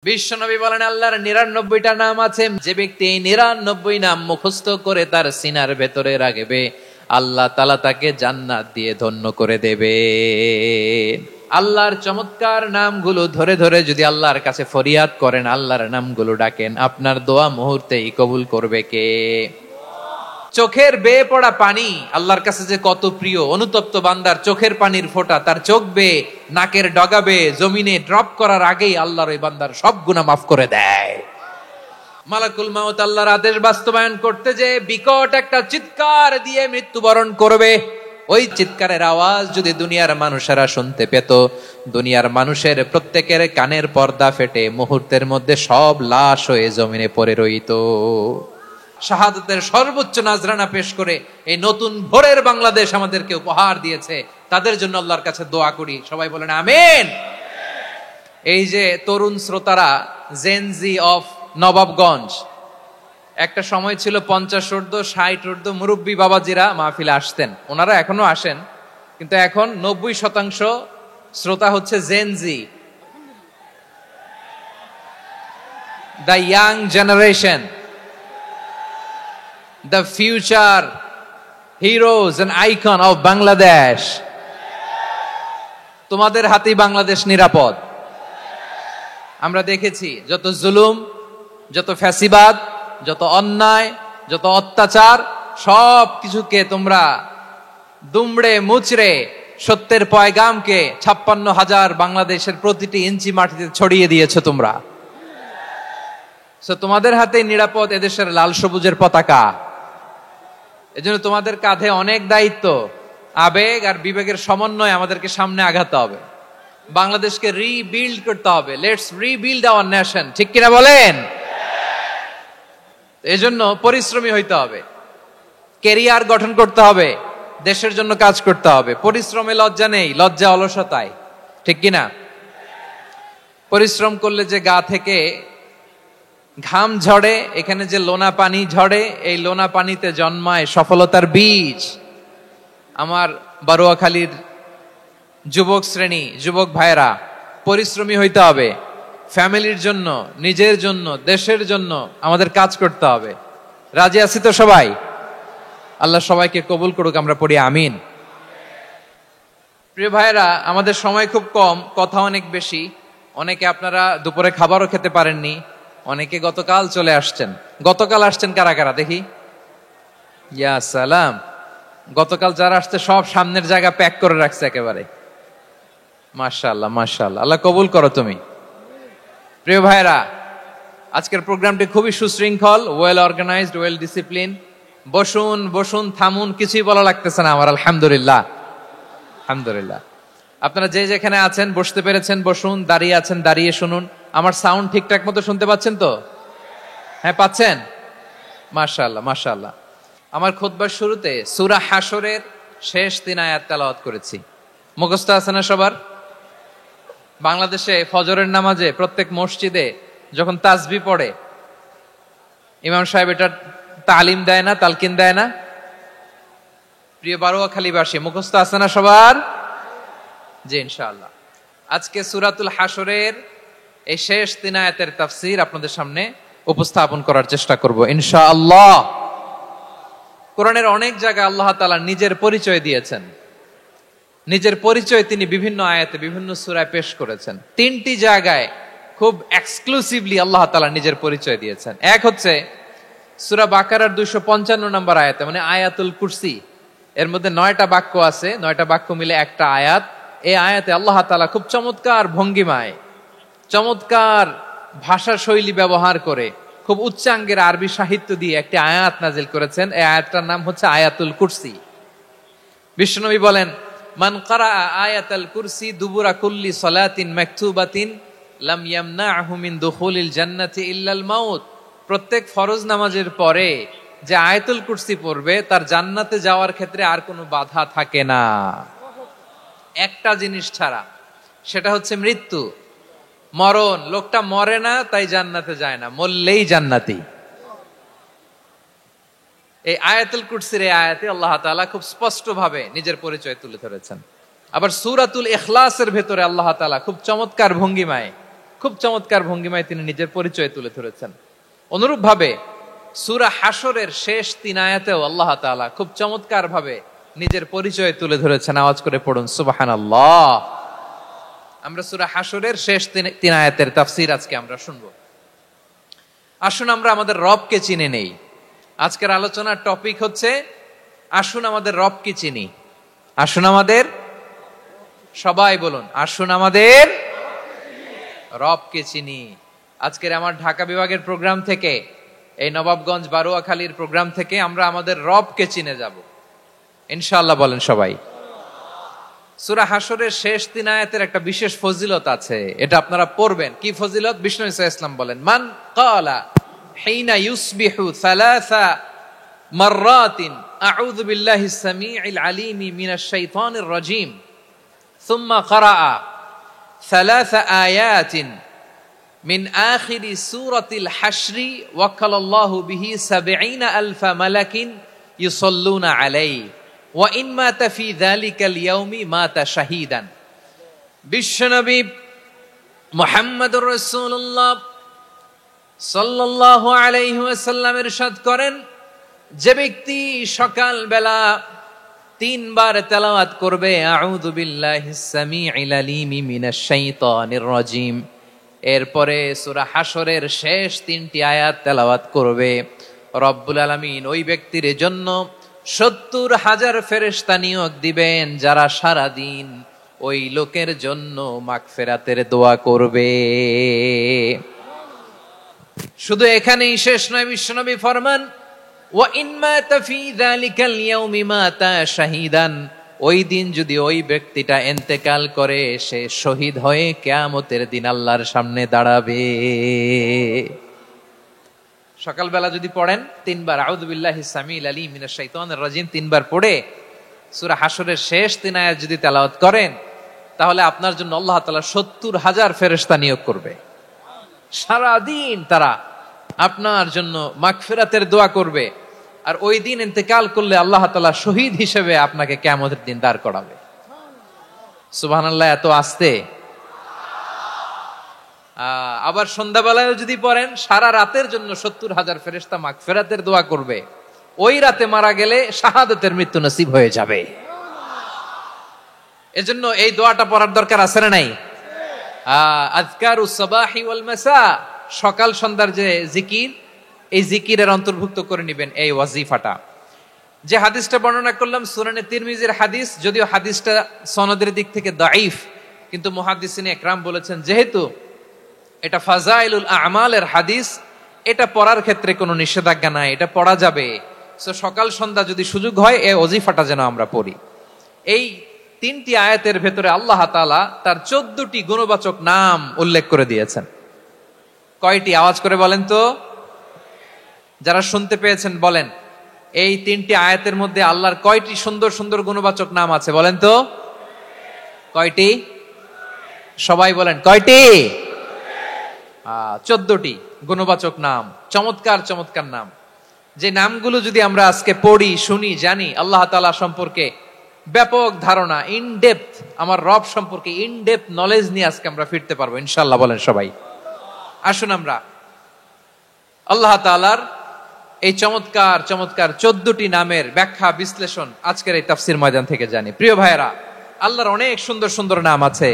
বিশ্বনবী বলেন, আল্লাহর ৯৯টা নাম আছে, যে ব্যক্তি এই ৯৯ নাম মুখস্থ করে তার সিনার ভেতরে রাখবে, আল্লাহ তাআলা তাকে জান্নাত দিয়ে ধন্য করে দেবে। আল্লাহর চমৎকার নামগুলো ধরে ধরে যদি আল্লাহর কাছে ফরিয়াদ করেন, আল্লাহর নামগুলো ডাকেন, আপনার দোয়া মুহূর্তেই কবুল করবে কে? চোখের বেয়ে পড়া পানি আল্লাহর কাছে যে কত প্রিয়। অনুতপ্ত বান্দার চোখের পানির ফোঁটা তার চোখ বেয়ে নাকের ডগা বেয়ে জমিনে ড্রপ করার আগেই আল্লাহর ওই বান্দার সব গুনাহ মাফ করে দেয়। মালাকুল মাউত আল্লাহর আদেশ বাস্তবায়ন করতে যে বিকট একটা চিৎকার দিয়ে মৃত্যুবরণ করবে, ওই চিৎকারের আওয়াজ যদি দুনিয়ার মানুষেরা শুনতে পেত, দুনিয়ার মানুষের প্রত্যেকের কানের পর্দা ফেটে মুহূর্তের মধ্যে সব লাশ হয়ে জমিনে পড়ে রইত। শাহাদাতের সর্বোচ্চ নাজরানা পেশ করে এই নতুন ভোরের বাংলাদেশ আমাদেরকে উপহার দিয়েছে। তাদের জন্য আল্লাহর কাছে দোয়া করি, সবাই বলেন আমিন। এই যে তরুণ শ্রোতারা, জেনজি অফ নবাবগঞ্জ, একটা সময় ছিল 50 ঊর্ধ্ব 60 ঊর্ধ্ব মুরব্বী বাবাজিরা মাহফিলে আসতেন, ওনারা এখনো আসেন, কিন্তু এখন 90% শ্রোতা হচ্ছে Gen Z, the young generation, the future heroes and icon of Bangladesh. তোমাদের হাতেই বাংলাদেশ নিরাপদ। আমরা দেখেছি যত জুলুম, যত ফ্যাসিবাদ, যত অন্যায়, যত অত্যাচার, সব কিছুকে তোমরা দুমড়ে মুচড়ে সত্যের পয়গামকে 56,000 বাংলাদেশের প্রতিটি ইঞ্চি মাটিতে ছড়িয়ে দিয়েছো তোমরা। তোমাদের হাতেই নিরাপদ এদেশের লাল সবুজের পতাকা। এজন্য তোমাদের কাঁধে অনেক দায়িত্ব, আবেগ আর বিবেকের সমন্বয় আমাদেরকে সামনে আগাতে হবে, বাংলাদেশকে রিবিল্ড করতে হবে। লেটস রিবিল্ড আওয়ার নেশন, ঠিক কিনা বলেন? এজন্য পরিশ্রমী হইতে হবে, ক্যারিয়ার গঠন করতে হবে, দেশের জন্য কাজ করতে হবে। পরিশ্রমে লজ্জা নেই, লজ্জা অলসতায়, ঠিক কিনা? পরিশ্রম করলে যে গা থেকে ঘাম ঝরে, এখানে যে লোনা পানি ঝরে, এই লোনা পানিতে জন্মায় সফলতার বীজ। আমার বারুয়াখালীর যুবক শ্রেণী, যুবক ভাইরা, পরিশ্রমী হইতে হবে, ফ্যামিলির জন্য, নিজের জন্য, দেশের জন্য আমাদের কাজ করতে হবে। রাজি আছি তো সবাই? আল্লাহ সবাইকে কবুল করুক, আমরা পড়ি আমিন। প্রিয় ভাইরা, আমাদের সময় খুব কম, কথা অনেক বেশি। অনেকে আপনারা দুপুরে খাবারও খেতে পারেননি, অনেকে গতকাল চলে আসছেন। গতকাল আসছেন কারা কারা দেখি? ইয়া সালাম। গতকাল যারা আসছে সব সামনের জায়গা প্যাক করে রাখছে একেবারে। মাশাআল্লাহ, মাশাআল্লাহ, আল্লাহ কবুল করো তুমি। প্রিয় ভাইরা, আজকের প্রোগ্রামটি খুবই সুশৃঙ্খল, ওয়েল অর্গানাইজড, ওয়েল ডিসিপ্লিন। বসুন বসুন, থামুন, কিছুই বলা লাগতেছে না আমার। আলহামদুলিল্লাহ, আলহামদুলিল্লাহ। আপনারা যে যেখানে আছেন বসতে পেরেছেন বসুন, দাঁড়িয়ে আছেন দাঁড়িয়ে শুনুন। আমার সাউন্ড ঠিকঠাক মতো শুনতে পাচ্ছেন তো? হ্যাঁ, পাচ্ছেন? মাশাআল্লাহ, মাশাআল্লাহ। আমার খুতবার শুরুতে সূরা হাশরের শেষ 3 আয়াত তেলাওয়াত করেছি। মুখস্থ আছে না সবার? বাংলাদেশে ফজরের নামাজে প্রত্যেক মসজিদে যখন তাসবিহ পড়ে, ইমাম সাহেব এটা তালিম দেয় না, তালকিন দেয় না? প্রিয় বারুয়াখালীবাসী, মুখস্থ আছে না সবার? জি, ইনশাআল্লাহ। আজকে সূরাতুল হাশরের এই শেষ 3 আয়াতের তাফসীর আপনাদের সামনে উপস্থাপন করার চেষ্টা করব ইনশাআল্লাহ। কোরআনের অনেক জায়গায় আল্লাহ তাআলা নিজের পরিচয় দিয়েছেন। নিজের পরিচয় তিনি বিভিন্ন আয়াতে, বিভিন্ন সূরায় পেশ করেছেন। 3টি জায়গায় খুব এক্সক্লুসিভলি আল্লাহ তাআলা নিজের পরিচয় দিয়েছেন। এক হচ্ছে সূরা বাকারার 255 নম্বর আয়াতে, মানে আয়াতুল কুরসি। এর মধ্যে 9টা বাক্য আছে, 9টা বাক্য মিলে একটা আয়াত। এই আয়াতে আল্লাহ তাআলা খুব চমৎকার ভঙ্গিমায়, চমৎকার ভাষা শৈলী ব্যবহার করে, খুব উচ্চাঙ্গের আরবি সাহিত্য দিয়ে একটি আয়াত নাজিল করেছেন। এই আয়াতটার নাম হচ্ছে আয়াতুল কুরসি। বিশ্বনবী বলেন, মান ক্বারাআ আয়াতাল কুরসি দুবুরা কুল্লি সালাতিন মাকতুবাতিন লাম ইয়ামনাহু মিন দুখুলিল জান্নাতি ইল্লাল মাউত। প্রত্যেক ফরজ নামাজের পরে যে আয়াতুল কুরসি পড়বে তার জান্নাতে যাওয়ার ক্ষেত্রে আর কোনো বাধা থাকে না, একটা জিনিস ছাড়া, সেটা হচ্ছে মৃত্যু, মরণ। লোকটা মরে না তাই জান্নাতে যায় না, মরলেই জান্নাতি। এই আয়াতুল কুরসির এই আয়াতে আল্লাহ তাআলা খুব স্পষ্ট ভাবে নিজের পরিচয় তুলে ধরেছেন। আবার সূরাতুল ইখলাসের ভেতরে আল্লাহ তাআলা খুব চমৎকার ভঙ্গিমায়, খুব চমৎকার ভঙ্গিমায় তিনি নিজের পরিচয় তুলে ধরেছেন। অনুরূপভাবে সূরা হাশরের শেষ 3 আয়াতেও আল্লাহ তাআলা খুব চমৎকার ভাবে নিজের পরিচয় তুলে ধরেছেন। আওয়াজ করে পড়ুন সুবহানাল্লাহ। আমরা সূরা হাশরের শেষ 3 আয়াতের তাফসীর আজকে আমরা শুনবো। আসুন আমরা আমাদের রবকে চিনে নেই। আজকের আলোচনার টপিক হচ্ছে আসুন আমাদের রবকে চিনি। আসুন আমাদের, সবাই বলুন, আসুন আমাদের রবকে চিনি। আজকের আমার ঢাকা বিভাগের প্রোগ্রাম থেকে, এই নবাবগঞ্জ বারুয়াখালীর প্রোগ্রাম থেকে আমরা আমাদের রবকে চিনে যাব ইনশাআল্লাহ। বলেন সবাই। সূরা হাশরের শেষ 3 আয়াতের একটা বিশেষ ফজিলত আছে, এটা আপনারা পড়বেন। কি ফজিলত? বিষ্ণু ঈসা ইসলাম বলেন, মান ক্বালা হিনা ইউসবিহু সালাসা মাররাতিন আউযু বিল্লাহিস সামিউল আলিম মিনাশ শাইতানির রাজীম সুম্মা ক্বারাআ সালাসা আয়াতিন মিন আখিরি সূরাতিল হাশরি ওয়াক্কালাল্লাহু বিহি ৭০,০০০ মালাকিন ইউসাল্লুনা আলাইহি ওয়া ইন মাতা ফি যালিকাল ইয়াউমি মাতা শাহীদান। বিশ্বনবী মুহাম্মদুর রাসূলুল্লাহ সাল্লাল্লাহু আলাইহি ওয়াসাল্লাম ইরশাদ করেন, যে ব্যক্তি সকাল বেলা 3 বার তেলাওয়াত করবে আউযু বিল্লাহিস সামিউল আলিম মিনাশ শাইতানির রাজীম, এরপরে সূরা হাশরের শেষ 3টি আয়াত তেলাওয়াত করবে, রব্বুল আলামিন ওই ব্যক্তির জন্য ৭০,০০০ ফেরেশতা নিয়োগ দিবেন যারা সারা দিন ওই লোকের জন্য মাগফিরাতের দোয়া করবে। শুধু এখানেই শেষ নয়, বিশ্বনবী ফরমান ওয়া ইন মাতা ফি যালিকাল ইয়াউমি মাতা শাহীদান, ওই দিন যদি ওই ব্যক্তিটা ইন্তেকাল করে সে শহীদ হয়ে কিয়ামতের দিন আল্লাহর সামনে দাঁড়াবে। সকালবেলা যদি পড়েন 3 বার আউযু বিল্লাহিস সামিউল আলিম মিনাশ শাইতানির রাজীম 3 বার পড়ে সূরা হাশরের শেষ 3 আয়াত যদি তেলাওয়াত করেন, তাহলে আপনার জন্য আল্লাহ তাআলা ৭০,০০০ ফেরেশতা নিয়োগ করবে। সারা দিন তারা আপনার জন্য মাগফিরাতের দোয়া করবে, আর ওই দিন ইন্তেকাল করলে আল্লাহ তাআলা শহীদ হিসেবে আপনাকে কিয়ামতের দিন দাঁড় করাবে। সুবহানাল্লাহ। এত আস্তে। আবার সন্ধ্যাবেলায় যদি পড়েন, সারা রাতের জন্য ৭০,০০০ ফেরেশতা মাগফিরাতের দোয়া করবে। ওই রাতে মারা গেলে শাহাদাতের মৃত্যু নসিব হয়ে যাবে। এজন্য এই দোয়াটা পড়ার দরকার আছে না নাই? আযকারুস সাবাহি ওয়াল মাসা, সকাল সন্ধ্যার যে জিকির, এই জিকিরের অন্তর্ভুক্ত করে নেবেন এই ওয়াজিফাটা। যে হাদিসটা বর্ণনা করলাম সুনানে তিরমিজির হাদিস, যদিও হাদিসটা সনদের দিক থেকে দাঈফ, কিন্তু মুহাদ্দিসিনে ইকরাম বলেছেন যেহেতু এটা ফাজাইলুল আমালের হাদিস, এটা পড়ার ক্ষেত্রে কোনো নিষেধাজ্ঞা নাই, এটা পড়া যাবে। সো সকাল সন্ধ্যা যদি সুযোগ হয় এই ওয়াজিফাটা যেন আমরা পড়ি। এই 3টি আয়াতের ভেতরে আল্লাহ তাআলা তার 14টি গুণবাচক নাম উল্লেখ করে দিয়েছেন। কয়টি? আওয়াজ করে বলেন তো, যারা শুনতে পেয়েছেন বলেন। এই 3টি আয়াতের মধ্যে আল্লাহর কয়টি সুন্দর সুন্দর গুণবাচক নাম আছে বলেন তো? কয়টি? সবাই বলেন কয়টি? 14টি গুণবাচক নাম, চমৎকার চমৎকার নাম। যে নামগুলো যদি আমরা আজকে পড়ি, শুনি, জানি, আল্লাহ তাআলা সম্পর্কে ব্যাপক ধারণা, ইন ডেপথ, আমার রব সম্পর্কে ইন ডেপথ নলেজ নিয়ে আজকে আমরা ফিরতে পারবো ইনশাআল্লাহ। বলেন সবাই। আসুন আমরা আল্লাহ তাআলার এই চমৎকার চমৎকার 14টি নামের ব্যাখ্যা বিশ্লেষণ আজকের এই তাফসীর ময়দান থেকে জানি। প্রিয় ভাইয়েরা, আল্লাহর অনেক সুন্দর সুন্দর নাম আছে,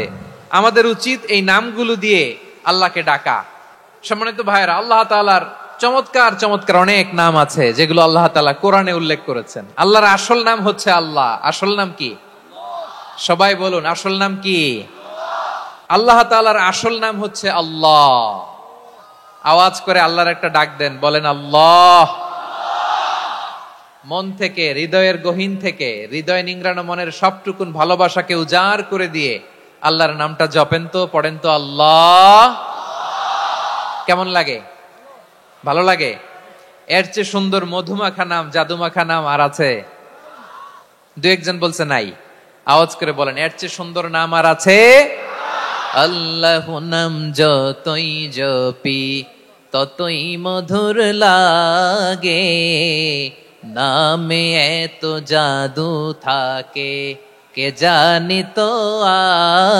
আমাদের উচিত এই নামগুলো দিয়ে আল্লাহকে ডাকা। সম্মানিত ভাইয়েরা, আল্লাহ তাআলার চমৎকার চমৎকার অনেক নাম আছে যেগুলো আল্লাহ তাআলা কোরআনে উল্লেখ করেছেন। আল্লাহর আসল নাম হচ্ছে আল্লাহ। আসল নাম কি? সবাই বলুন, আসল নাম কি? আল্লাহ তাআলার আসল নাম হচ্ছে আল্লাহ। আওয়াজ করে আল্লাহর একটা ডাক দেন, বলেন আল্লাহ। মন থেকে, হৃদয়ের গহীন থেকে, হৃদয় নিংড়ানো মনের সবটুকুন ভালোবাসাকে উজাড় করে দিয়ে আল্লাহর নামটা জপেন তো, পড়েন তো আল্লাহ। কেমন লাগে? ভালো লাগে? এর চেয়ে সুন্দর মধুমাখা নাম, জাদুমাখা নাম আর আছে? 2-1 বলছে নাই। আওয়াজ করে বলেন, এর চেয়ে সুন্দর নাম আর আছে? আল্লাহ নাম যতই জপি ততই মধুর লাগে, নামে এত জাদু থাকে কে জানি তো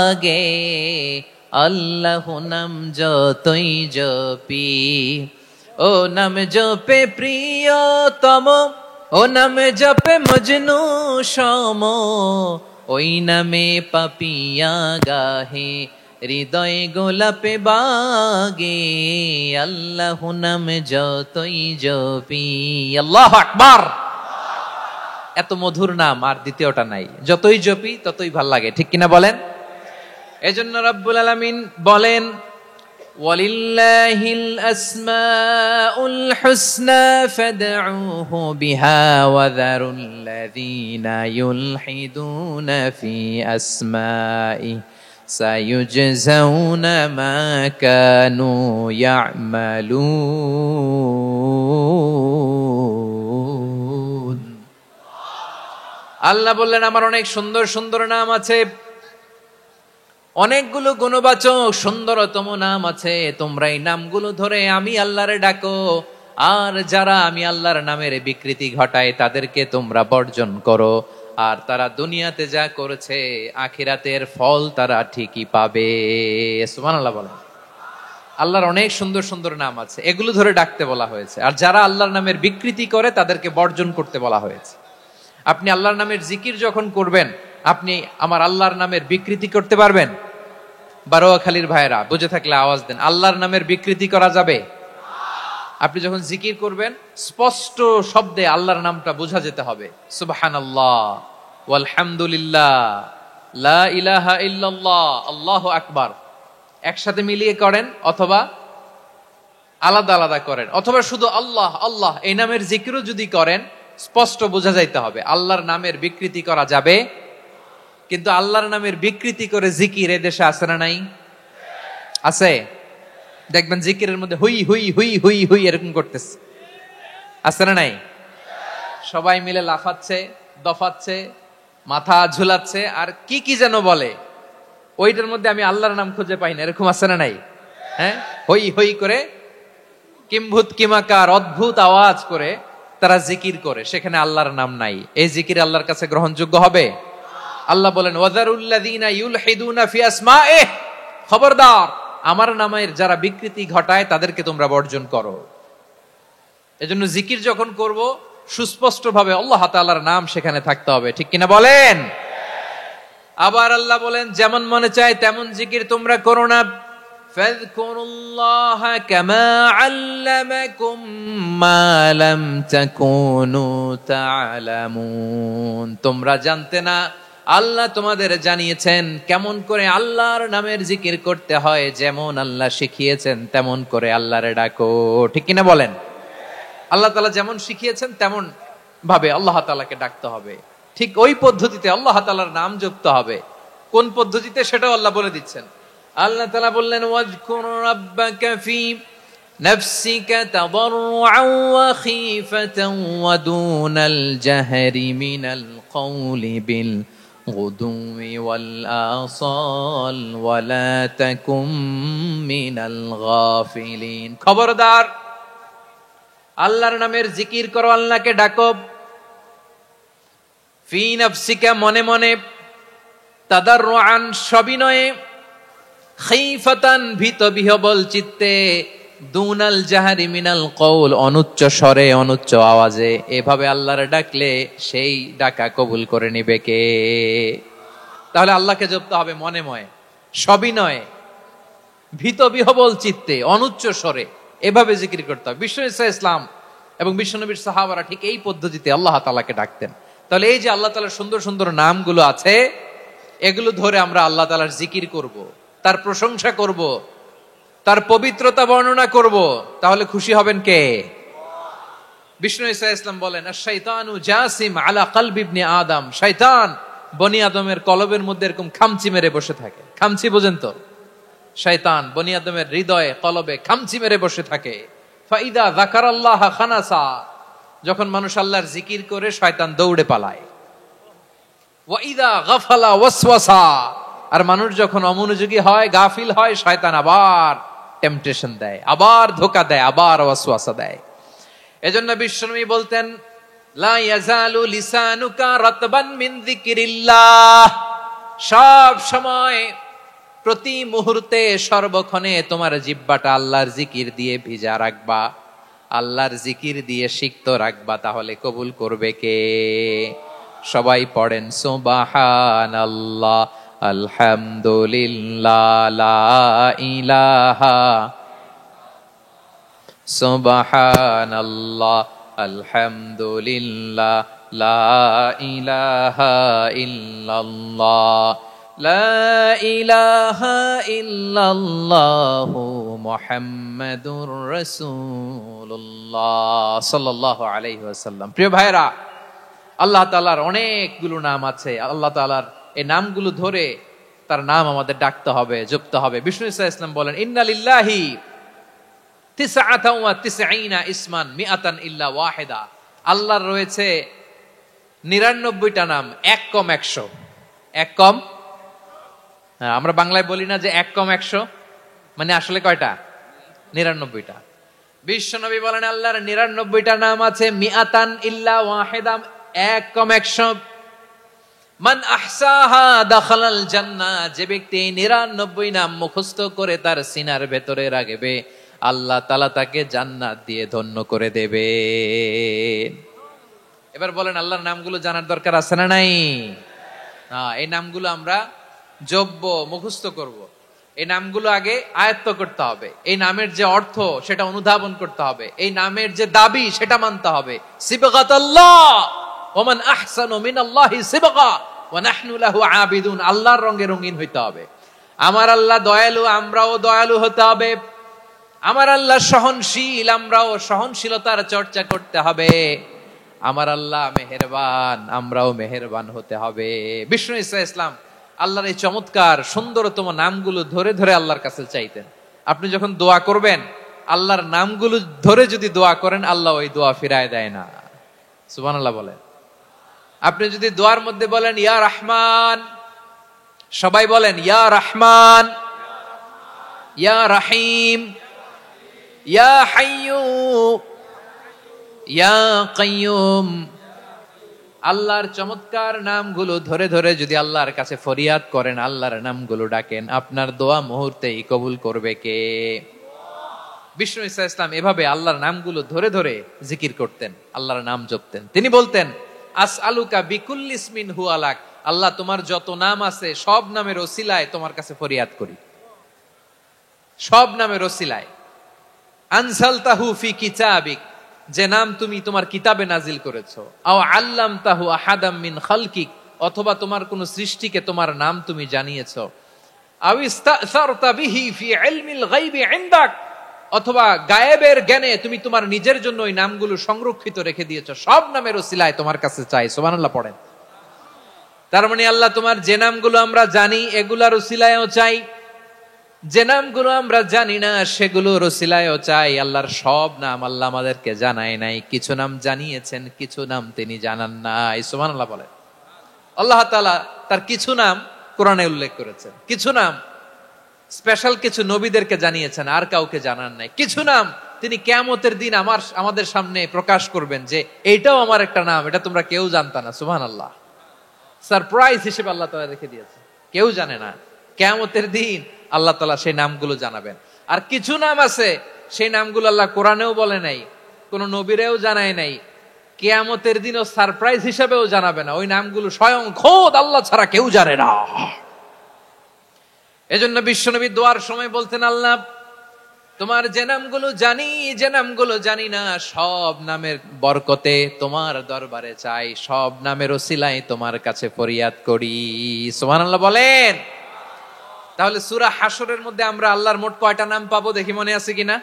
আগে, আল্লাহ নাম যতই জপি, ও নাম জপে প্রিয়তম, ও নাম জপে মজনু সম, ওই নামে পাপিয়া গাহে হৃদয় গোলাপে বাগে, আল্লাহ নাম যতই জপি। আল্লাহু আকবার। এত মধুর নাম আর দ্বিতীয়টা নাই, যতই জপি ততই ভাল লাগে, ঠিক কিনা বলেন? এজন্য রব্বুল আলামিন বলেন, ওয়ালিল্লাহিল আসমাউল হুসনা ফাদউহু বিহা ওয়া যারুল্লাযীনা ইউলহিদুনা ফি আসমাইহি সায়ুজজাউনা মা কানু ইয়ামালুন। আল্লাহ বললেন, আমার অনেক সুন্দর সুন্দর নাম আছে, অনেকগুলো গুণবাচক সুন্দরতম নাম আছে, তোমরা এই নামগুলো ধরে আমি আল্লাহরে ডাকো, আর যারা আমি আল্লাহর নামের বিকৃতি ঘটায় তাদেরকে তোমরা বর্জন করো, আর তারা দুনিয়াতে যা করেছে আখিরাতের ফল তারা ঠিকই পাবে। সুবহানাল্লাহ বলেন। আল্লাহর অনেক সুন্দর সুন্দর নাম আছে, এগুলো ধরে ডাকতে বলা হয়েছে, আর যারা আল্লাহর নামের বিকৃতি করে তাদেরকে বর্জন করতে বলা হয়েছে। আপনি আল্লাহর নামের জিকির যখন করবেন, আপনি আমার আল্লাহর নামের বিকৃতি করতে পারবেন? বারোয়াখালীর ভাইরা বুঝে থাকলে আওয়াজ দেন, আল্লাহর নামের বিকৃতি করা যাবে? আপনি যখন জিকির করবেন স্পষ্ট শব্দে আল্লাহর নামটা বোঝা যেতে হবে। সুবহানাল্লাহ, ওয়ালহামদুলিল্লাহ, লা ইলাহা ইল্লাল্লাহ, আল্লাহু আকবার। একসাথে মিলিয়ে করেন অথবা আলাদা আলাদা করেন, অথবা শুধু আল্লাহ আল্লাহ এই নামের জিকিরও যদি করেন স্পষ্ট বোঝা যাইতে হবে। আল্লাহর নামের বিকৃতি করা যাবে, কিন্তু আল্লাহর নামের বিকৃতি করে জিকির এদেশে আছে না নাই? আছে। দেখবেন জিকিরের মধ্যে হুই হুই হুই হুই হুই এরকম করতেছে, আছে না নাই? সবাই মিলে লাফাচ্ছে, দফাচ্ছে, মাথা ঝুলাচ্ছে, আর কি কি যেন বলে, ওইটার মধ্যে আমি আল্লাহর নাম খুঁজে পাই না, এরকম আছে না নাই? হ্যাঁ, হই হই করে কিম্ভূত কিমাকার অদ্ভুত আওয়াজ করে তারা জিকির করে, সেখানে আল্লাহর নাম নাই। এই জিকির আল্লাহর কাছে গ্রহণযোগ্য হবে? আল্লাহ বলেন, ওয়াযারুল্লাযীনা ইউলহিদুনা ফি আসমাইহি, খবরদার আমার নামের যারা বিকৃতি ঘটায় তাদেরকে তোমরা বর্জন করো। এজন্য জিকির যখন করব সুস্পষ্ট ভাবে আল্লাহ তাআলার নাম সেখানে থাকতে হবে, ঠিক কিনা বলেন? আবার আল্লাহ বলেন, যেমন মনে চায় তেমন জিকির তোমরা করো না। ফাযকুরুল্লাহা কামা আল্লামাকুম মা লাম তাকুনু তা'লামুন। তোমরা জানতে না, আল্লাহ তোমাদের জানিয়েছেন কেমন করে আল্লাহর নামের জিকির করতে হয়, যেমন আল্লাহ শিখিয়েছেন তেমন করে আল্লাহরে ডাকো, ঠিক কিনা বলেন? আল্লাহ তাআলা যেমন শিখিয়েছেন তেমন ভাবে আল্লাহ তাআলাকে ডাকতে হবে, ঠিক ওই পদ্ধতিতে আল্লাহ তাআলার নাম যুক্ত হবে। কোন পদ্ধতিতে সেটাও আল্লাহ বলে দিচ্ছেন। আল্লাহ তাআলা বললেন, ওয়াজকুর রাব্বাকা ফি নাফসিকা তাদাররুআন ওয়া খীফাতান ওয়া দুনাল জাহরি মিনাল কওলি বিল গুদুই ওয়াল আসাল ওয়া লা তাকুম মিনাল গাফিলিন। খবরদার আল্লাহর নামের জিকির করো, আল্লাহকে ডাকো। ফি নাফসিকা মনে মনে, তাদাররুআন সবিনয়ে, খীফাতান ভীত বিহবল চিত্তে, দুনাল জাহারি মিনাল কওল অনুচ্চ স্বরে অনুচ্চ আওয়াজে। এভাবে আল্লাহর ডাকলে সেই ডাকা কবুল করে নিবে কে? তাহলে আল্লাহকে জপতে হবে মনে মনে, সবিনয়ে, ভীত বিহবল চিত্তে, অনুচ্চ স্বরে, এভাবে জিকির করতে হবে। বিশ্ব ইসলাম এবং বিশ্বনবীর সাহাবারা ঠিক এই পদ্ধতিতে আল্লাহ তাআলাকে ডাকতেন। তাহলে এই যে আল্লাহ তাআলার সুন্দর সুন্দর নামগুলো আছে, এগুলো ধরে আমরা আল্লাহ তাআলার জিকির করব, তার প্রশংসা করব, তার পবিত্রতা বর্ণনা করব, তাহলে খুশি হবেন কে? বিষ্ণু ঈসা ইসলাম বলেন, আশ-শাইতানু জাসিম আলা কলবি ইবনে আদম। শয়তান বনি আদমের কলবের মধ্যে এরকম খামচি মেরে বসে থাকে। খামচি বোঝেন তো? শয়তান বনি আদমের হৃদয়ে কলবে খামচি মেরে বসে থাকে। ফাইদা যাকারাল্লাহ খানাসা, যখন মানুষ আল্লাহর জিকির করে শয়তান দৌড়ে পালায়। ওয়া ইদা গাফালা ওয়াসওয়াসা, আর মানুষ যখন অমনোযোগী হয়, গাফিল হয়, শয়তান আবার টেম্পটেশন দেয়, আবার ধোঁকা দেয়, আবার ওয়াসওয়াসা দেয়। এজন্য বিশ্বনবী বলতেন, লা ইয়াজালু লিসানুকা রাতবান মিন যিকরিল্লাহ, সব সময় প্রতি মুহূর্তে সর্বক্ষণে তোমার জিহ্বাটা আল্লাহর জিকির দিয়ে ভিজা রাখবা, আল্লাহর জিকির দিয়ে সিক্ত রাখবা, তাহলে কবুল করবে কে? সবাই পড়েন সুবহানাল্লাহ, আলহামদুলিল্লাহ, লা ইলাহা, সুবহানাল্লাহ, আলহামদুলিল্লাহ, লা ইলাহা ইল্লাল্লাহ, লা ইলাহা ইল্লাল্লাহু মুহাম্মাদুর রাসূলুল্লাহ সাল্লাল্লাহু আলাইহি ওয়াসাল্লাম। প্রিয় ভাইরা, আল্লাহ তাআলার অনেকগুলো নাম আছে। আল্লাহ তাআলার এই নামগুলো ধরে তার নাম আমাদের ডাকতে হবে, জপতে হবে। বিষ্ণু ইসা ইসলাম বলেন, ইন্না লিল্লাহি তিসআতাও ওয়া তিসঈনা ইসমান মিআতান ইল্লা ওয়াহিদা। আল্লাহর রয়েছে 99টা নাম, এক কম 100। এক কম, আমরা বাংলায় বলি না যে এক কম 100, মানে আসলে কয়টা? 99টা। বিশ্বনবী বলেন আল্লাহর 99টা নাম আছে, মিআতান ইল্লা ওয়াহিদা, এক কম 100। মান আহসাহা দাখালাল জান্নাহ, যে ব্যক্তি 99 নাম মুখস্থ করে তার সিনার ভেতরে রাখবে, আল্লাহ তাআলা তাকে জান্নাত দিয়ে ধন্য করে দেবে। এবার বলেন, আল্লাহর নামগুলো জানার দরকার আছে না নাই? এই নামগুলো আমরা জপব, মুখস্থ করব। এই নামগুলো আগে আয়ত্ত করতে হবে। এই নামের যে অর্থ সেটা অনুধাবন করতে হবে। এই নামের যে দাবি সেটা মানতে হবে। সিবগাতাল্লাহ ওয়া মান আহসানু মিনাল্লাহি সিবগা ওয়া নাহনু লাহু আবিদুন। আল্লাহর রঙে রঙিন হইতে হবে। আমার আল্লাহ দয়ালু, আমরাও দয়ালু হতে হবে। আমার আল্লাহ সহনশীল, আমরাও সহনশীলতার চর্চা করতে হবে। আমার আল্লাহ মেহেরবান, আমরাও মেহেরবান হতে হবে। বিষ্ণু ইসা ইসলাম আল্লাহর এই চমৎকার সুন্দরতম নামগুলো ধরে ধরে আল্লাহর কাছে চাইতেন। আপনি যখন দোয়া করবেন, আল্লাহর নামগুলো ধরে যদি দোয়া করেন, আল্লাহ ওই দোয়া ফিরায় দেয় না। সুবহানাল্লাহ বলেন। আপনি যদি দোয়ার মধ্যে বলেন ইয়া রহমান, সবাই বলেন ইয়া রহমান, ইয়া রহিম, ইয়া হাইয়্যু, ইয়া কাইয়্যুম, আল্লাহর চমৎকার নামগুলো ধরে ধরে যদি আল্লাহর কাছে ফরিয়াদ করেন, আল্লাহর নামগুলো ডাকেন, আপনার দোয়া মুহূর্তেই কবুল করবে কে? বিষ্ণু ইসা ইসলাম এভাবে আল্লাহর নামগুলো ধরে ধরে জিকির করতেন, আল্লাহর নাম জপতেন। তিনি বলতেন, আসআলুকা বিকুল্লি ইসমিন হুয়া লাক, আল্লাহ তোমার যত নাম আছে সব নামের ওসিলায় তোমার কাছে ফরিয়াদ করি, সব নামের ওসিলায়। আনসালতাহু ফি কিতাবিক, যে নাম তুমি তোমার কিতাবে নাজিল করেছো। আও আল্লামতাহু আহাদাম মিন খালকিক, অথবা তোমার কোন সৃষ্টিকে তোমার নাম তুমি জানিয়েছো। আও ইস্তাসারতা বিহি ফি ইলমিল গায়বি ইনদাক, অথবা গায়েবের জ্ঞানে তুমি তোমার নিজের জন্য ওই নামগুলো সংরক্ষিত রেখে দিয়েছো। সব নামের ওসিলায় তোমার কাছে চাই। সুবহানাল্লাহ পড়েন। তার মানে আল্লাহ তোমার যে নামগুলো আমরা জানি এগুলার ওসিলায়ও চাই, যে নামগুলো আমরা জানি না সেগুলোর ওসিলায়ও চাই। আল্লাহর সব নাম আল্লাহ আমাদেরকে জানায় নাই, কিছু নাম জানিয়েছেন, কিছু নাম তিনি জানান নাই। সুবহানাল্লাহ বলেন। আল্লাহ তাআলা তার কিছু নাম কোরআনে উল্লেখ করেছেন, কিছু নাম স্পেশাল কিছু নবীদেরকে জানিয়েছেন, আর কাউকে জানান নাই। কিছু নাম তিনি কিয়ামতের দিন আমাদের সামনে প্রকাশ করবেন যে এইটাও আমার একটা নাম, এটা তোমরা কেউ জানতা না। সুবহানাল্লাহ। সারপ্রাইজ হিসেবে আল্লাহ তাআলা রেখে দিয়েছে, কেউ জানে না। কিয়ামতের দিন আল্লাহ তাআলা সেই নামগুলো জানাবেন। আর কিছু নাম আছে সেই নামগুলো আল্লাহ কোরআনেও বলে নাই, কোন নবীরেও জানায় নাই, কিয়ামতের দিনও সারপ্রাইজ হিসেবেও জানাবে না। ওই নামগুলো স্বয়ং খোদ আল্লাহ ছাড়া কেউ জানে না। এজন্য বিশ্বনবী দোয়ার সময় বলতেন, আল্লাহ তোমার যে নামগুলো জানি, যে নামগুলো জানি না, সব নামের বরকতে তোমার দরবারে চাই, সব নামের ওসিলায় তোমার কাছে ফরিয়াদ করি। সুবহানাল্লাহ বলেন। তাহলে সূরা হাশরের মধ্যে আমরা আল্লাহর মোট কয়টা নাম পাবো দেখি, মনে আছে কিনা?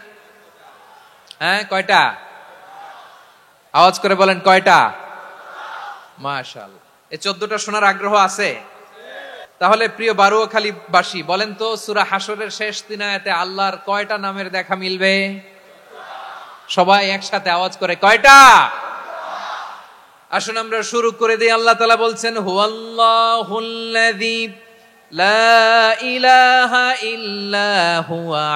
হ্যাঁ, কয়টা? আওয়াজ করে বলেন, কয়টা? মাশাআল্লাহ। এই 14টা শোনার আগ্রহ আছে? তাহলে প্রিয় বারুয়াখালী বাসী বলেন তো, সূরা হাশরের শেষ 3 আয়াতে আল্লাহর কয়টা নামের দেখা মিলবে? সবাই একসাথে আওয়াজ করে, কয়টা? আসুন আমরা শুরু করে দিই। আল্লাহ তাআলা বলছেন, হুয়াল্লাহুল্লাযী লা ইলাহা ইল্লা হুয়া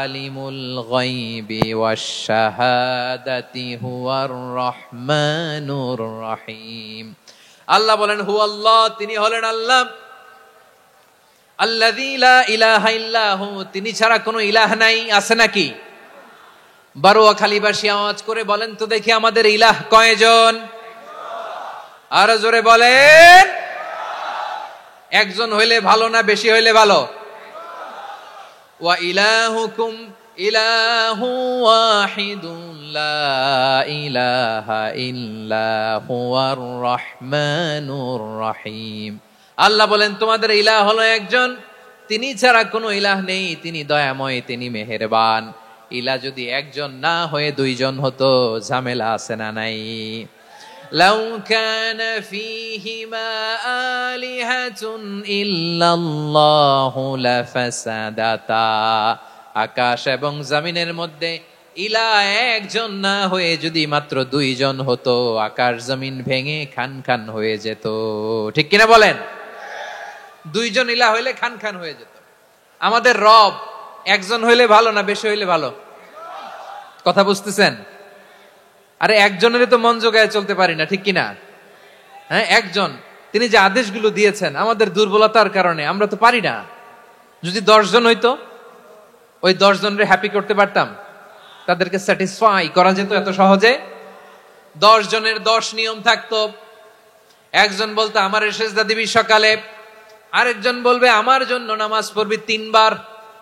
আলিমুল গায়বি ওয়াশ শাহাদাতি হুয়ার রহমানুর রহিম। আল্লাহ বলেন হুয়াল্লাহ, তিনি হলেন আল্লাহ। আল্লাযী লা ইলাহা ইল্লাহু, তিনি ছাড়া কোনো ইলাহ নাই, আছে নাকি? বারোয়াখালীবাসী আওয়াজ করে বলেন তো দেখি, আমাদের ইলাহ কয়জন? আরো জোরে বলেন। একজন হইলে ভালো না বেশি হইলে ভালো? ওয়া ইলাহুকুম ইলাহু ওয়াহিদুন লা ইলাহা ইল্লা হুয়ার রহমানুর রহিম। আল্লাহ বলেন তোমাদের ইলাহ হলো একজন, তিনি ছাড়া কোনো ইলাহ নেই, তিনি দয়াময়, তিনি মেহেরবান। ইলাহ যদি একজন না হয়ে দুইজন হতো, ঝামেলা আছে না নাই? লাউ কানা ফীহিমা আলিহাতুন ইল্লাল্লাহু লাফাসাদাতা, আকাশ এবং জমিনের মধ্যে ইলাহ একজন না হয়ে যদি মাত্র দুইজন হতো, আকাশ জমিন ভেঙে খান খান হয়ে যেত। ঠিক কিনা বলেন? দুইজন ইলাহ হইলে খান খান হয়ে যেত। আমাদের রব একজন হইলে ভালো না বেশি হইলে ভালো? কথা বুঝতেছেন? আরে একজনের তো মন জোগায় চলতে পারি না, ঠিক কিনা? হ্যাঁ, একজন, তিনি যে আদেশগুলো দিয়েছেন আমাদের দুর্বলতার কারণে আমরা তো পারি না। যদি 10 জন হইতো, ওই 10 জনের হ্যাপি করতে পারতাম, তাদেরকে স্যাটিসফাই করা যেত এত সহজে? 10 জনের 10 নিয়ম থাকতো। একজন বলতো আমার সেজদা দিবি সকালে, আরেকজন বলবে আমার জন্য নামাজ পড়বি 3 বার,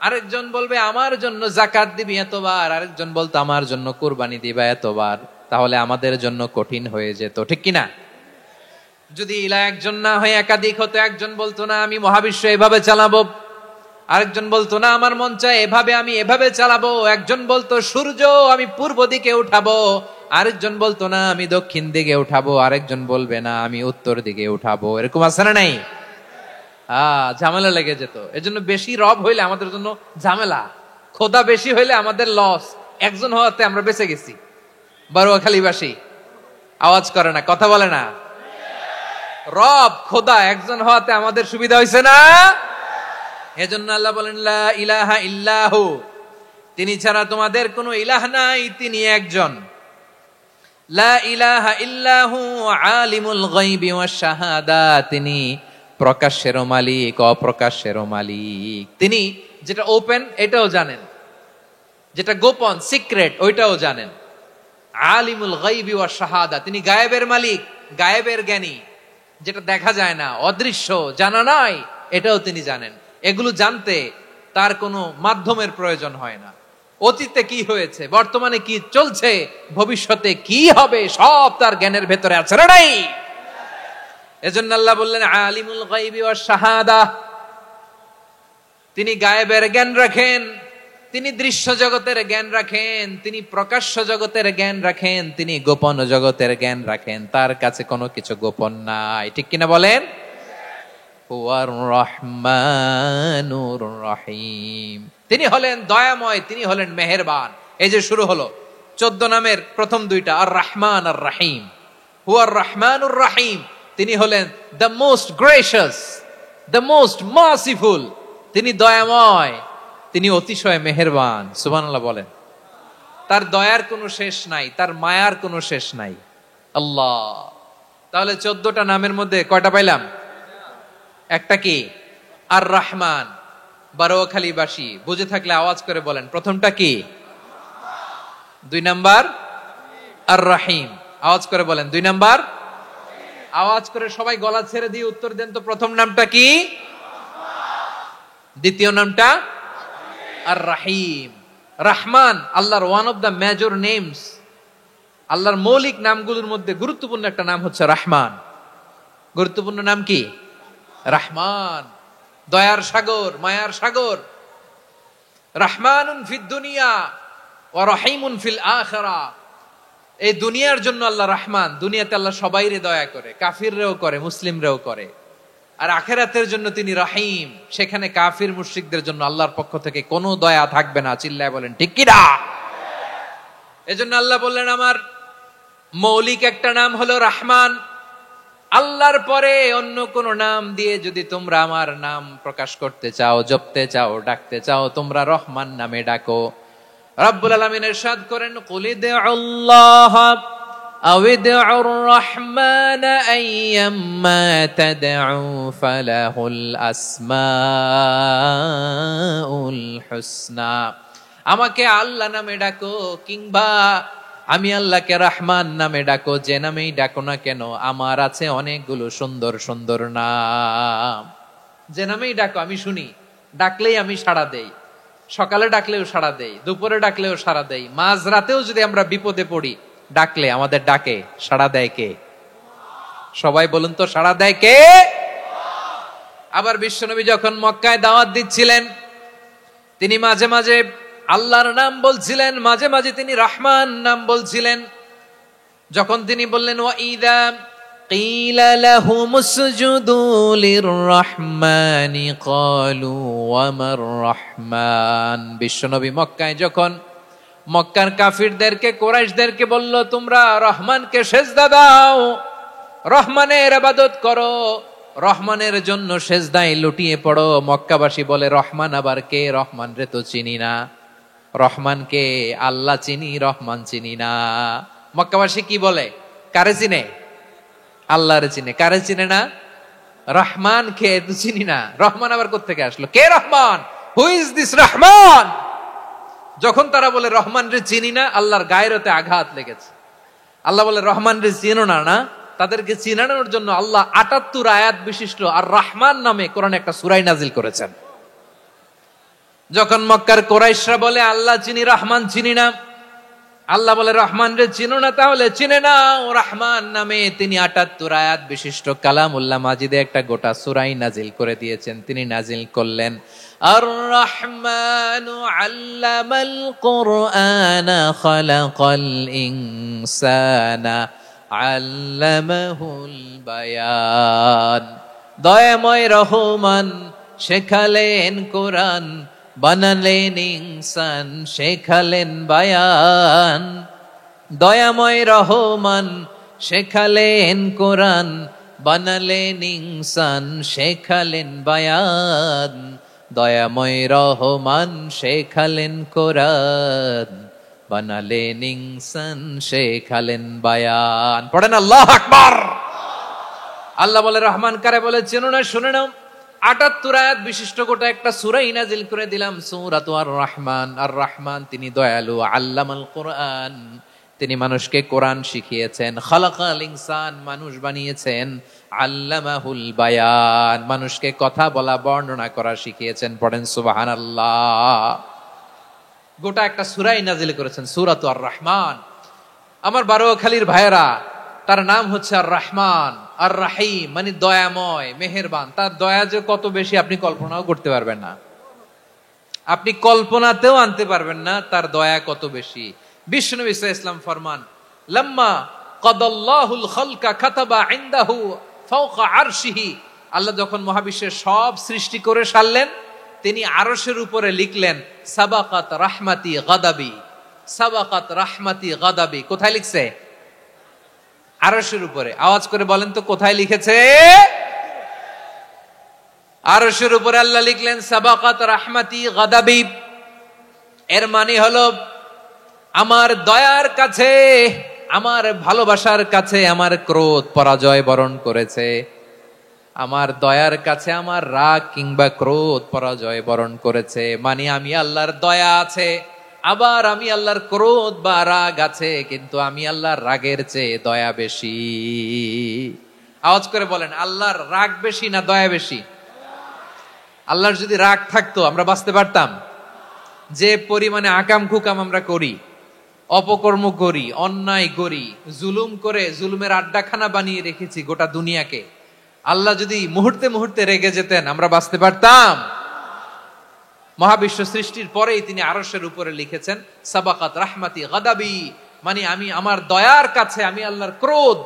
আরেকজন বলবে আমার জন্য যাকাত দিবি এতবার, আরেকজন বলতো আমার জন্য কুরবানি দিবা এতবার। তাহলে আমাদের জন্য কঠিন হয়ে যেত, ঠিক কিনা? যদি ইলাহ একজন না হয়ে একাধিক হতো, একজন বলতো না আমি মহাবিশ্ব এভাবে চালাবো, আরেকজন বলতো না আমার মন চায় এভাবে, আমি এভাবে চালাবো, একজন বলতো সূর্য আমি পূর্ব দিকে উঠাবো, আরেকজন বলতো না আমি দক্ষিণ দিকে উঠাবো, আরেকজন বলবে না আমি উত্তর দিকে উঠাবো। এরকম আছে না নাই? ঝামেলা লেগে যেত। এজন্য বেশি রব হইলে আমাদের জন্য ঝামেলা, খোদা বেশি হইলে আমাদের লস। একজন হওয়াতে আমরা বেঁচে গেছি। বারোয়াখালীবাসী আওয়াজ করে না, কথা বলে না। রব খোদা একজন হওয়াতে আমাদের সুবিধা হয়েছে না? এজন্য আল্লাহ বলেন লা ইলাহা ইল্লাহু, তিনি ছাড়া তোমাদের কোনো ইলাহ নাই, তিনি একজন। লা ইলাহা ইল্লাহু আলিমুল গায়বি ওয়াশ শাহাদা, তিনি প্রকাশ্যেরও মালিক অপ্রকাশ্যেরও মালিক। তিনি যেটা ওপেন এটাও জানেন, যেটা গোপন সিক্রেট ওইটাও জানেন। আলিমুল গায়বি ওয়াশ শাহাদা, তিনি গায়েবের মালিক, গায়েবের জ্ঞানী, যেটা দেখা যায় না, অদৃশ্য, জানা নাই, এটাও তিনি জানেন। এগুলো জানতে তার কোনো মাধ্যমের প্রয়োজন হয় না। অতীতে কি হয়েছে, বর্তমানে কি চলছে, ভবিষ্যতে কি হবে, সব তার জ্ঞানের ভেতরে আছে না নাই? এজন্য আল্লাহ বললেন আলিমুল গায়বি ওয়াশ শাহাদা, তিনি গায়েবের জ্ঞান রাখেন, তিনি দৃশ্য জগতের জ্ঞান রাখেন, তিনি প্রকাশ্য জগতের জ্ঞান রাখেন, তিনি গোপন জগতের জ্ঞান রাখেন। তার কাছে কোনো কিছু গোপন নাই, ঠিক কিনা বলেন? হুয়ার রহমানুর রহিম, তিনি হলেন দয়াময়, তিনি হলেন মেহেরবান। এই যে শুরু হলো 14 নামের প্রথম দুইটা, আর রহমান আর রহিম। হুয়ার রহমানুর রহিম, তিনি হলেন the most gracious, the most merciful, তিনি দয়াময়, তিনি অতিশয় মেহেরবান। সুবহানাল্লাহ বলেন। তার দয়ার কোনো শেষ নাই, তার মায়ার কোনো শেষ নাই। আল্লাহ, তাহলে 14টা নামের মধ্যে কয়টা পাইলাম? একটা কি? আর রহমান। বারোয়াখালীবাসী বুঝে থাকলে আওয়াজ করে বলেন, প্রথমটা কি? 2 নাম্বার আর রহিম। আওয়াজ করে বলেন 2 নাম্বার। আওয়াজ করে সবাই গলা ছেড়ে দিয়ে উত্তর দেন তো, প্রথম নামটা কি? দ্বিতীয় নামটা? আর রহিম। রহমান আল্লাহর one of the major names, আল্লাহর মৌলিক নামগুলোর মধ্যে গুরুত্বপূর্ণ একটা নাম হচ্ছে রহমান। গুরুত্বপূর্ণ নাম কি? রহমান, দয়ার সাগর, মায়ার সাগর। রহমানুন ফিদ দুনিয়া ওয়া রহিমুন ফিল আখিরা। এই দুনিয়ার জন্য আল্লাহ রহমান, দুনিয়াতে আল্লাহ সবাইরে দয়া করে, কাফিররেও করে, মুসলিমরেও করে। আর আখিরাতের জন্য তিনি রহিম, সেখানে কাফির মুশরিকদের জন্য আল্লাহর পক্ষ থেকে কোনো দয়া থাকবে না। চিল্লায় বলেন ঠিক কি না? এজন্য আল্লাহ বললেন আমার মৌলিক একটা নাম হলো রহমান। আল্লাহর পরে অন্য কোন নাম দিয়ে যদি তোমরা আমার নাম প্রকাশ করতে চাও, জপতে চাও, ডাকতে চাও, তোমরা রহমান নামে ডাকো। রব্বুল আলামিন ইরশাদ করেন কুলিদুল্লাহ أو ادعوا الرحمن أيما تدعوا فله الأسماء الحسنى আমাকে আল্লাহ নামে ডাকো কিংবা আমি আল্লাহকে রহমান নামে ডাকো, যে নামেই ডাকো না কেন আমার আছে অনেকগুলো সুন্দর সুন্দর নাম। যে নামেই ডাকো আমি শুনি, ডাকলেই আমি সাড়া দেই। সকালে ডাকলেও সাড়া দেই, দুপুরে ডাকলেও সাড়া দেই, মাঝ রাতেও যদি আমরা বিপদে পড়ি ডাকলে আমাদের ডাকে সাড়া দেয় কে? সবাই বলুন তো, সাড়া দেয় কে? আবার বিশ্বনবী যখন মক্কায় দাওয়াত দিচ্ছিলেন তিনি মাঝে মাঝে আল্লাহর নাম বলছিলেন, মাঝে মাঝে তিনি রহমান নাম বলছিলেন। যখন তিনি বললেন ওয়াইদা কিলা লাহুম উসজুদু লিররহমানি ক্বালু ওয়ামার রহমান, বিশ্বনবী মক্কায় যখন মক্কার কাফিরদেরকে, কুরাইশদেরকে বলল তোমরা রহমানকে সেজদা দাও, রহমানের ইবাদত করো, রহমানের জন্য সেজদায় লুটিয়ে পড়ো, মক্কাবাসী বলে রহমান আবার কে? রহমান রে তো চিনি না। রহমানকে আল্লাহ চিনি, রহমান চিনি না। মক্কাবাসী কি বলে? কারে চিনে? আল্লাহরে চিনে। কারে চিনে না? রহমান কে তো চিনি না। রহমান আবার কোত্থেকে আসলো? কে Rahman? Who is this Rahman? যখন তারা বলে রহমান রে চিনি না, আল্লাহর গায়রতে আঘাত লেগেছে। আল্লাহ বলে রহমান রে চিনো না, না তাদেরকে চিনানোর জন্য আল্লাহ ৭৮ আয়াত বিশিষ্ট আর রহমান নামে কোরআনে একটা সূরা নাজিল করেছেন। যখন মক্কার কুরাইশরা বলে আল্লাহ চিনি, রহমান চিনি না, আল্লাহ বলে রহমান রে চিনো না, তাহলে চিনে নাও রহমান নামে তিনি ৭৮ আয়াত বিশিষ্ট কালামুল্লাহ মাজিদে একটা গোটা সূরা নাজিল করে দিয়েছেন। তিনি নাজিল করলেন আর রহমানু আল্লামাল কুরআনা খালাকাল ইনসানা আল্লামাহুল বায়ান, দয়াময় রহমান শেখালেন কোরআন, বানালেন ইনসান শেখালেন বায়ান। দয়াময় রহমান শেখালেন কোরআন, বানালেন ইনসান শেখালেন বায়ান। দয়াময় রহমান শেখালেন কোরআন, বানালেন ইনসান শেখালেন বায়ান। পড়েন আল্লাহু আকবার। আল্লাহ বলে রহমান কারে বলে চেনো না? শুনে নাও, ৭৮ আয়াত বিশিষ্ট গোটা একটা সূরা নাজিল করে দিলাম, সূরাতু আর রহমান। আর রহমান তিনি দয়ালু, আল্লামাল কোরআন তিনি মানুষকে কোরআন শিখিয়েছেন, খালাকাল ইনসান মানুষ বানিয়েছেন, আল্লামাহুল বায়ান মানুষকে কথা বলা বর্ণনা করা শিখিয়েছেন। পড়েন সুবহানাল্লাহ। গোটা একটা সূরা নাজিল করেছেন, সূরাতু আর রহমান। আমার বারোখালীর ভাইয়েরা, তার নাম হচ্ছে আর রহমান আর রাহিম, মানে দয়াময় মেহেরবান। তার দয়া যে কত বেশি আপনি কল্পনাও করতে পারবেন না, আপনি কল্পনাতেও আনতে পারবেন না তার দয়া কত বেশি। বিশ্বনবী সাল্লাল্লাহু আলাইহি ওয়াসাল্লাম ফরমান লাম্মা কাদাল্লাহুল খালকা কাতাবা ইনদাহু ফাওকা আরশিহি, আল্লাহ যখন মহাবিশ্বের সব সৃষ্টি করে সারলেন তিনি আরশের উপরে লিখলেন সাবাকাত রাহমাতি গাদাবি, সাবাকাত রাহমাতি গাদাবি। কোথায় লিখছে? আরশের উপরে। আওয়াজ করে বলেন তো কোথায় লিখেছে? আরশের উপরে আল্লাহ লিখলেন সাবাকাত রাহমাতি গাদাবি। এর মানে হলো আমার দয়ার কাছে, আমার ভালোবাসার কাছে আমার ক্রোধ পরাজয় বরণ করেছে, আমার দয়ার কাছে আমার রাগ কিংবা ক্রোধ পরাজয় বরণ করেছে। মানে আমি আল্লাহর দয়া আছে, আবার আমি আল্লাহর ক্রোধ বা রাগ আছে, কিন্তু আমি আল্লাহর রাগের চেয়ে দয়া বেশি। আওয়াজ করে বলেন আল্লাহর রাগ বেশি না দয়া বেশি? আল্লাহর যদি রাগ থাকতো আমরা বাঁচতে পারতাম? যে পরিমাণে আকাম খুকাম আমরা করি, অপকর্ম করি, অন্যায় করি, জুলুম করে জুলুমের আড্ডাখানা বানিয়ে রেখেছি গোটা দুনিয়াকে, আল্লাহ যদি মুহূর্তে মুহূর্তে রেগে যেতেন আমরা বাঁচতে পারতাম? মহাবিশ্ব সৃষ্টির পরেই তিনি আরশের উপরে লিখেছেন সাবাকাত রাহমাতি গাদাবি, মানে আমি আমার দয়ার কাছে আমি আল্লাহর ক্রোধ,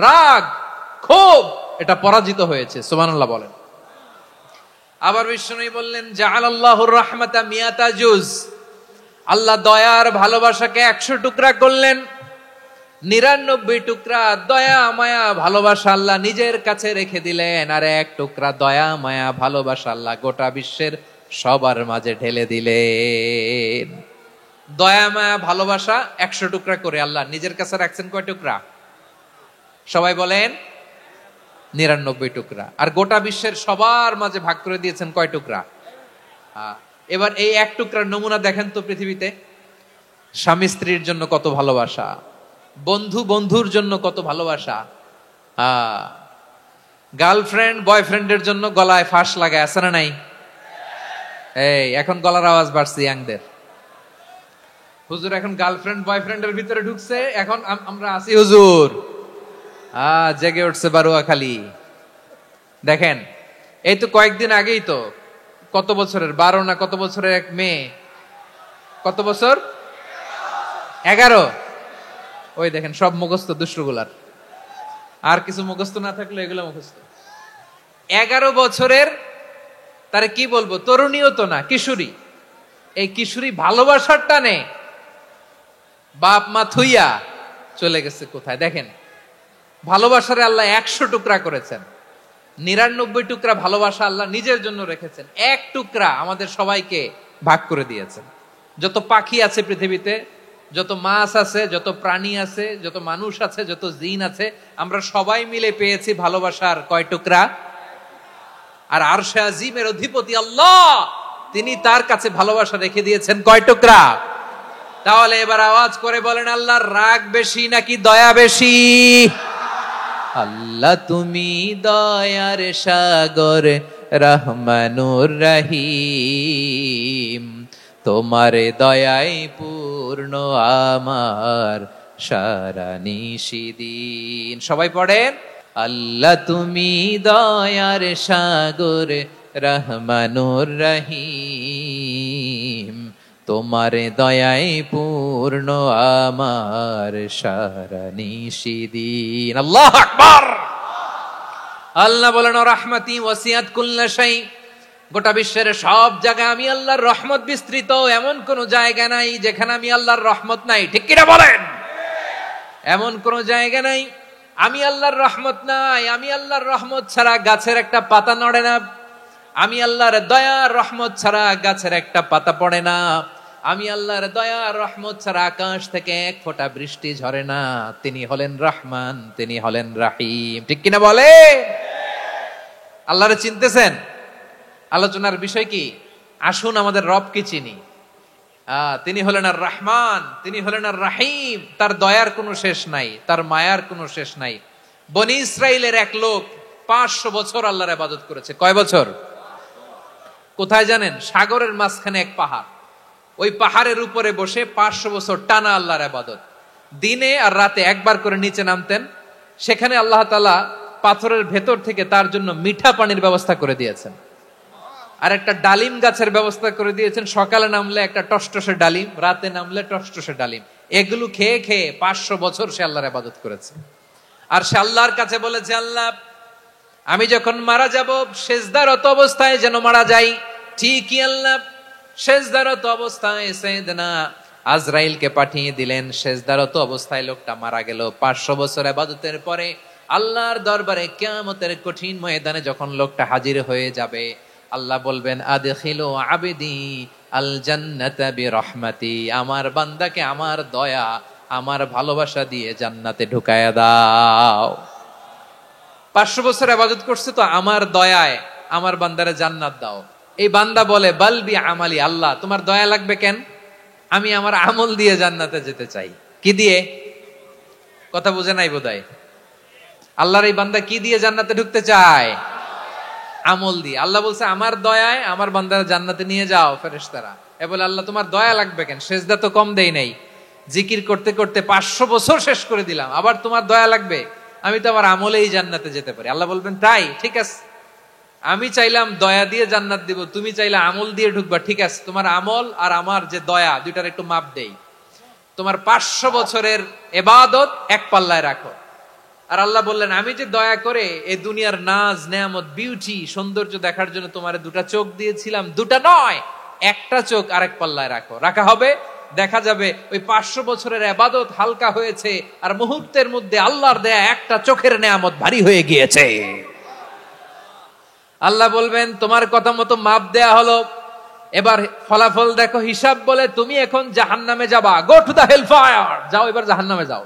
রাগ, ক্ষোভ এটা পরাজিত হয়েছে। সুবহানাল্লাহ বলেন। আবার বিষ্ণু বললেন জাআলাল্লাহুর রাহমাতা মিয়াতা জুজ, আল্লাহ দয়ার ভালোবাসাকে ১০০ টুকরা করলেন। ৯৯ টুকরা দয়া মায়া ভালোবাসা আল্লাহ নিজের কাছে রেখে দিলেন, আর ১ টুকরা দয়া মায়া ভালোবাসা আল্লাহ গোটা বিশ্বের সবার মাঝে ঢেলে দিলেন। দয়া মায়া ভালোবাসা ১০০ টুকরা করে আল্লাহ নিজের কাছে রাখছেন কয় টুকরা? সবাই বলেন 99 টুকরা। আর গোটা বিশ্বের সবার মাঝে ভাগ করে দিয়েছেন কয় টুকরা? এবার এই এক টুকরার নমুনা দেখেন তো পৃথিবীতে। স্বামী স্ত্রীর জন্য কত ভালোবাসা, বন্ধু বন্ধুর জন্য কত ভালোবাসা, গার্লফ্রেন্ড বয়ফ্রেন্ডের জন্য গলায় ফাঁস লাগায়, আছে না নাই? এই এখন গলার আওয়াজ বাড়ছে ইয়াংদের। হুজুর এখন গার্লফ্রেন্ড বয়ফ্রেন্ডের ভিতরে ঢুকছে, এখন আমরা আছি হুজুর। জেগে উঠছে বারুয়াখালী। দেখেন এই তো কয়েকদিন আগেই তো, কত বছরের 12 না কত বছরের এক মেয়ে, কত বছর? 11। ওই দেখেন সব মুখস্থ দুষ্টগুলার, আর কিছু মুখস্থ না থাকলে এগুলো মুখস্থ। 11 বছরের, তারে কি বলবো, তরুণীও তো না, কিশোরী। এই কিশোরী ভালোবাসার টানে বাপ মা থুইয়া চলে গেছে কোথায়? দেখেন ভালোবাসারে আল্লাহ 100 টুকরা করেছেন, 99 টুকরা ভালোবাসা আল্লাহ নিজের জন্য রেখেছেন, এক টুকরা আমাদের সবাইকে ভাগ করে দিয়েছেন। যত পাখি আছে পৃথিবীতে, যত মাছ আছে, যত প্রাণী আছে, যত মানুষ আছে, যত জিন আছে, আমরা সবাই মিলে পেয়েছি ভালোবাসার কয় টুকরা? আর আরশে আজিমের অধিপতি আল্লাহ, তিনি তার কাছে ভালোবাসা রেখে দিয়েছেন কয় টুকরা? তাহলে এবার আওয়াজ করে বলেন, আল্লাহর রাগ বেশি নাকি দয়া বেশি? আল্লাহ তুমি দয়ার সাগর, রহমানুর রহিম, তোমার দয়ায় পূর্ণ আমার সারা নিশিদিন। সবাই পড়েন, আল্লাহ তুমি দয়ার সাগর, রহমানুর রহিম, তোমার দয়ায় পূর্ণ আমার সারা নিশিদিন। আল্লাহু আকবার। আল্লাহ বলেন, রাহমাতি ওয়াসিআত কুল্লা শাই, গোটা বিশ্বের সব জায়গায় আমি আল্লাহর রহমত বিস্তৃত, এমন কোন জায়গা নাই যেখানে আমি আল্লাহর রহমত নাই। ঠিক কিনা বলেন? এমন কোন জায়গা নাই আমি আল্লাহর রহমত নাই। আমি আল্লাহর রহমত ছাড়া গাছের একটা পাতা নড়ে না, আমি আল্লাহর দয়ার রহমত ছাড়া গাছের একটা পাতা পড়ে না, আমি আল্লাহর দয়ার রহমত ছাড়া আকাশ থেকে এক ফোঁটা বৃষ্টি ঝরে না। তিনি হলেন রহমান, তিনি হলেন রাহিম। ঠিক কিনা বলে? আল্লাহরে চিনতেছেন? আলোচনার বিষয় কি? আসুন আমাদের রবকে চিনি। তিনি হলেন আর রহমান, তিনি হলেন আর রাহিম। তার দয়ার কোনো শেষ নাই, তার মায়ার কোনো শেষ নাই। বনি ইসরাইলের এক লোক 500 বছর আল্লাহর ইবাদত করেছে। কয় বছর? কোথায় জানেন? সাগরের মাঝখানে এক পাহাড়, ওই পাহাড়ের উপরে বসে 500 বছর টানা আল্লাহর ইবাদত। দিনে আর রাতে একবার করে নিচে নামতেন। সেখানে আল্লাহ তাআলা পাথরের ভেতর থেকে তার জন্য মিঠা পানির ব্যবস্থা করে দিয়েছেন, আর একটা ডালিম গাছের ব্যবস্থা করে দিয়েছেন। সকালে নামলে একটা টসটসে ডালিম, রাতে নামলে টসটসে ডালিম। এগুলো খেয়ে খেয়ে 500 বছর সে আল্লাহর ইবাদত করেছে। আর সে আল্লাহর কাছে বলেছে, আল্লাহ আমি যখন মারা যাব সেজদারত অবস্থায় যেন মারা যাই। ঠিকই আল্লাহ সেজদারত অবস্থায় সাইয়েদনা আজরাইলকে পাঠিয়ে দিলেন। সেজদারত অবস্থায় লোকটা মারা গেল। 500 বছর ইবাদতের পরে আল্লাহর দরবারে কিয়ামতের কঠিন ময়দানে যখন লোকটা হাজির হয়ে যাবে, আল্লাহ বলবেন, আদখিলু আবদি আল জান্নাতা বিরহমাতি, আমার বান্দাকে আমার দয়া, আমার ভালোবাসা দিয়ে জান্নাতে ঢুকায়া দাও। 500 বছর ইবাদত করছে তো আমার দয়ায় আমার বান্দারে জান্নাত দাও। এই বান্দা বলে, বালবি আমালি, আল্লাহ তোমার দয়া লাগবে কেন? আমি আমার আমল দিয়ে জান্নাতে যেতে চাই। কি দিয়ে? কথা বুঝে নাই বোধহয়। আল্লাহর এই বান্দা কি দিয়ে জান্নাতে ঢুকতে চায়? আমল দিয়ে। আল্লাহ বলছে, আমার দয়ায় আমার বান্দারা জান্নাতে নিয়ে যাও ফেরেশতারা। এ বলে, আল্লাহ তোমার দয়া লাগবে কেন? সেজদা তো কম দেই নাই, জিকির করতে করতে 500 বছর শেষ করে দিলাম, আবার তোমার দয়া লাগবে? আমি তো আমার আমলেই জান্নাতে যেতে পারি। আল্লাহ বলবেন, তাই ঠিক আছে, আমি চাইলাম দয়া দিয়ে জান্নাত দিব, তুমি চাইলে আমল দিয়ে ঢুকবা। ঠিক আছে, তোমার আমল আর আমার যে দয়া, দুইটার একটু মাপ দেই। তোমার 500 বছরের ইবাদত এক পাল্লায় রাখো। আর আল্লাহ বললেন, আমি যে দয়া করে এই দুনিয়ার নাজ নেয়ামত বিউটি সৌন্দর্য দেখার জন্য তোমারে 2টা চোখ দিয়েছিলাম, 2টা নয়, একটা চোখ আরেক পাল্লায় রাখো। রাখা হবে, দেখা যাবে ওই 500 বছরের ইবাদত হালকা হয়েছে, আর মুহূর্তের মধ্যে আল্লাহর দেয়া একটা চোখের নেয়ামত ভারী হয়ে গিয়েছে। আল্লাহ বলবেন, তোমার কথা মতো মাপ দেয়া হলো, এবার ফলাফল দেখো, হিসাব বলে তুমি এখন জাহান্নামে যাবা। Go to the hell fire, যাও এবার জাহান্নামে যাও।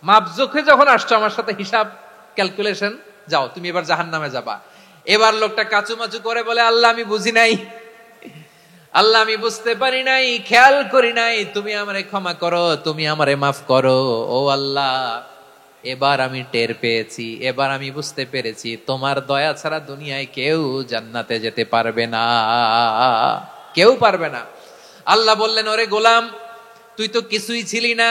মাপজোখে যখন আসছো আমার সাথে হিসাব ক্যালকুলেশন, যাও তুমি এবার জাহান্নামে যাবা। এবার লোকটা কাচুমাচু করে বলে, আল্লাহ আমি বুঝি নাই, আল্লাহ আমি বুঝতে পারি নাই, খেয়াল করি নাই, তুমি আমারে ক্ষমা করো, তুমি আমারে মাফ করো। ও আল্লাহ, এবার আমি টের পেয়েছি, এবার আমি বুঝতে পেরেছি, তোমার দয়া ছাড়া দুনিয়ায় কেউ জান্নাতে যেতে পারবে না, কেউ পারবে না। আল্লাহ বললেন, ওরে গোলাম, তুই তো কিছুই ছিলি না,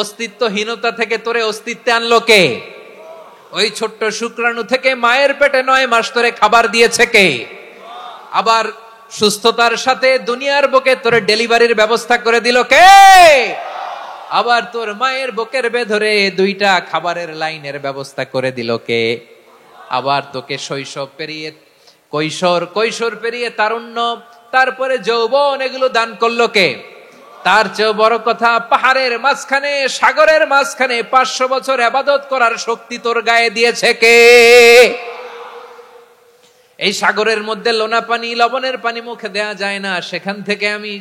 অস্তিত্বহীনতা থেকে তোরে অস্তিত্বে আনলো কে? ওই ছোট্ট শুক্রাণু থেকে মায়ের পেটে 9 মাস ধরে খাবার দিয়েছে কে? আবার সুস্থতার সাথে দুনিয়ার বুকে তোরে ডেলিভারির ব্যবস্থা করে দিল কে? আবার তোর মায়ের বুকের ভেতরে 2টা খাবারের লাইনের ব্যবস্থা করে দিল কে? আবার তোকে শৈশব পেরিয়ে কৈশোর পেরিয়ে তারুণ্য, তারপরে যৌবন, এগুলো দান করলো কে? তার চেয়ে বড় কথা, পাহাড়ের মাঝখানে, সাগরের মাঝখানে 500 বছর ইবাদত করার শক্তি তোর গায়ে দিয়েছে কে? এই সাগরের মধ্যে লোনা পানি, লবণের পানি মুখে দেয়া যায় না, সেখান থেকে আমি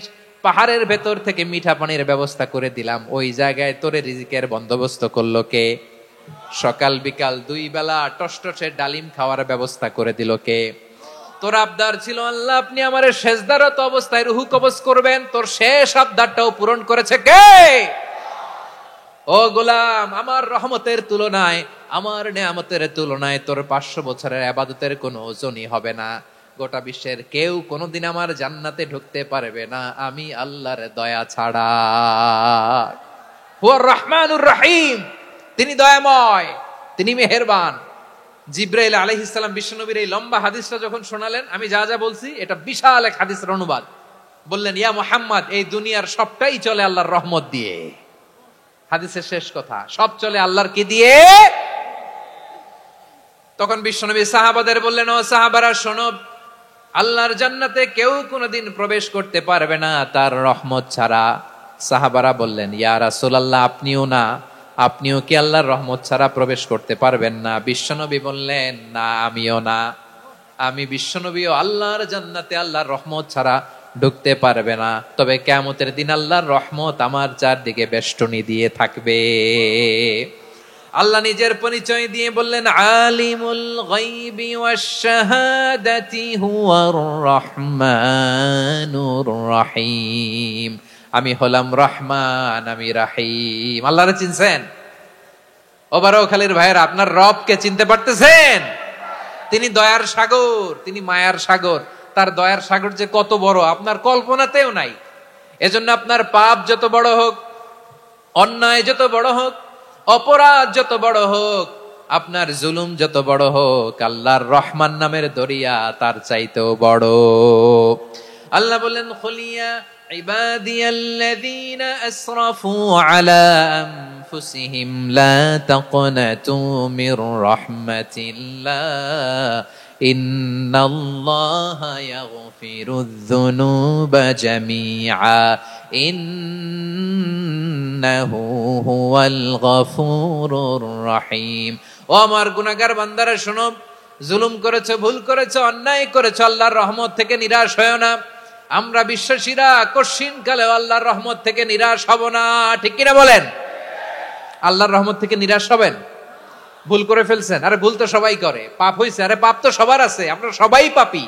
পাহাড়ের ভেতর থেকে মিঠা পানির ব্যবস্থা করে দিলাম। ওই জায়গায় তোরে রিজিকের বন্দোবস্ত করলো কে? সকাল বিকাল 2 বেলা টসটসে ডালিম খাওয়ার ব্যবস্থা করে দিল কে? তোর আবদার ছিল, আল্লাহ আপনি আমারে সেজদারত অবস্থায় রুহু কবজ করবেন, তোর শেষ আবদারটাও পূরণ করেছে কে? ও গোলাম, আমার রহমতের তুলনায়, আমার নেয়ামতের তুলনায় তোর 500 বছরের ইবাদতের কোনো ওজনই হবে না। গোটা বিশ্বের কেউ কোনোদিন আমার জান্নাতে ঢুকতে পারবে না আমি আল্লাহর দয়া ছাড়া। হুয়ার রহমানুর রহিম, তিনি দয়াময়, তিনি মেহেরবান। জিব্রাইল আলাইহিস সালাম বিশ্বনবীর এই লম্বা হাদিসটা যখন শোনালেন, আমি যা যা বলছি এটা বিশাল এক হাদিসের অনুবাদ। বললেন, ইয়া মুহাম্মদ, এই দুনিয়ার সবটাই চলে আল্লাহর রহমত দিয়ে। হাদিসের শেষ কথা, সব চলে আল্লাহর কি দিয়ে? তখন বিশ্বনবী সাহাবাদের বললেন, ও সাহাবারা শোনো, আল্লাহর জান্নাতে কেউ কোনোদিন প্রবেশ করতে পারবে না তার রহমত ছাড়া। সাহাবারা বললেন, ইয়া রাসূলুল্লাহ, আপনিও না? আপনিও কি আল্লাহর রহমত ছাড়া প্রবেশ করতে পারবেন না? বিশ্বনবী বললেন, না, আমিও না। আমি বিশ্বনবীও আল্লাহর জান্নাতে আল্লাহর রহমত ছাড়া ঢুকতে পারবে না। তবে কিয়ামতের দিন আল্লাহর রহমত আমার চারদিকে বেষ্টনী দিয়ে থাকবে। আল্লাহ নিজের পরিচয় দিয়ে বললেন, আলিমুল গায়বি ওয়াশ শাহাদাতি হুয়ার রহমানুর রহিম। আমি হলাম রহমান, আমি রাহিম। আল্লাহরে চিনছেন? ওবারখালীর ভাইয়েরা, আপনার রবকে চিনতে পারতেছেন? তিনি দয়ার সাগর, তিনি মায়ার সাগর। তার দয়ার সাগর যে কত বড় আপনার কল্পনাতেও নাই। এজন্য আপনার পাপ যত বড় হোক, অন্যায় যত বড় হোক, অপরাধ যত বড় হোক, আপনার জুলুম যত বড় হোক, আল্লাহর রহমান নামের দরিয়া তার চাইতেও বড়। আল্লাহ বললেন, খুলিয়া ইবাদিয়াল্লাযীনা আসরাফু আলা আনফুসিহিম লা তাকনাতু মির রাহমাতিল্লাহ ইন্নাল্লাহা ইয়াগফিরুয যুনুবা জামিআ ইন্নাহু হুয়াল গফুরুর রহিম। ও আমার গুনাহগার বান্দারা শোনো, জুলুম করেছো, ভুল করেছো, অন্যায় করেছো, আল্লাহর রহমত থেকে নিরাশ হয়ো না। আমরা বিশ্বাসীরা কশিনকালে আল্লাহর রহমত থেকে নিরাশ হব না, ঠিক কিনা বলেন? আল্লাহর রহমত থেকে নিরাশ হবেন? ভুল করে ফেলছেন, আরে ভুল তো সবাই করে। পাপ হয়েছে, আরে পাপ তো সবার আছে, আমরা সবাই পাপী,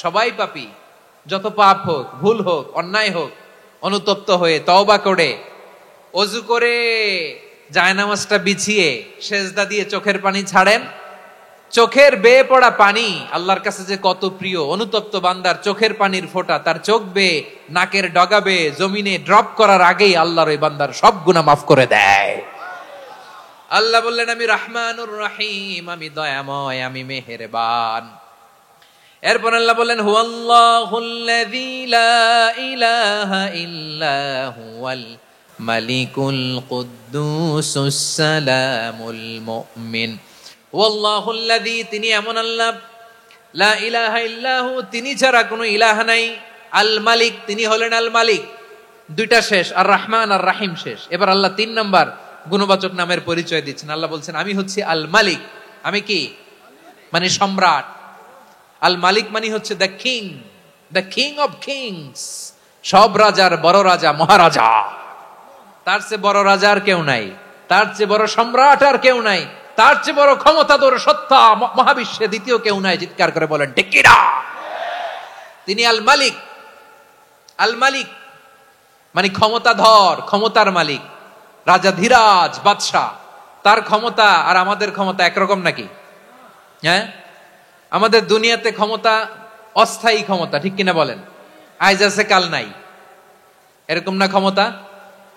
সবাই পাপী। যত পাপ হোক, ভুল হোক, অন্যায় হোক, অনুতপ্ত হয়ে তওবা করে, ওযু করে, জায়নামাজটা বিছিয়ে সেজদা দিয়ে চোখের পানি ছাড়েন। চোখের বেয়ে পড়া পানি আল্লাহর কাছে যে কত প্রিয়। অনুতপ্ত বান্দার চোখের পানির ফোঁটা তার চোখ বেয়ে, নাকের ডগা বেয়ে জমিনে ড্রপ করার আগেই আল্লাহর ওই বান্দার সব গুনাহ মাফ করে দেয়। আল্লাহ বললেন, আমি রহমানুর রহিম, আমি দয়াময়, আমি মেহেরবান। এরপর আল্লাহ বললেন, হুয়াল্লাহুল্লাযী লা ইলাহা ইল্লা হুয়াল মালিকুল কুদ্দুসুস সালামুল মুমিন। ওয়াল্লাহুল্লাযী, তিনি এমন আল্লাহ, লা ইলাহা ইল্লাহু, তিনি ছাড়া কোনো ইলাহ নাই। আল মালিক, তিনি হলেন আল মালিক। দুইটা শেষ, আর রহমান আর রাহিম শেষ। এবার আল্লাহ 3 নাম্বার গুণবাচক নামের পরিচয় দিচ্ছেন। আল্লাহ বলছেন, আমি হচ্ছি আল মালিক। আমি কি? মানে সম্রাট। আল মালিক মানে হচ্ছে the king, the king of kings. সব রাজার বড় রাজা, মহারাজা। তার চেয়ে বড় রাজা আর কেউ নাই। তার চেয়ে বড় সম্রাট আর কেউ নাই, তার চেয়ে বড় ক্ষমতাধর সত্তা মহাবিশ্বে দ্বিতীয় কেউ নাই। চিৎকার করে বলেন ঠিক কিনা? তিনি আল মালিক। আল মালিক মানে ক্ষমতাধর, ক্ষমতার মালিক, রাজা ধীরাজ বাদশাহ। তার ক্ষমতা আর আমাদের ক্ষমতা একরকম নাকি? হ্যাঁ, আমাদের দুনিয়াতে ক্ষমতা অস্থায়ী ক্ষমতা, ঠিক কিনা বলেন? আইজ আছে কাল নাই, এরকম না ক্ষমতা?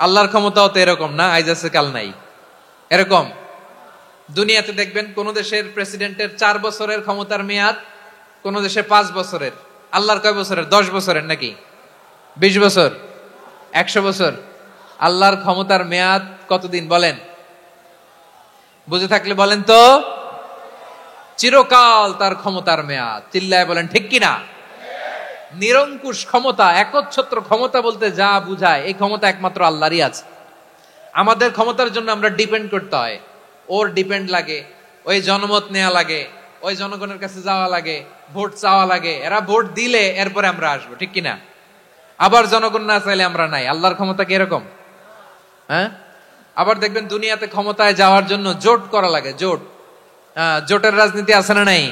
আল্লাহর ক্ষমতাও তো এরকম না, আইজ আছে কাল নাই এরকম। দুনিয়াতে দেখবেন কোন দেশের প্রেসিডেন্টের 4 বছরের ক্ষমতার মেয়াদ, কোন দেশে 5 বছরের। আল্লাহর কয় বছরের? 10 বছরের নাকি 20 বছর, 100 বছর? আল্লাহর ক্ষমতার মেয়াদ কতদিন বলেন? বুঝে থাকলে বলেন তো। চিরকাল তার ক্ষমতার মেয়াদ। চিল্লায় বলেন ঠিক কিনা? নিরঙ্কুশ ক্ষমতা, একচ্ছত্র ক্ষমতা বলতে যা বুঝায়, এই ক্ষমতা একমাত্র আল্লাহরই আছে। আমাদের ক্ষমতার জন্য আমরা ডিপেন্ড করতে হয়, ওর ডিপেন্ড লাগে, ওই জনমত নেওয়া লাগে, ওই জনগণের কাছে যাওয়া লাগে, ভোট চাওয়া লাগে, এরা ভোট দিলে এরপরে আমরা আসবো, ঠিক কিনা? আবার জনগণ না চাইলে আমরা নাই। আল্লাহর ক্ষমতা কি এরকম? হ্যাঁ। আবার দেখবেন দুনিয়াতে ক্ষমতায় যাওয়ার জন্য জোট করা লাগে, জোট। জোটের রাজনীতি আছে না নাই?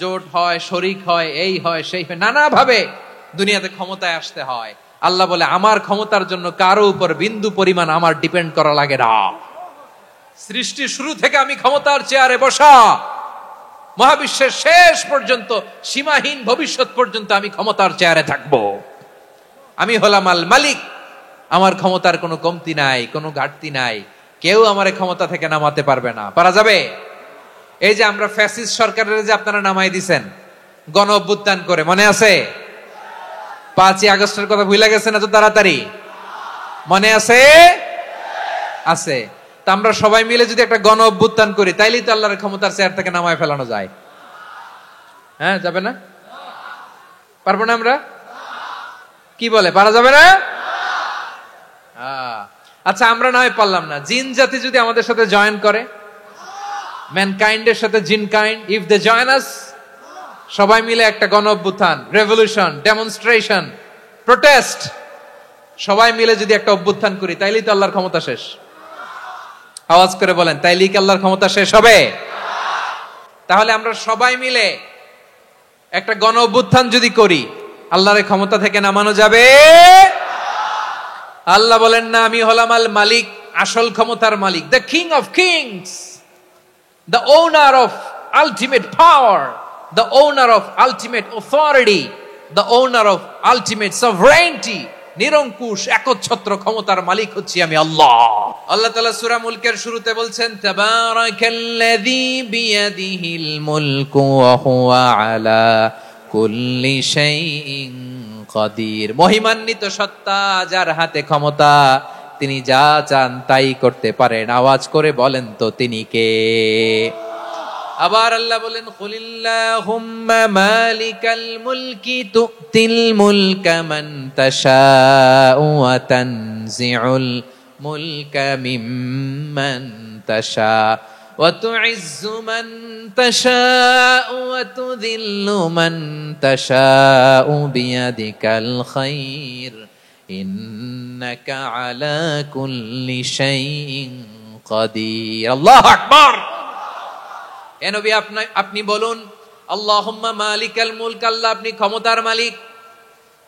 জোট হয়, শরিক হয়, এই হয় সেই হয়, নানা ভাবে দুনিয়াতে ক্ষমতায় আসতে হয়। আল্লাহ বলে আমার ক্ষমতার জন্য কারো উপর বিন্দু পরিমাণ আমার ডিপেন্ড করা লাগে না। সৃষ্টির শুরু থেকে আমি ক্ষমতার চেয়ারে বসা, মহাবিশ্বের শেষ পর্যন্ত, সীমাহীন ভবিষ্যৎ পর্যন্ত আমি ক্ষমতার চেয়ারে থাকবো। আমি হলাম আল মালিক। আমার ক্ষমতার কোনো কমতি নাই, কোনো ঘাটতি নাই। কেউ আমার ক্ষমতা থেকে নামাতে পারবে না। পারা যাবে? এই যে আমরা ফ্যাসিস্ট সরকারের যে আপনারা নামাই দিছেন গণ অভ্যুত্থান করে, মনে আছে? 5ই আগস্টের কথা ভুলে গেছেন এত তাড়াতাড়ি? মনে আছে? আছে। তা আমরা সবাই মিলে যদি একটা গণ অভ্যুত্থান করি, তাইলেই তো আল্লাহর ক্ষমতার চেয়ার থেকে নামায় ফেলানো যায়। হ্যাঁ, যাবে না? পারবো না আমরা? কি বলে, পারা যাবে না? আচ্ছা, আমরা না হয় পারলাম না, জিন জাতি যদি আমাদের সাথে জয়েন করে, ম্যানকাইন্ডের সাথে জিনকাইন্ড, ইফ দে জয়েন আস, সবাই মিলে একটা গণ অভ্যুত্থান, রেভলিউশন, ডেমনস্ট্রেশন, প্রোটেস্ট, সবাই মিলে যদি একটা অভ্যুত্থান করি, তাইলেই তো আল্লাহর ক্ষমতা শেষ। আওয়াজ করে বলেন, তাইলেই কি আল্লাহর ক্ষমতা শেষ হবে? তাহলে আমরা সবাই মিলে একটা গণ অভ্যুত্থান যদি করি, আল্লাহর ক্ষমতা থেকে নামানো যাবে? আল্লাহ বলেন না, আমি হলাম আল মালিক, আসল ক্ষমতার মালিক, the king of kings, the owner of ultimate power, the owner of ultimate authority, the owner of ultimate sovereignty, নিরঙ্কুশ একচ্ছত্র ক্ষমতার মালিক হচ্ছি আমি আল্লাহ। আল্লাহ তাআলা সূরা মুলকের শুরুতে বলছেন, তাবারাকাল্লাযী বিয়াদিহিল মুলকু ওয়া হুয়া আলা কুল্লি শাইইন কাদির। মহিমান্বিত সত্তা, যার হাতে ক্ষমতা, তিনি যা চান তাই করতে পারেন। আওয়াজ করে বলেন তো তিনি কে? আবার আল্লাহ বলেন, কুলিল্লাহুম্মা মালিকাল মুলকি তুতিল মুলকা মান তাশাউ ওয়া তানজিউল মুলকা মিম্মান তাশা ওয়া তুইজ্জু মান তাশাউ ওয়া তুযিল্লু মান তাশাউ বিয়াদিকাল খায়র ইন্নাকা আলা কুল্লি শাইইন কাদির। আল্লাহু আকবার। এ নবী, আপনি বলুন, আল্লাহুম্মা মালিকাল মুলক, আল্লাহ আপনি ক্ষমতার মালিক,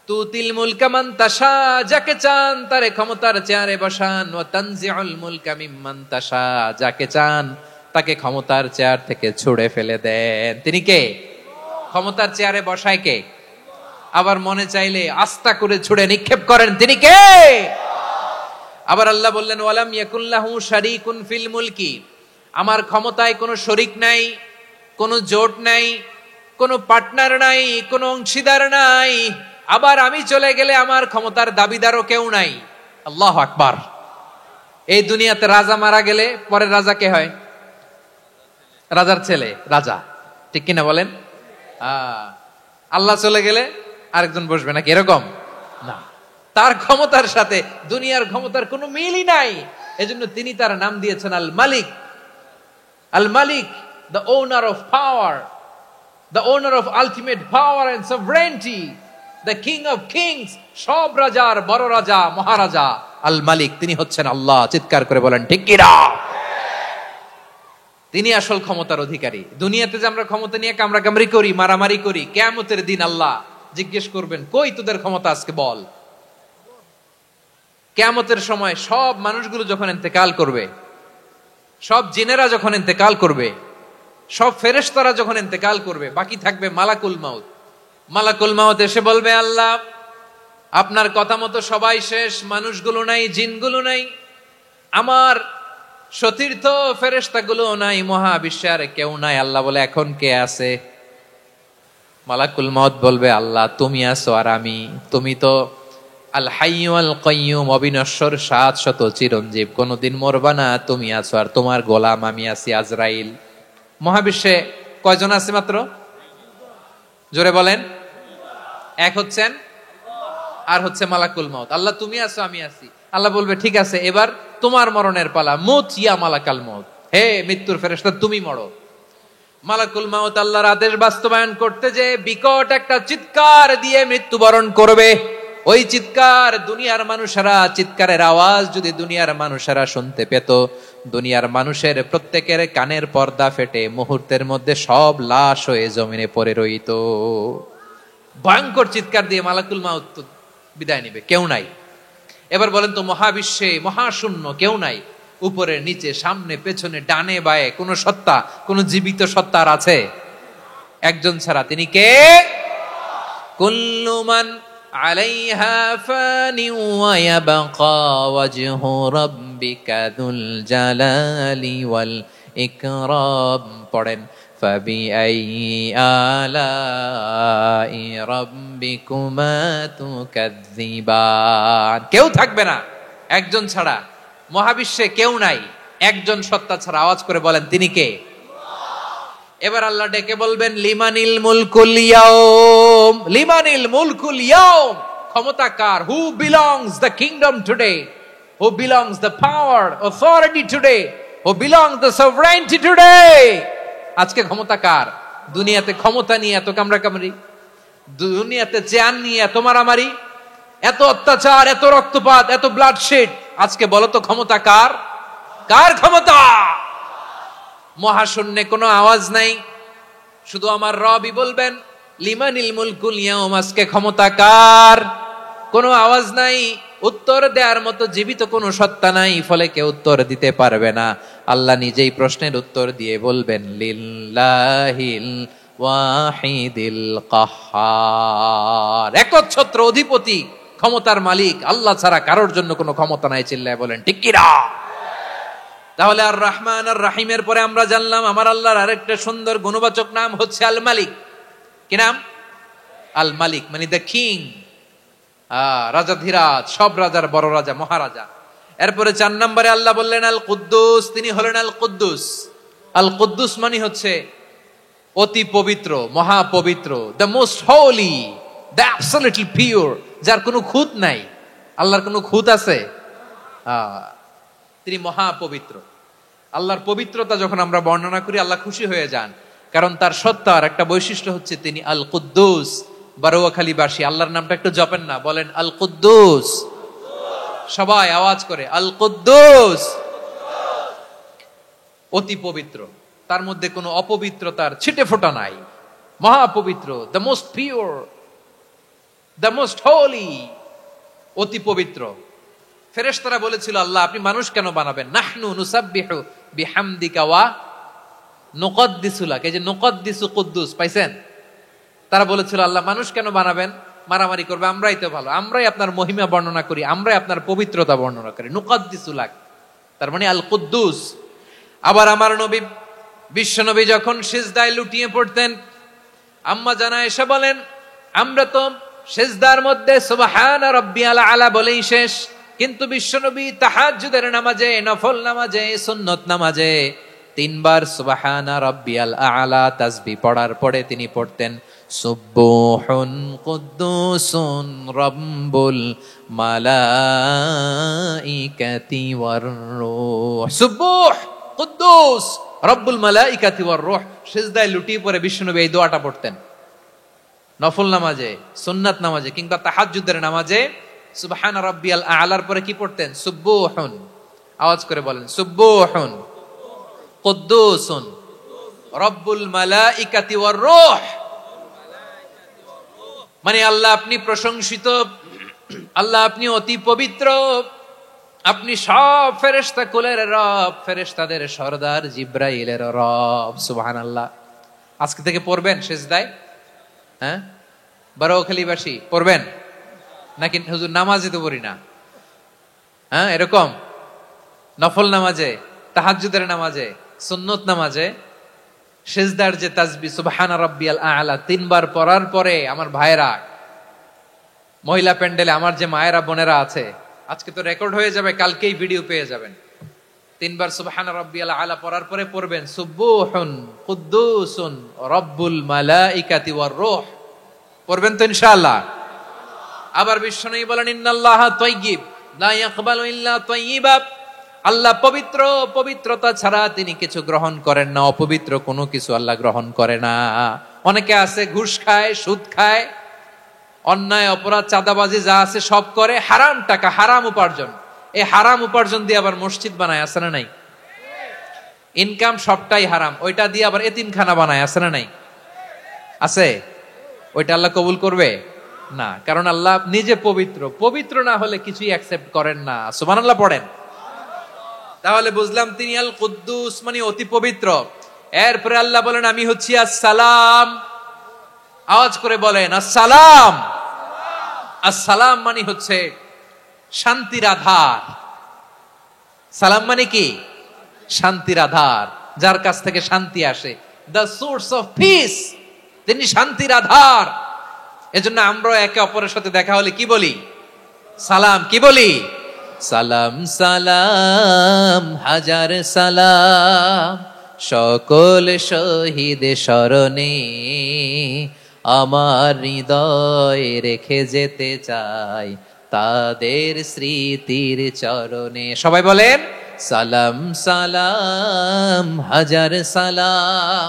তুতিল মুলকা মান তাশা, যাকে চান তারে ক্ষমতার চেয়ারে বসান, ওয়া তানজিউল মুলকা মিম্মান তাশা, যাকে চান তাকে ক্ষমতার চেয়ার থেকে ছুড়ে ফেলে দেন। তিনি কে? ক্ষমতার চেয়ারে বসায় কে? আবার মনে চাইলে আস্থা করে ছুড়ে নিক্ষেপ করেন, তিনি কে? আবার আল্লাহ বললেন, ওয়ালাম ইয়াকুল্লাহু শারীকুন ফিল মুলকি, আমার ক্ষমতায় কোনো শরিক নাই, কোনো জোট নাই, কোনো পার্টনার নাই, কোনো অংশীদার নাই। আবার আমি চলে গেলে আমার ক্ষমতার দাবিদারও কেউ নাই। আল্লাহু আকবার। এই দুনিয়াতে রাজা মারা গেলে পরে রাজা কে হয়? রাজার ছেলে রাজা, ঠিক কিনা বলেন? আল্লাহ চলে গেলে আরেকজন বসবে নাকি? এরকম না। তার ক্ষমতার সাথে দুনিয়ার ক্ষমতার কোনো মিলই নাই। এজন্য তিনি তার নাম দিয়েছেন আল মালিক। আল মালিক, the owner of power, the owner of ultimate power and sovereignty, the king of kings, সব রাজার বড় রাজা, মহারাজা আল মালিক, তিনি হচ্ছেন আল্লাহ। চিৎকার করে বলেন ঠিক কিনা? তিনি আসল ক্ষমতার অধিকারী। দুনিয়াতে যে আমরা ক্ষমতা নিয়ে কামড়াকামড়ি করি, মারামারি করি, কিয়ামতের দিন আল্লাহ জিজ্ঞেস করবেন, কই তোদের ক্ষমতা আজকে বল। কিয়ামতের সময় সব মানুষগুলো যখন ইন্তেকাল করবে, সব জিনেরা যখন ইন্তেকাল করবে, সব ফেরেশতারা যখন ইন্তেকাল করবে, বাকি থাকবে মালাকুল মাউত। মালাকুল মাউত এসে বলবে, আল্লাহ আপনার কথা মতো সবাই শেষ, মানুষগুলো নাই, জিনগুলো নাই, আমার সতীর্থ ফেরেশতাগুলো নাই, মহাবিশ্বে আর কেউ নাই। আল্লাহ বলে, এখন কে আছে? মালাকুল মাউত বলবে, আল্লাহ তুমি আছো আর আমি। তুমি তো আল হাইয়্যু আল কাইয়্যুম, অবিনশ্বর, শাশ্বত, চিরঞ্জীব, কোনদিন মরবা না, তুমি আছো আর তোমার গোলাম আমি আছি আজরাইল। মহাবিশ্বে কয়জন আছে মাত্র? জোরে বলেন। এক হচ্ছেন আর হচ্ছে মালাকুল মাউত। আল্লাহ তুমি আছো আমি আছি। আল্লাহ বলবে, ঠিক আছে, এবার তোমার মরণের পালা, মুত ইয়া মালাকাল মাউত, হে মৃত্যুর ফেরেশতা তুমি মরো। মালাকুল মাউত আল্লাহর আদেশ বাস্তবায়ন করতে যে বিকট একটা চিৎকার দিয়ে মৃত্যুবরণ করবে। ওই চিৎকার দুনিয়ার মানুষেরা, চিৎকারের আওয়াজ যদি দুনিয়ার মানুষেরা শুনতে পেত, দুনিয়ার মানুষের প্রত্যেকের কানের পর্দা ফেটে মুহূর্তের মধ্যে সব লাশ হয়ে জমিনে পড়ে রইত। ভয়ঙ্কর চিৎকার দিয়ে মালাকুল মাউত বিদায় নেবে, কেউ নাই। এবার বলেন তো, মহাবিশ্বে মহাশূন্য, কেউ নাই, উপরে নিচে সামনে পেছনে ডানে বায়ে কোন সত্তা, কোন জীবিত সত্তা আর আছে? একজন ছাড়া, তিনি কে? কুল্লু মান আলাইহা ফানি ওয়া ইয়াবকা ওয়াজহু রাব্বিকা যুল জালালি ওয়াল ইকরাম। পড়েন, ফাবিআইয়ি আলাই রাব্বিকুমা তুকাজ্জিবান। কেউ থাকবে না একজন ছাড়া, মহাবিশ্বে কেউ নাই একজন সত্তা ছাড়া। আওয়াজ করে বলেন, তিনি কে? এবার আল্লাহ ডেকে বলবেন, লিমানিল মুলকুল ইয়াউম, লিমানিল মুলকুল ইয়াউম, ক্ষমতা কার? Who belongs the kingdom today, who belongs the power authority today, who belongs the sovereignty today. আজকে ক্ষমতা কার? দুনিয়াতে ক্ষমতা নিয়ে এত কামড়াকামড়ি, দুনিয়াতে চেয়ার নিয়ে এত মারামারি, এত অত্যাচার, এত রক্তপাত, এত ব্লাডশেড, আজকে বলো তো ক্ষমতা কার? কার ক্ষমতা? মহাশূন্যে কোনো আওয়াজ নাই, শুধু আমার রবই বলবেন, লিমানিল মুলকুল ইয়াউম, আজকে ক্ষমতা কার? কোনো আওয়াজ নাই, উত্তর দেওয়ার মতো জীবিত কোনো সত্তা নাই, ফলে কেউ উত্তর দিতে পারবে না। আল্লাহ নিজেই প্রশ্নের উত্তর দিয়ে বলবেন, লিল্লাহিল ওয়াহিদিল কাহ্হার, একচ্ছত্র অধিপতি, ক্ষমতার মালিক আল্লাহ ছাড়া কারোর জন্য কোনো ক্ষমতা নাই। চিল্লায় বলেন ঠিক কিনা? তাহলে আর রহমান আর রাহিমের পরে আমরা জানলাম আমার আল্লাহর আরেকটা সুন্দর গুণবাচক নাম হচ্ছে আল মালিক। কি নাম? আল মালিক, মানে দ্য কিং, রাজাধিরাজ, সব রাজার বড় রাজা, মহারাজা। এরপরে 4 নম্বরে আল্লাহ বললেন আল কুদ্দুস, তিনি হলেন আল কুদ্দুস। আল কুদ্দুস মানে হচ্ছে অতি পবিত্র, মহাপবিত্র, the most holy, the absolutely pure, যার কোনো খুঁত নাই। আল্লাহর কোনো খুঁত আছে? তিনি মহাপবিত্র। আল্লাহর পবিত্রতা যখন আমরা বর্ণনা করি, আল্লাহ খুশি হয়ে যান, কারণ তার সত্তার একটা বৈশিষ্ট্য হচ্ছে তিনি আল কুদ্দুস। বারোয়াখালীবাসী আল্লাহর নামটা একটু জপেন না, বলেন আল কুদ্দুস, সবাই আওয়াজ করে আল কুদ্দুস। অতি পবিত্র, তার মধ্যে কোনো অপবিত্রতার ছিটে ফোঁটা নাই, মহাপবিত্র, the most pure, the most holy, অতি পবিত্র। ফেরেশতারা বলেছিল, আল্লাহ আপনি মানুষ কেন বানাবেন? নাহনু নুসাব্বিহু বিহামদিকা ওয়া নুকদ্দিসু লাক। এই যে নুকদ্দিসু কুদ্দুস পাইছেন? তারা বলেছিল, আল্লাহ মানুষ কেন বানাবেন? মারামারি করবে, আমরাই তো ভালো, আমরাই আপনার মহিমা বর্ণনা করি, আমরাই আপনার পবিত্রতা বর্ণনা করি। নুকদ্দিসু লাক, তার মানে আল কুদ্দুস। আবার আমার নবী, বিশ্ব নবী যখন সিজদায় লুটিয়ে পড়তেন, আম্মা জানা এসে বলেন, আমরা তো সিজদার মধ্যে সুবহানা রাব্বিয়াল আলা বলেই শেষ, কিন্তু বিশ্বনবী তাহাজ্জুদের নামাজে, নফল নামাজে, সুন্নত নামাজে 3 বার সুবহানা রাব্বিয়াল আলা তাসবিহ পড়ার পরে তিনি পড়তেন সুবহুন কুদ্দুসুন রাব্বুল মালাইকাতি ওয়ার রূহ। সুবহ কুদ্দুস রব্বুল মালাইকাতি ওয়ার রূহ। সিজদায় লুটিয়ে পড়ে বিশ্বনবী এই দোয়াটা পড়তেন। নফল নামাজে, সুন্নাত নামাজে কিংবা তাহাজ্জুদের নামাজে সুবহান রাব্বিয়াল আ'লার পরে কি পড়তেন? সুব্বুহুন। আওয়াজ করে বলেন, সুব্বুহুন কুদ্দুসুন রব্বুল মালাইকাতি ওয়ার রূহ। মানে আল্লাহ আপনি প্রশংসিত, আল্লাহ আপনি অতি পবিত্র, আপনি সব ফেরেশতা কুলের রব, ফেরেশতাদের সরদার জিব্রাইলের রব। সুবহানাল্লাহ। আজকে থেকে পড়বেন সিজদায়? হ্যাঁ, বারোখালীবাসী পড়বেন নাকি? হুজুর নামাজে তো পড়ি না। হ্যাঁ, এরকম নফল নামাজে, তাহাজ্জুদের নামাজে, সুন্নত নামাজে সিজদার যে তাসবিহ সুবহান রাব্বিয়াল আ'লা 3 বার পড়ার পরে আমার ভাইরা, মহিলা প্যান্ডেলে আমার যে মায়েরা বোনেরা আছে, আজকে তো রেকর্ড হয়ে যাবে, কালকেই ভিডিও পেয়ে যাবেন। 3 বার সুবহান রাব্বিয়াল আ'লা পড়ার পরে পড়বেন সুব্বুহুন কুদ্দুসুন রব্বুল মালাইকাতি ওয়ার রূহ। পড়বেন তো ইনশাআল্লাহ? আবার বিশ্বনবী বলেন ইন্নাল্লাহা তাইয়্যিব লা ইয়াকবালু ইল্লা তাইয়্যিবা। আল্লাহ পবিত্র, পবিত্রতা ছাড়া তিনি কিছু গ্রহণ করেন না, অপবিত্র কোনো কিছু আল্লাহ গ্রহণ করে না। অনেকে আছে ঘুষ খায়, সুদ খায়, অন্যায় অপরাধ চাঁদাবাজি যা আছে সব করে, হারাম টাকা, হারাম উপার্জন। এই হারাম উপার্জন দিয়ে আবার মসজিদ বানায়, আছে না নাই? ইনকাম সবটাই হারাম, ওইটা দিয়ে আবার এতিমখানা বানায়, আছে না নাই? আছে। ওইটা আল্লাহ কবুল করবে না, কারণ আল্লাহ নিজে পবিত্র। পবিত্র না হলে কিছুই অ্যাকসেপ্ট করেন না। সুবহানাল্লাহ পড়েন। তাহলে বুঝলাম তিনি আল কুদ্দুস মানে অতি পবিত্র। এরপরে আল্লাহ বলেন আমি হচ্ছি আসসালাম। আওয়াজ করে বলেন আসসালাম। আসসালাম মানে হচ্ছে শান্তির আধার। সালাম মানে কি? শান্তির আধার, যার কাছ থেকে শান্তি আসে। দ্য সোর্স অফ পিস, তিনি শান্তির আধার। এজন্য আমরা একে অপরের সাথে দেখা হলে কি বলি? সালাম। কি বলি? সালাম সালাম হাজার সালাম সকল শহীদ স্মরণে আমার হৃদয় রেখে যেতে চাই তাদের স্মৃতির চরণে। সবাই বলেন সালাম সালাম হাজার সালাম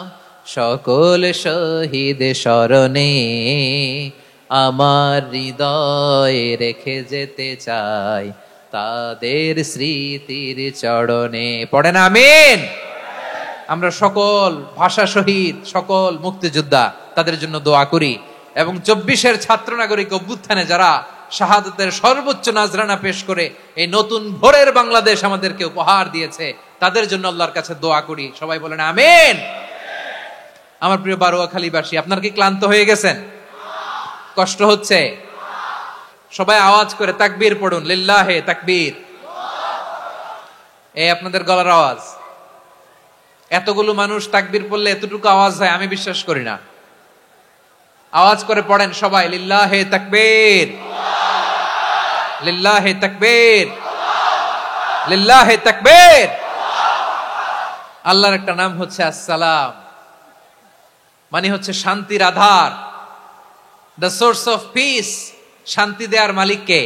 সকল শহীদ স্মরণে আমার হৃদয় রেখে যেতে চাই তাদের স্মৃতির চরণে। পড়েন আমিন। আমরা সকল ভাষা শহীদ, সকল মুক্তিযোদ্ধা, তাদের জন্য দোয়া করি এবং 24-এর ছাত্র নাগরিক অভ্যুত্থানে যারা শাহাদাতের সর্বোচ্চ নাজরানা পেশ করে এই নতুন ভোরের বাংলাদেশ আমাদেরকে উপহার দিয়েছে, তাদের জন্য আল্লাহর কাছে দোয়া করি। সবাই বলেন আমিন। আমার প্রিয় বারোয়াখালীবাসী, আপনারা কি ক্লান্ত হয়ে গেছেন? কষ্ট হচ্ছে? সবাই আওয়াজ করে তাকবীর পড়ুন, লিল্লাহে তাকবীর। এই আপনাদের গলার আওয়াজ। এতগুলো মানুষ তাকবীর পড়লে এতটুকু আওয়াজ হয় আমি বিশ্বাস করি না। আওয়াজ করে পড়েন সবাই, লিল্লাহে তাকবীর, লিল্লাহে তাকবীর, লিল্লাহে তাকবীর। আল্লাহর একটা নাম হচ্ছে আসসালাম, মানে হচ্ছে শান্তির আধার, দ্য সোর্স অফ পিস। শান্তি দেওয়ার মালিক কে?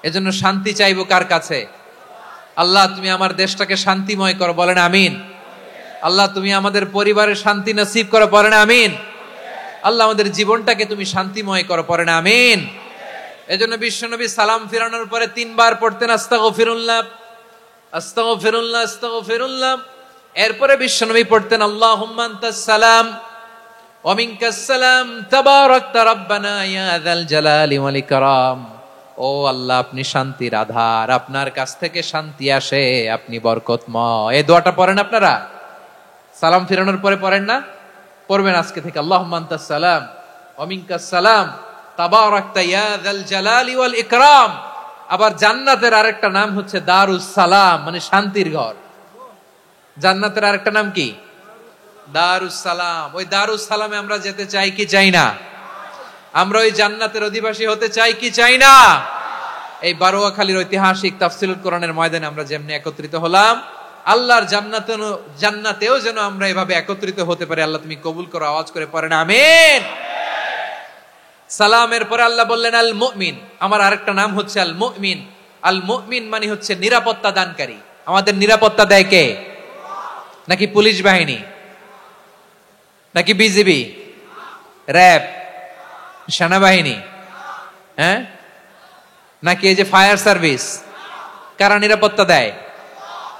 এজন্য শান্তি চাইবো কার কাছে? আল্লাহ তুমি আমার দেশটাকে শান্তিময় করো, বলেন আমিন। আল্লাহ তুমি আমাদের পরিবারের শান্তি নসিব করো, বলেন আমিন। আল্লাহ আমাদের জীবনটাকে তুমি শান্তিময় করো, পড়েন আমিন। এজন্য বিশ্বনবী সালাম ফিরানোর পরে 3 বার পড়তেন আস্তাগফিরুল্লাহ, আস্তাগফিরুল্লাহ, আস্তাগফিরুল্লাহ। এরপরে বিশ্বনবী পড়তেন আল্লাহুম্মা আনতাস সালাম ওয়া মিনকাস সালাম তাবারাকতা রাব্বানা ইয়া যাল জালালি ওয়াল ইকরাম। ও আল্লাহ আপনি শান্তির আধার, আপনার কাছ থেকে শান্তি আসে, আপনি বরকতময়। এই দোয়াটা পড়েন আপনারা সালাম ফিরানোর পরে, পড়েন না? পড়বেন আজকে থেকে। আল্লাহুম্মা আনতাস সালাম ওয়া মিনকাস সালাম তাবারাকতা ইয়া যাল জালালি ওয়াল ইকরাম। আবার জান্নাতের আরেকটা নাম হচ্ছে দারুস সালাম, মানে শান্তির ঘর। জান্নাতের আরেকটা নাম কি? দারুস সালাম। ওই দারুস সালামে আমরা যেতে চাই কি চাই না? আমরা ওই জান্নাতের অধিবাসী হতে চাই কি চাই না? এই বারোয়াখালীর ঐতিহাসিক তাফসীরুল কোরআনের ময়দানে আমরা যেমনি একত্রিত হলাম, আল্লাহর জান্নাতেও যেন আমরা এভাবে একত্রিত হতে পারি। আল্লাহ তুমি কবুল করো। আওয়াজ করে পড়েন আমিন। সালামের পরে আল্লাহ বললেন আল মুমিন। আমার আরেকটা নাম হচ্ছে আল মুমিন। আল মুমিন মানে হচ্ছে নিরাপত্তা দানকারী। আমাদের নিরাপত্তা দেয় কে? নাকি পুলিশ বাহিনী, নাকি বিজিবি, র্যাব, সেনাবাহিনী? হ্যাঁ, নাকি এই যে ফায়ার সার্ভিস? কারা নিরাপত্তা দেয়?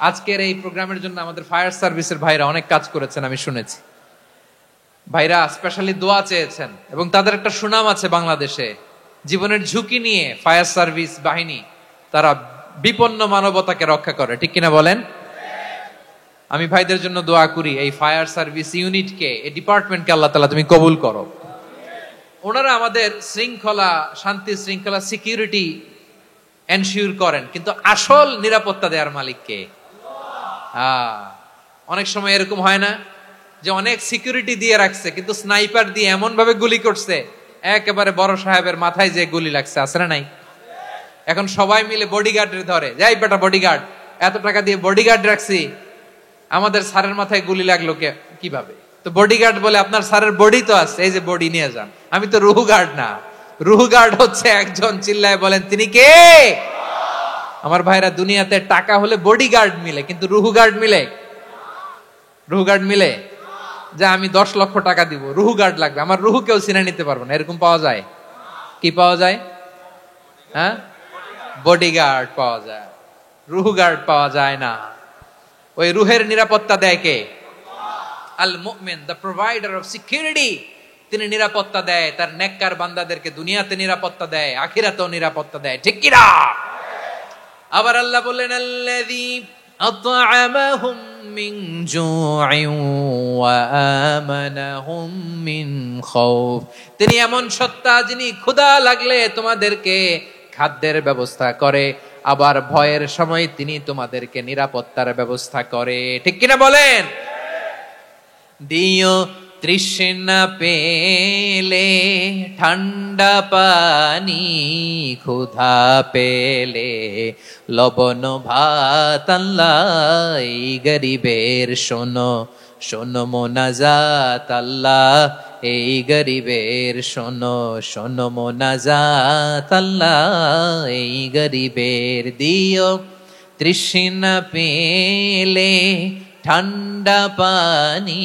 আজকের এই প্রোগ্রামের জন্য আমাদের ফায়ার সার্ভিসের ভাইরা অনেক কাজ করেছেন, আমি শুনেছি। ভাইরা স্পেশালি দোয়া চেয়েছেন এবং তাদের একটা সুনাম আছে বাংলাদেশে। জীবনের ঝুঁকি নিয়ে ফায়ার সার্ভিস বাহিনী তারা বিপন্ন মানবতাকে রক্ষা করে, ঠিক কিনা বলেন? আমি ভাইদের জন্য দোয়া করি, এই ফায়ার সার্ভিস ইউনিটকে, এই ডিপার্টমেন্টকে আল্লাহ তাআলা তুমি কবুল করো। ওনারা আমাদের শৃঙ্খলা, শান্তি শৃঙ্খলা, সিকিউরিটি এনশিওর করেন, কিন্তু আসল নিরাপত্তা দেওয়ার মালিক কে? অনেক সময় এরকম হয় না যে অনেক সিকিউরিটি দিয়ে রাখছে কিন্তু স্নাইপার দিয়ে এমন ভাবে গুলি করছে একেবারে বড় সাহেবের মাথায় যে গুলি লাগছে, আছে না নাই? এখন সবাই মিলে বডিগার্ডের ধরে, যাই বেটা বডিগার্ড, এত টাকা দিয়ে বডিগার্ড রাখছি, আমাদের স্যারের মাথায় গুলি লাগলো কিভাবে? তো বডিগার্ড বলে আপনার স্যারের বডি তো আছে, এই যে বডি নিয়ে যান। আমি তো রুহু গার্ড না, রুহু গার্ড হচ্ছে একজন, চিল্লায় বলেন তিনি কে? আমার ভাইরা, দুনিয়াতে টাকা হলে বডিগার্ড মিলে, কিন্তু রুহু গার্ড মিলে? রুহু গার্ড মিলে? যে আমি 10 লক্ষ টাকা দিব, রুহু গার্ড লাগবে, আমার রুহু কেউ চিনে নিতে পারবো না, এরকম পাওয়া যায়? কি পাওয়া যায়? হ্যাঁ, বডিগার্ড পাওয়া যায়, রুহু গার্ড পাওয়া যায় না। ওই রুহের নিরাপত্তা দেয় কে? আল মুমিন, দ্য প্রোভাইডার অফ সিকিউরিটি। তিনি নিরাপত্তা দেয় তার নেককার বান্দাদেরকে, দুনিয়াতে নিরাপত্তা দেয়, আখিরাতেও নিরাপত্তা দেয়, ঠিক কি না? আবার আল্লাহ বললেন, আল্লাযী আত'আমাহুম মিন জু'ইন ওয়া আমানাহুম মিন খাউফ। তিনি এমন সত্তা যিনি ক্ষুধা লাগলে তোমাদেরকে খাদ্যের ব্যবস্থা করে, আবার ভয়ের সময় তিনি তোমাদেরকে নিরাপত্তার ব্যবস্থা করে, ঠিক কিনা বলেন? দিও তৃষ্ণা পেলে ঠান্ডা পানি, ক্ষুধা পেলে লবণ ভাত, আল্লাহ এই গরিবের শোনো শোনো মোনাজাত, আল্লাহ এই গরিবের শোনো শোনো মোনাজাত, আল্লাহ এই গরিবের। দিও তৃষ্ণা পেলে ঠান্ডা পানি,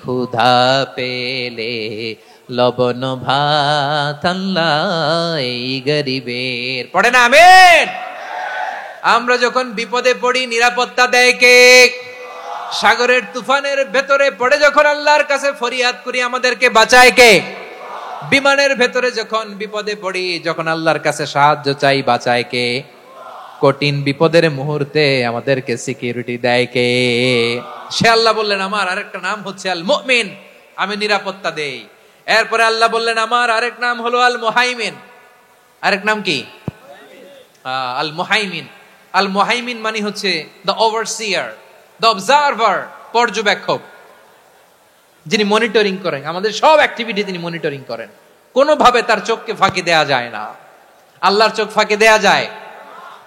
ক্ষুধা পেলে লবণ ভাত, আল্লাহ এই গরিবের। পড়ে না আমিন? আমরা যখন বিপদে পড়ি নিরাপত্তা দেয় কে? সাগরের তুফানের ভেতরে পড়ে যখন আল্লাহর কাছে ফরিয়াদ করি আমাদেরকে বাঁচায় কে? বিমানের ভেতরে যখন বিপদে পড়ি, যখন আল্লাহর কাছে সাহায্য চাই, বাঁচায় কে? কঠিন বিপদের মুহূর্তে আমাদেরকে সিকিউরিটি দেয় কে? সে আল্লাহ বললেন, আমার আরেকটা নাম হচ্ছে আল মুমিন, আমি নিরাপত্তা দেই। এরপরে আল্লাহ বললেন, আমার আরেক নাম হলো আল মুহাইমিন। আরেক নাম কি? আল মুহাইমিন। আল মুহাইমিন মানে হচ্ছে দ্য ওভারসিয়ার, দ্য অবজারভার, পর্যবেক্ষক, যিনি মনিটরিং করেন আমাদের সব অ্যাক্টিভিটি, তিনি মনিটরিং করেন। কোনোভাবে তার চোখকে ফাঁকি দেয়া যায় না। আল্লাহর চোখ ফাঁকি দেয়া যায়?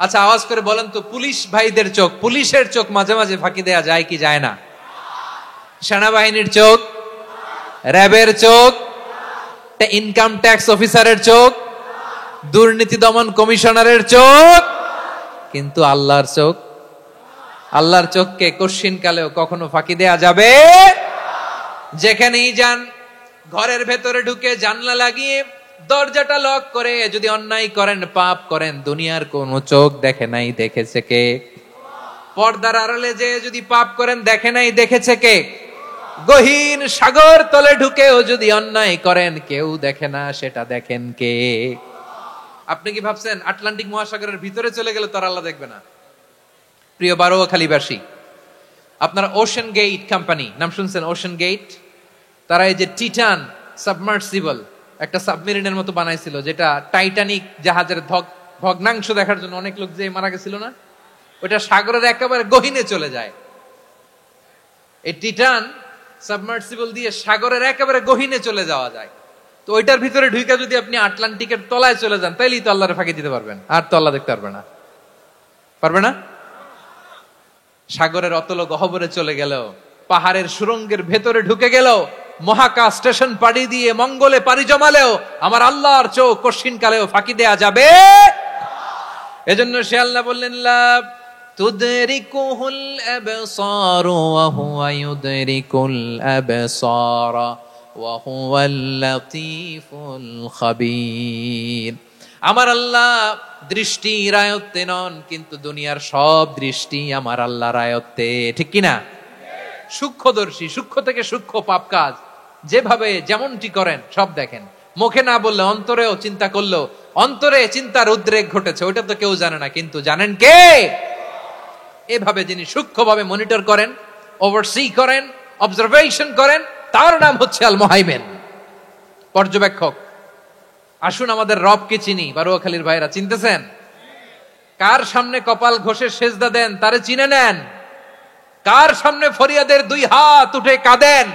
আচ্ছা আওয়াজ করে বলেন তো, পুলিশ ভাইদের চোখ, পুলিশের চোখ মাঝে মাঝে ফাঁকি দেয়া যায় কি যায় না? সেনাবাহিনীর চোখ, র্যাবের চোখ, ইনকাম ট্যাক্স অফিসারের চোখ, দুর্নীতি দমন কমিশনারের চোখ, কিন্তু আল্লাহর চোখ? আল্লাহর চোখকে কশিন কালেও কখনো ফাঁকি দেয়া যাবে? যেখানেই যান, ঘরের ভেতরে ঢুকে জানলা লাগিয়ে দরজাটা লক করে যদি অন্যায় করেন, পাপ করেন, দুনিয়ার কোন চোখ দেখে নাই, দেখেছে কে? পর্দার আড়ালে যে যদি পাপ করেন, দেখে নাই, দেখেছে কে? গহীন সাগর তলে ঢুকেও যদি অন্যায় করেন, কেউ দেখে না, সেটা দেখেন কে? আপনি কি ভাবছেন আটলান্টিক মহাসাগরের ভিতরে চলে গেলে তার আল্লাহ দেখবে না? প্রিয় বারোয়াখালীবাসী, আপনারা ওশান গেট কোম্পানি নাম শুনছেন? ওশান গেট, তারা এই যে টিটান সাবমার্সিবল একটা সাবমেরিনের মতো বানাইছিল, যেটা টাইটানিক জাহাজের ভগ্নাংশ দেখার জন্য অনেক লোক যে মারা গেছিল না, ওটা সাগরের একেবারে গহীনে চলে যায়। এই টিটান সাবমার্সিবল দিয়ে সাগরের একেবারে গহীনে চলে যাওয়া যায়। তো ওইটার ভিতরে ঢুকে যদি আপনি আটলান্টিকের তলায় চলে যান, তাইলেই তো আল্লাহরে ফাঁকি দিতে পারবেন, আর তো আল্লাহ দেখতে পারবে না। পারবে না? সাগরের অতল গহ্বরে চলে গেল, পাহাড়ের সুরঙ্গের ভেতরে ঢুকে গেল, মহাকাশ স্টেশন পাড়ি দিয়ে মঙ্গলে পাড়ি জমালেও আমার আল্লাহর চোখ কশিন কালেও ফাঁকি দেয়া যাবে? এজন্য সে আল্লাহ বললেন, লা তুদরিকুহুল আবসার ওয়া হুয়া ইউদরিকুল আবসার ওয়া হুয়াল লাতীফুল খাবীর। আমার আল্লাহ দৃষ্টির আয়ত্তে নন, কিন্তু দুনিয়ার সব দৃষ্টি আমার আল্লাহর আয়ত্তে, ঠিক কিনা? সূক্ষ্মদর্শী, সূক্ষ্ম থেকে সূক্ষ্ম পাপ কাজ যেভাবে যেমনটি করেন সব দেখেন। মুখে না বললে অন্তরেও চিন্তা করলেও অন্তরে চিন্তার উদ্রেক ঘটেছে, ওইটা তো কেউ জানে না, কিন্তু জানেন কে? এভাবে যিনি সূক্ষ্মভাবে মনিটর করেন, ওভারসি করেন, অবজারভেশন করেন, তার নাম হচ্ছে আল মুহাইমিন, পর্যবেক্ষক। আসুন আমাদের রবকে চিনি। বারুয়াখালীর ভাইরা চিনতেছেন? কার সামনে কপাল ঘষে সেজদা দেন তারে চিনে নেন। কার সামনে ফরিয়াদের দুই হাত উঠে কাঁদেন,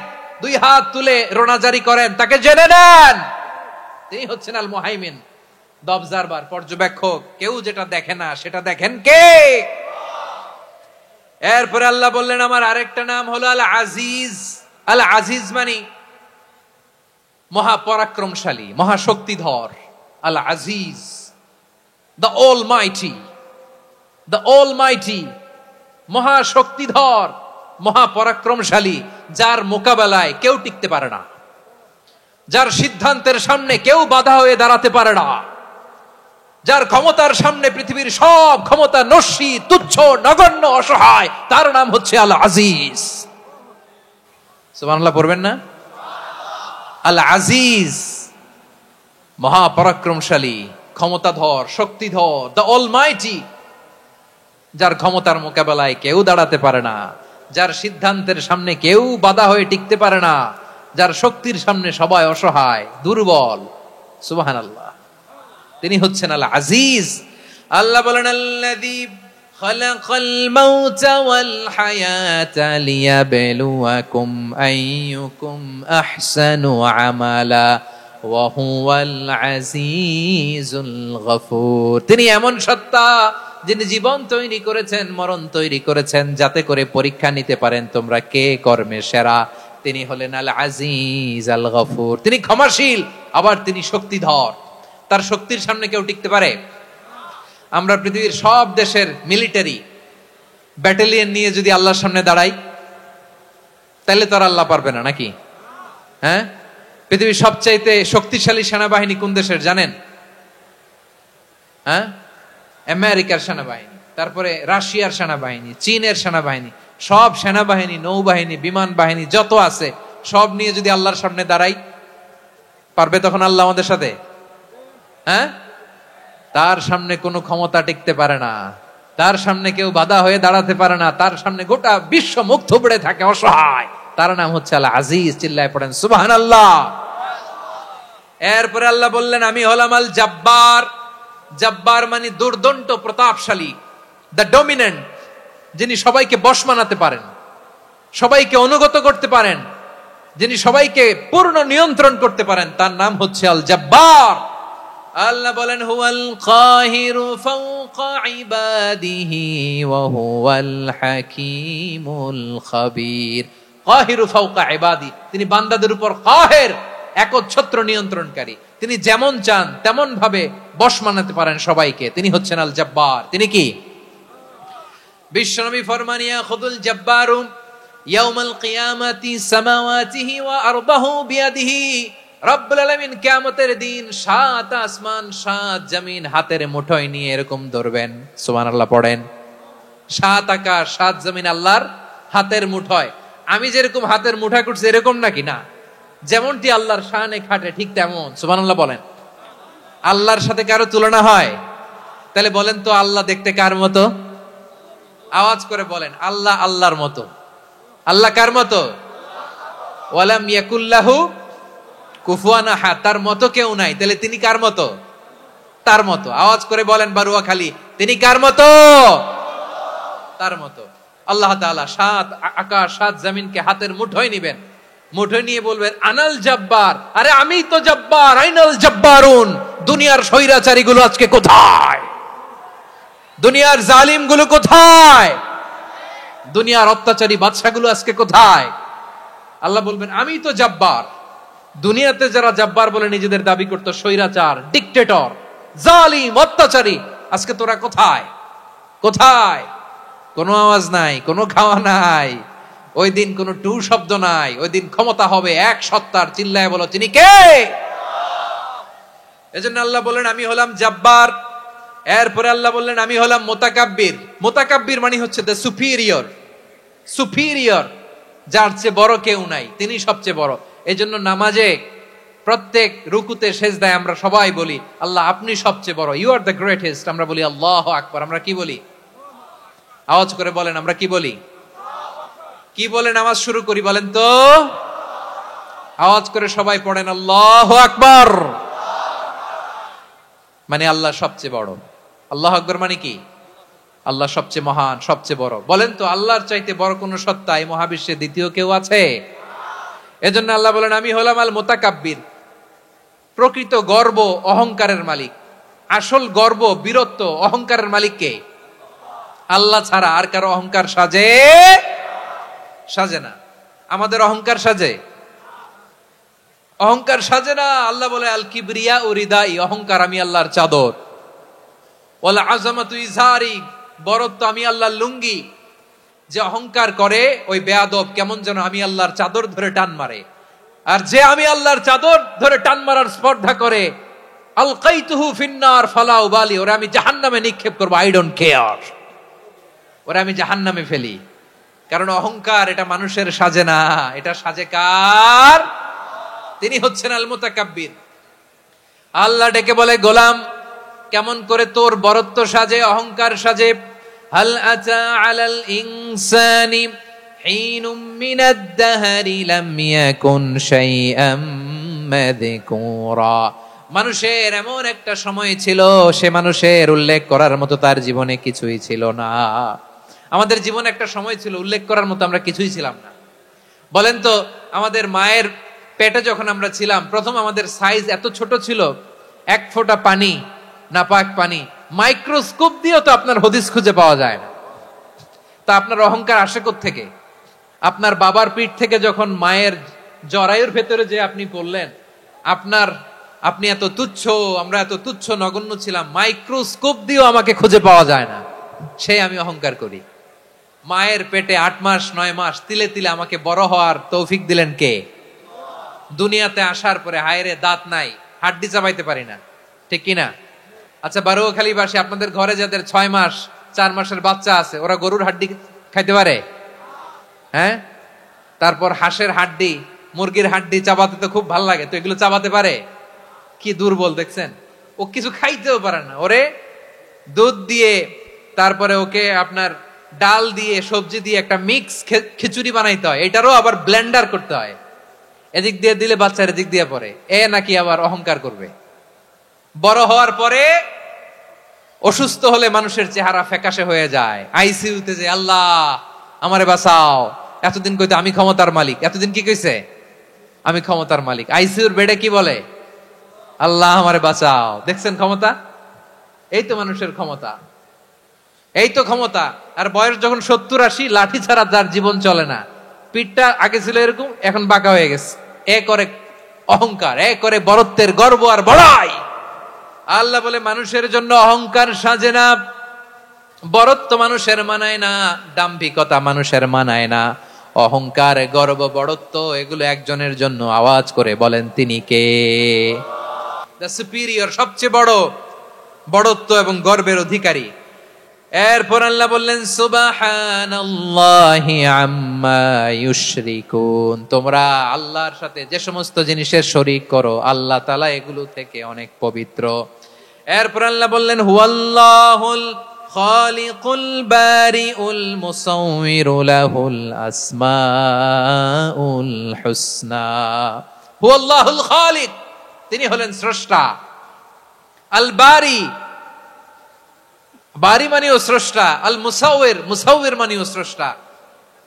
দুই হাত তুলে রোনাজারি করেন, তাকে জেনে নেন। তিনি হচ্ছেন আল মুহাইমিন, দ্য অবজারভার, পর্যবেক্ষক। কেউ যেটা দেখে না সেটা দেখেন কে? এরপরে আল্লাহ বললেন আমার আরেকটা নাম হলো আল আজিজ। আল আজিজ মানে মহাপরাক্রমশালী, মহাশক্তিধর। আল আজিজ, দ্য অলমাইটি, দ্য অলমাইটি, মহাশক্তিধর, মহাপরাক্রমশালী, যার মোকাবেলায় কেউ টিকতে পারে না, যার সিদ্ধান্তের সামনে কেউ বাধা হয়ে দাঁড়াতে পারে না, যার ক্ষমতার সামনে পৃথিবীর সব ক্ষমতা নস্যি, তুচ্ছ, নগণ্য, অসহায়, তার নাম হচ্ছে আল আজিজ। সুবহানাল্লাহ পড়বেন না? আল আজিজ, মহাপরাক্রমশালী, ক্ষমতাধর, শক্তিধর, দ্য অলমাইটি, যার ক্ষমতার মোকাবেলায় কেউ দাঁড়াতে পারে না, যার সিদ্ধান্তের সামনে কেউ বাধা হয়ে টিকতে পারে না, যার শক্তির সামনে সবাই অসহায়, দুর্বল। সুবহানাল্লাহ, তিনি হচ্ছেন আল আজিজ। আল্লাহ বলেন আল্লাযী খালাকাল মাউতা ওয়াল হায়াতা লিয়াবলুয়াকুম আইয়ুকুম আহসানু আমালা ওয়া হুয়াল আজিজুল গফুর। তিনি এমন সত্তা যিনি জীবন তৈরি করেছেন, মরণ তৈরি করেছেন, যাতে করে পরীক্ষা নিতে পারেন তোমরা কে কর্মে সেরা। তিনি হলেন আল আজিজ আল গফুর। তিনি ক্ষমাশীল, আবার তিনি শক্তিধর। তার শক্তির সামনে কেউ টিকতে পারে? আমরা পৃথিবীর সব দেশের মিলিটারি ব্যাটালিয়ন নিয়ে যদি আল্লাহর সামনে দাঁড়াই, তাহলে তো আর আল্লাহ পারবে না, নাকি? হ্যাঁ, পৃথিবীর সবচাইতে শক্তিশালী সেনাবাহিনী কোন দেশের জানেন? হ্যাঁ, আমেরিকার সেনাবাহিনী, তারপরে রাশিয়ার সেনাবাহিনী, চীনের সেনাবাহিনী, সব সেনাবাহিনী, নৌবাহিনী, বিমান বাহিনী যত আছে সব নিয়ে যদি আল্লাহর সামনে দাঁড়াই, পারবে তখন আল্লাহ আমাদের সাথে? হ্যাঁ, তার সামনে কোনো ক্ষমতা টিকতে পারে না, তার সামনে কেউ বাধা হয়ে দাঁড়াতে পারে না, তার সামনে গোটা বিশ্ব মুখ থুবড়ে থাকে, অসহায়। তার নাম হচ্ছে আল আজিজ। চিল্লায় পড়েন সুবহানাল্লাহ। এরপরে আল্লাহ বললেন আমি হলাম আল জব্বার। জব্বার মানে দুর্দন্ত, প্রতাপশালী, দ্য ডমিনেন্ট, যিনি সবাইকে বশ মানাতে পারেন, সবাইকে অনুগত করতে পারেন, যিনি সবাইকে পূর্ণ নিয়ন্ত্রণ করতে পারেন, তার নাম হচ্ছে আল জব্বার। আল্লাহ বলেন হুয়াল কাহিরু ফাওকা ইবাদিহি ওয়া হুয়াল হাকীমুল খাবীর। কাহিরু ফাওকা ইবাদি, তিনি বান্দাদের উপর কাহের, একচ্ছত্র নিয়ন্ত্রণকারী। তিনি যেমন চান তেমন ভাবে বশ মানাতে পারেন সবাইকে। তিনি হচ্ছেন আল জব্বার। তিনি কি? বিশ্বনবী ফরমান ইয়াখুদুল জব্বারু ইয়াউমাল কিয়ামাতি সামাওয়াতিহি ওয়া আরদাহু বিয়াদিহি। রব্বুল আলামিন কিয়ামতের দিন 7 আসমান 7 জমিন হাতের মুঠোয় নিয়ে এরকম ধরবেন। সুবহানাল্লাহ পড়েন। 7 আকাশ 7 জমিন আল্লাহর হাতের মুঠোয়। আমি যেরকম হাতের মুঠা করছি এরকম নাকি? না, যেমনটি আল্লাহর শানে খাটে ঠিক তেমন। সুবহানাল্লাহ বলেন। আল্লাহর সাথে কারো তুলনা হয়? তাহলে বলেন তো আল্লাহ দেখতে কার মতো? আওয়াজ করে বলেন, আল্লাহ আল্লাহর মতো। আল্লাহ কার মতো? ওয়ালাম ইয়াকুল্লাহু কুফুয়ান আহাদ, তার মতো কেউ নাই। তাহলে তিনি কার মতো? তার মতো। আওয়াজ করে বলেন বারুয়াখালী, তিনি কার মতো? তার মতো। আল্লাহ তাআলা 7 আকাশ 7 জমিনকে হাতের মুঠোয় নিবেন, মুঠোয় নিয়ে বলবেন আনাল জব্বার। আরে আমি তো জব্বার, আইনাল জব্বারুন। দুনিয়ার স্বৈরাচারী গুলো আজকে কোথায়? দুনিয়ার জালিম গুলো কোথায়? দুনিয়ার অত্যাচারী বাদশাগুলো আজকে কোথায়? আল্লাহ বলবেন আমি তো জব্বার। দুনিয়াতে যারা জব্বার বলে নিজেদের দাবি করতো, স্বৈরাচার, ডিক্টেটর, জালিম, অত্যাচারী, আজকে তোরা কোথায়? কোথায়? কোনো আওয়াজ নাই, কোনো খাওয়া নাই, ওই দিন কোনো টু শব্দ নাই। ওই দিন ক্ষমতা হবে এক সত্তার। চিল্লায় বলো তিনি কে? এজন্য আল্লাহ বললেন আমি হলাম জাব্বার। এরপরে আল্লাহ বললেন আমি হলাম মুতাকাব্বির। মুতাকাব্বির মানে হচ্ছে দ্য সুপিরিয়র, সুপিরিয়র, যার চেয়ে বড় কেউ নাই, তিনি সবচেয়ে বড়। এজন্য নামাজে প্রত্যেক রুকুতে সেজদায় আমরা সবাই বলি আল্লাহ আপনি সবচেয়ে বড়, ইউ আর দ্য গ্রেটেস্ট। আমরা বলি আল্লাহু আকবার। আমরা কি বলি? আওয়াজ করে বলেন, আমরা কি বলি? কি বলে নামাজ শুরু করি বলেন তো? আওয়াজ করে সবাই পড়েন আল্লাহু আকবার। মানে আল্লাহ সবচেয়ে বড়। আল্লাহু আকবার মানে কি? আল্লাহ সবচেয়ে মহান, সবচেয়ে বড়। বলেন তো আল্লাহর চাইতে বড় কোন সত্তা এই মহাবিশ্বে দ্বিতীয় কেউ আছে? এজন্য আল্লাহ বলেন আমি হলাম আল মুতাকাব্বির, প্রকৃত গর্ব অহংকারের মালিক। আসল গর্ব, বীরত্ব, অহংকারের মালিক কে? আল্লাহ ছাড়া আর কারো অহংকার সাজে না। আমাদের অহংকার সাজে? অহংকার সাজে না। আল্লাহ বলে আল কিবরিয়া ও রিদাই, অহংকার আমি আল্লাহর চাদর। ওয়াল আযামাতু ইজারি, বড়ত্ব আমি আল্লাহর লুঙ্গি। যে অহংকার করে ওই বেয়াদব কেমন যেন আমি আল্লাহর চাদর ধরে টান মারে। আর যে আমি আল্লাহর চাদর ধরে টান মারার স্পর্ধা করে, আলকাইতুহু ফিন্নার ফালা উবালি, ওরে আমি জাহান্নামে নিক্ষেপ করব, আই ডোন্ট কেয়ার, ওরে আমি জাহান্নামে ফেলি। কারণ অহংকার এটা মানুষের সাজে না, এটা সাজে কার? তিনি হচ্ছেন আল মুতাকাব্বির। আল্লাহ ডেকে বলে গোলাম কেমন করে তোর বরত্ব সাজে, অহংকার সাজে? হাল আতা আলাল ইনসানি হিনুম মিনাদ দাহরি লাম ইয়াকুন শাইআম মাযকুরা। মানুষের এমন একটা সময় ছিল, সে মানুষের উল্লেখ করার মতো তার জীবনে কিছুই ছিল না। আমাদের জীবনে একটা সময় ছিল উল্লেখ করার মতো আমরা কিছুই ছিলাম না। বলেন তো আমাদের মায়ের পেটে যখন আমরা ছিলাম, প্রথম আমাদের সাইজ এত ছোট ছিল, এক ফোঁটা পানি, নাপাক পানি, মাইক্রোস্কোপ দিয়েও তো আপনার হদিস খুঁজে পাওয়া যায় না। তা আপনার অহংকার আসে কোত্থেকে? আপনার বাবার পিঠ থেকে যখন মায়ের জরায়ুর ভেতরে যে আপনি পড়লেন, আপনি এত তুচ্ছ, আমরা এত তুচ্ছ নগণ্য ছিলাম, মাইক্রোস্কোপ দিয়েও আমাকে খুঁজে পাওয়া যায় না, সেই আমি অহংকার করি। মায়ের পেটে 8 মাস 9 মাস তিলে তিলে আমাকে বড় হওয়ার তৌফিক দিলেন কে? দুনিয়াতে আসার পরে হায়রে দাঁত নাই, হাড্ডি চাবাইতে পারি না, ঠিক কিনা? আচ্ছা বারুখালীবাসী, আপনাদের ঘরে যাদের 6 মাস 4 মাসের বাচ্চা আছে, ওরা গরুর হাড্ডি খাইতে পারে? হ্যাঁ। তারপর হাঁসের হাড্ডি, মুরগির হাড্ডি চাবাতে তো খুব ভালো লাগে, তো এগুলো চাবাতে পারে? কি দুর্বল দেখছেন, ও কিছু খাইতেও পারে না। ওরে দুধ দিয়ে, তারপরে ওকে আপনার ডাল দিয়ে, সবজি দিয়ে একটা মিক্স খিচুড়ি বানাইতে হয়, এটারও আবার ব্লেন্ডার করতে হয়। এদিক দিয়ে দিলে বাচ্চার এদিক দিয়ে পড়ে, এ নাকি আবার অহংকার করবে। বড় হওয়ার পরে অসুস্থ হলে মানুষের চেহারা ফ্যাকাশে হয়ে যায়, আইসিইউতে যে আল্লাহ আমারে বাঁচাও, এতদিন কইতে আমি ক্ষমতার মালিক, এতদিন কি কইছে? আমি ক্ষমতার মালিক। আইসিইউর বেডে কি বলে? আল্লাহ আমারে বাঁচাও। দেখছেন ক্ষমতা? এই তো মানুষের ক্ষমতা, এই তো ক্ষমতা। আর বয়স যখন 70-80, লাঠি ছাড়া যার জীবন চলে না। পিঠটা আগে ছিল এরকম, এখন বাঁকা হয়ে গেছে। এ করে অহংকার, এ করে বড়ত্বের গর্ব আর বড়াই। আল্লাহ বলে মানুষের জন্য অহংকার সাজে না, বড়ত্ব মানুষের মানায় না, দাম্ভিকতা মানুষের মানায় না। অহংকার, গর্ব, বড়ত্ব এগুলো একজনের জন্য। আওয়াজ করে বলেন তিনি কে? দ্য সুপিরিয়র, সবচেয়ে বড়, বড়ত্ব এবং গর্বের অধিকারী। এরপর আল্লাহ বললেন সুবহানাল্লাহি আম্মা ইউশরিকুন, তোমরা আল্লাহর সাথে যে সমস্ত জিনিসের শরীক করো, আল্লাহ তাআলা এগুলো থেকে অনেক পবিত্র। এরপর আল্লাহ বললেন হুয়াল্লাহুল খালিকুল বারিউল মুসাউবিরু লাহুল আসমাউল হুসনা। হুয়াল্লাহুল খালিক, তিনি হলেন স্রষ্টা। আল বারি, বারি মানেও স্রষ্টা। আল মুসাউবির, মুসাউবির মানেও স্রষ্টা।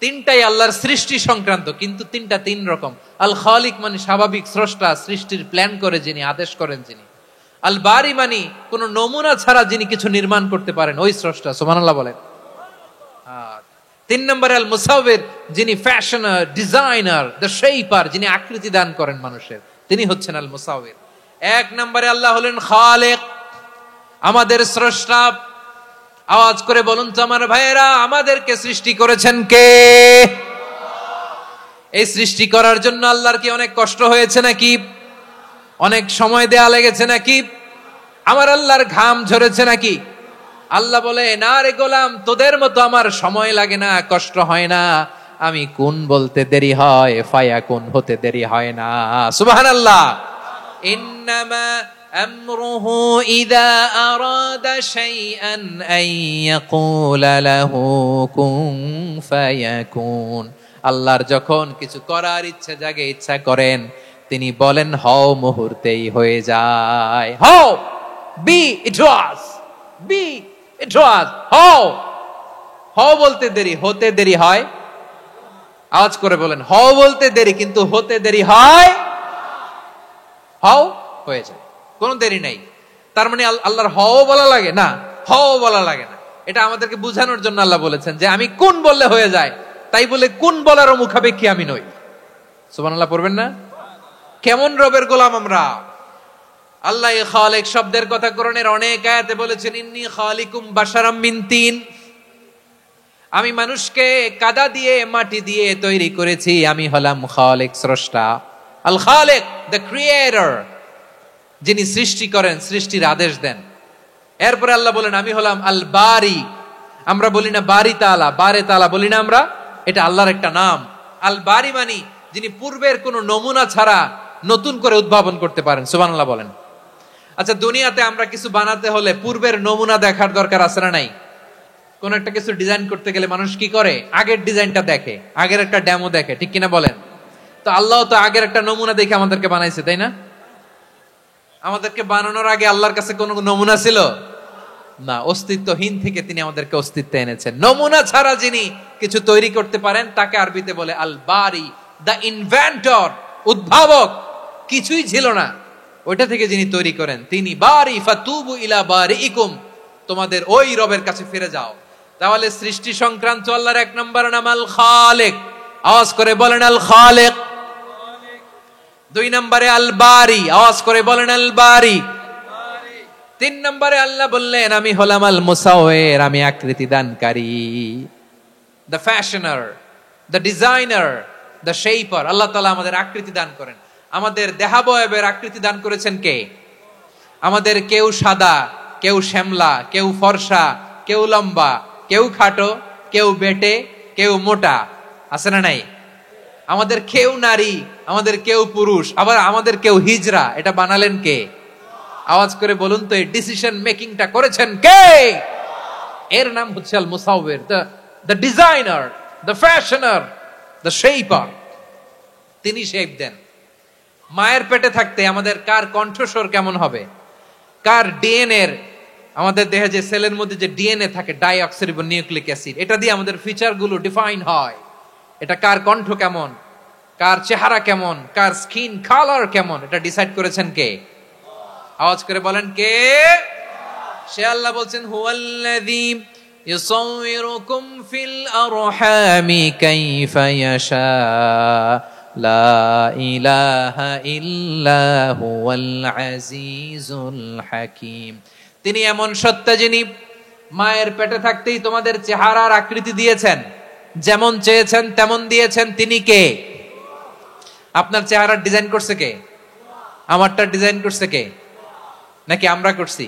তিনটাই আল্লাহর সৃষ্টি সংক্রান্ত, কিন্তু তিনটা তিন রকম। আল খালিক মানে স্বাভাবিক স্রষ্টা, সৃষ্টির প্ল্যান করে যিনি, আদেশ করেন যিনি। আল বারি মানে কোন নমুনা ছাড়া যিনি কিছু নির্মাণ করতে পারেন, ওই স্রষ্টা। সুবহানাল্লাহ বলেন। আর 3 নম্বরে আল মুসাউবির, যিনি ফ্যাশনার, ডিজাইনার, দ্য শেপার, যিনি আকৃতি দান করেন মানুষের, তিনি হচ্ছেন আল মুসাউবির। 1 নম্বরে আল্লাহ হলেন খালিক, আমাদের স্রষ্টা। আওয়াজ করে বলুন তো আমার ভাইয়েরা, আমাদেরকে সৃষ্টি করেছেন কে? এই সৃষ্টি করার জন্য আল্লাহর কি অনেক কষ্ট হয়েছে নাকি? অনেক সময় দেয়া লেগেছে নাকি? আমার আল্লাহর ঘাম ঝরেছে নাকি? আল্লাহ বলে, না রে গোলাম, তোদের মতো আমার সময় লাগে না, কষ্ট হয় না। আমি কুন বলতে দেরি হয়, ফায়াকুন হতে দেরি হয় না। সুবহানাল্লাহ। ইন্নামা আমরুহু ইযা আরাদা শাইআন আন ইয়াকুলা লাহু কুন ফায়াকুন। আল্লাহর যখন কিছু করার ইচ্ছা জাগে, ইচ্ছা করেন, তিনি বলেন হও, মুহূর্তেই হয়ে যায়। হও, বি ইট ওয়াজ, বি ইট ওয়াজ। হও, হও বলতে দেরি, হতে দেরি হয়। আওয়াজ করে বলেন, হও বলতে দেরি কিন্তু হতে দেরি হয়। হও, হয়ে যায়, কোনো দেরি নাই। তার মানে আল্লাহর হও বলা লাগে না, হও বলা লাগে না। এটা আমাদেরকে বোঝানোর জন্য আল্লাহ বলেছেন যে আমি কোন বললে হয়ে যায়, তাই বলে কোন বলারও মুখাপেক্ষী আমি নই। সুবহানাল্লাহ পড়বেন না? কেমন রবের গোলাম আমরা! আল্লাহ খালিক শব্দের কথা কোরআনের অনেক আয়াতে বলেছেন, ইন্নী খালিকুম বাশারাম মিন তিন। আমি মানুষকে কাদা দিয়ে, মাটি দিয়ে তৈরি করেছি। আমি হলাম খালিক, স্রষ্টা। আল খালিক, দ্য ক্রিয়েটর, যিনি সৃষ্টি করেন, সৃষ্টির আদেশ দেন। এরপরে আল্লাহ বলেন আমি হলাম আল বারি। আমরা বলি না বারি তাআলা, বারে তাআলা বলি না আমরা, এটা আল্লাহর একটা নাম। আল বারি মানি যিনি পূর্বের কোনো নমুনা ছাড়া নতুন করে উদ্ভাবন করতে পারেন। সুবহানাল্লাহ বলেন। আচ্ছা, দুনিয়াতে আমরা কিছু বানাতে হলে পূর্বের নমুনা দেখার দরকার আছে না নাই? কোন একটা কিছু ডিজাইন করতে গেলে মানুষ কি করে? আগের ডিজাইনটা দেখে, আগের একটা ডেমো দেখে, ঠিক কিনা বলেন? তো আল্লাহ তো আগের একটা নমুনা দেখে আমাদেরকে বানাইছে, তাই না? আমাদেরকে বানানোর আগে আল্লাহর কাছে কোনো নমুনা ছিল না। অস্তিত্বহীন থেকে তিনি আমাদেরকে অস্তিত্বে এনেছেন। নমুনা ছাড়া যিনি কিছু তৈরি করতে পারেন তাকে আরবিতে বলে আল বারি, দ্য ইনভেন্টর, উদ্ভাবক। কিছুই ছিল না, ওইটা থেকে যিনি তৈরি করেন তিনি বারি। ফাতুবু ইলা বারিইকুম, তোমাদের ওই রবের কাছে ফিরে যাও। তাহলে সৃষ্টি সংক্রান্ত আল্লাহর এক নম্বর নাম আল খালিক। আওয়াজ করে বলেন আল খালিক। দুই নম্বরে আল বারি। আওয়াজ করে বলেন আল বারি। তিন নম্বরে আল্লাহ বললেন আমি হলাম আল মুসাওয়ির, আমি আকৃতি দানকারী। The fashioner, the designer, the shaper. Allah তাআলা আমাদের আকৃতি দান করেন। আমাদের দেহাবয়বের আকৃতি দান করেছেন কে? আমাদের কেউ সাদা, কেউ শ্যামলা, কেউ ফর্সা, কেউ লম্বা, কেউ খাটো, কেউ বেটে, কেউ মোটা, আছে না নাই? আমাদের কেউ নারী, আমাদের কেউ পুরুষ, আবার আমাদের কেউ হিজড়া। এটা বানালেন কে? আওয়াজ করে বলুন তো, এই ডিসিশন মেকিংটা করেছেন কে? এর নাম হচ্ছে আল মুসাওয়ির, the designer, the fashioner, the shaper. তিনি শেপ দেন। মায়ের পেটে থাকতে আমাদের কার কণ্ঠস্বর কেমন হবে, কার ডিএনএ, আমাদের দেহে যে সেলের মধ্যে যে ডিএনএ থাকে, ডাইঅক্সিরিবো নিউক্লিক অ্যাসিড, এটা দিয়ে আমাদের ফিচার গুলো ডিফাইন হয়। এটা কার কণ্ঠ কেমন, কার চেহারা কেমন, কার স্কিন কালার কেমন, এটা ডিসাইড করেছেন কে? আওয়াজ করে বলেন কে? সে আল্লাহ বলছেন হুয়াল্লাযী ইউসাউইরুকুম ফিল আরহামি কাইফা ইয়াশা লা ইলাহা ইল্লা হুয়াল আজিজুল হাকীম। তিনি এমন সত্তা যিনি মায়ের পেটে থাকতেই তোমাদের চেহারার আকৃতি দিয়েছেন, যেমন চেয়েছেন তেমন দিয়েছেন। তিনি কে? আপনার চেহারার ডিজাইন করছে কে? আমারটা ডিজাইন করছে কে? নাকি আমরা করছি?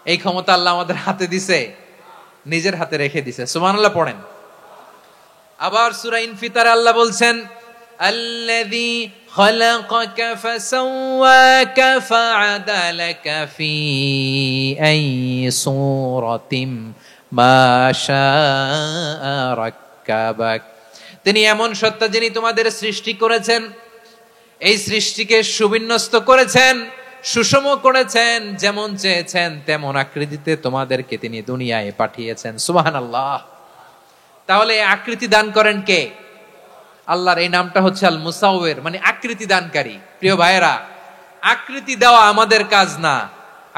এই ক্ষমতা আল্লাহ আমাদের হাতে দিছে, নিজের হাতে রেখে দিছে। সুবহানাল্লাহ পড়েন। আবার সূরা ইনফিতার আল্লাহ বলছেন আল্লাযী খালাকাকা ফাসাওয়াকা ফাআদালাকা ফি আইয়ি সূরাতিম মা শাআ রাক্কাবাক। তিনি এমন সত্তা যিনি তোমাদের সৃষ্টি করেছেন, এই সৃষ্টিকে সুবিন্যস্ত করেছেন, সুষম করেছেন, যেমন চেয়েছেন তেমন আকৃতিতে তোমাদেরকে তিনি দুনিয়ায় পাঠিয়েছেন। সুবহানাল্লাহ। তাহলে আকৃতি দান করেন কে? আল্লাহর এই নামটা হচ্ছে আল মুসাওয়ির, মানে আকৃতি দানকারী। প্রিয় ভাইয়েরা, আকৃতি দেওয়া আমাদের কাজ না,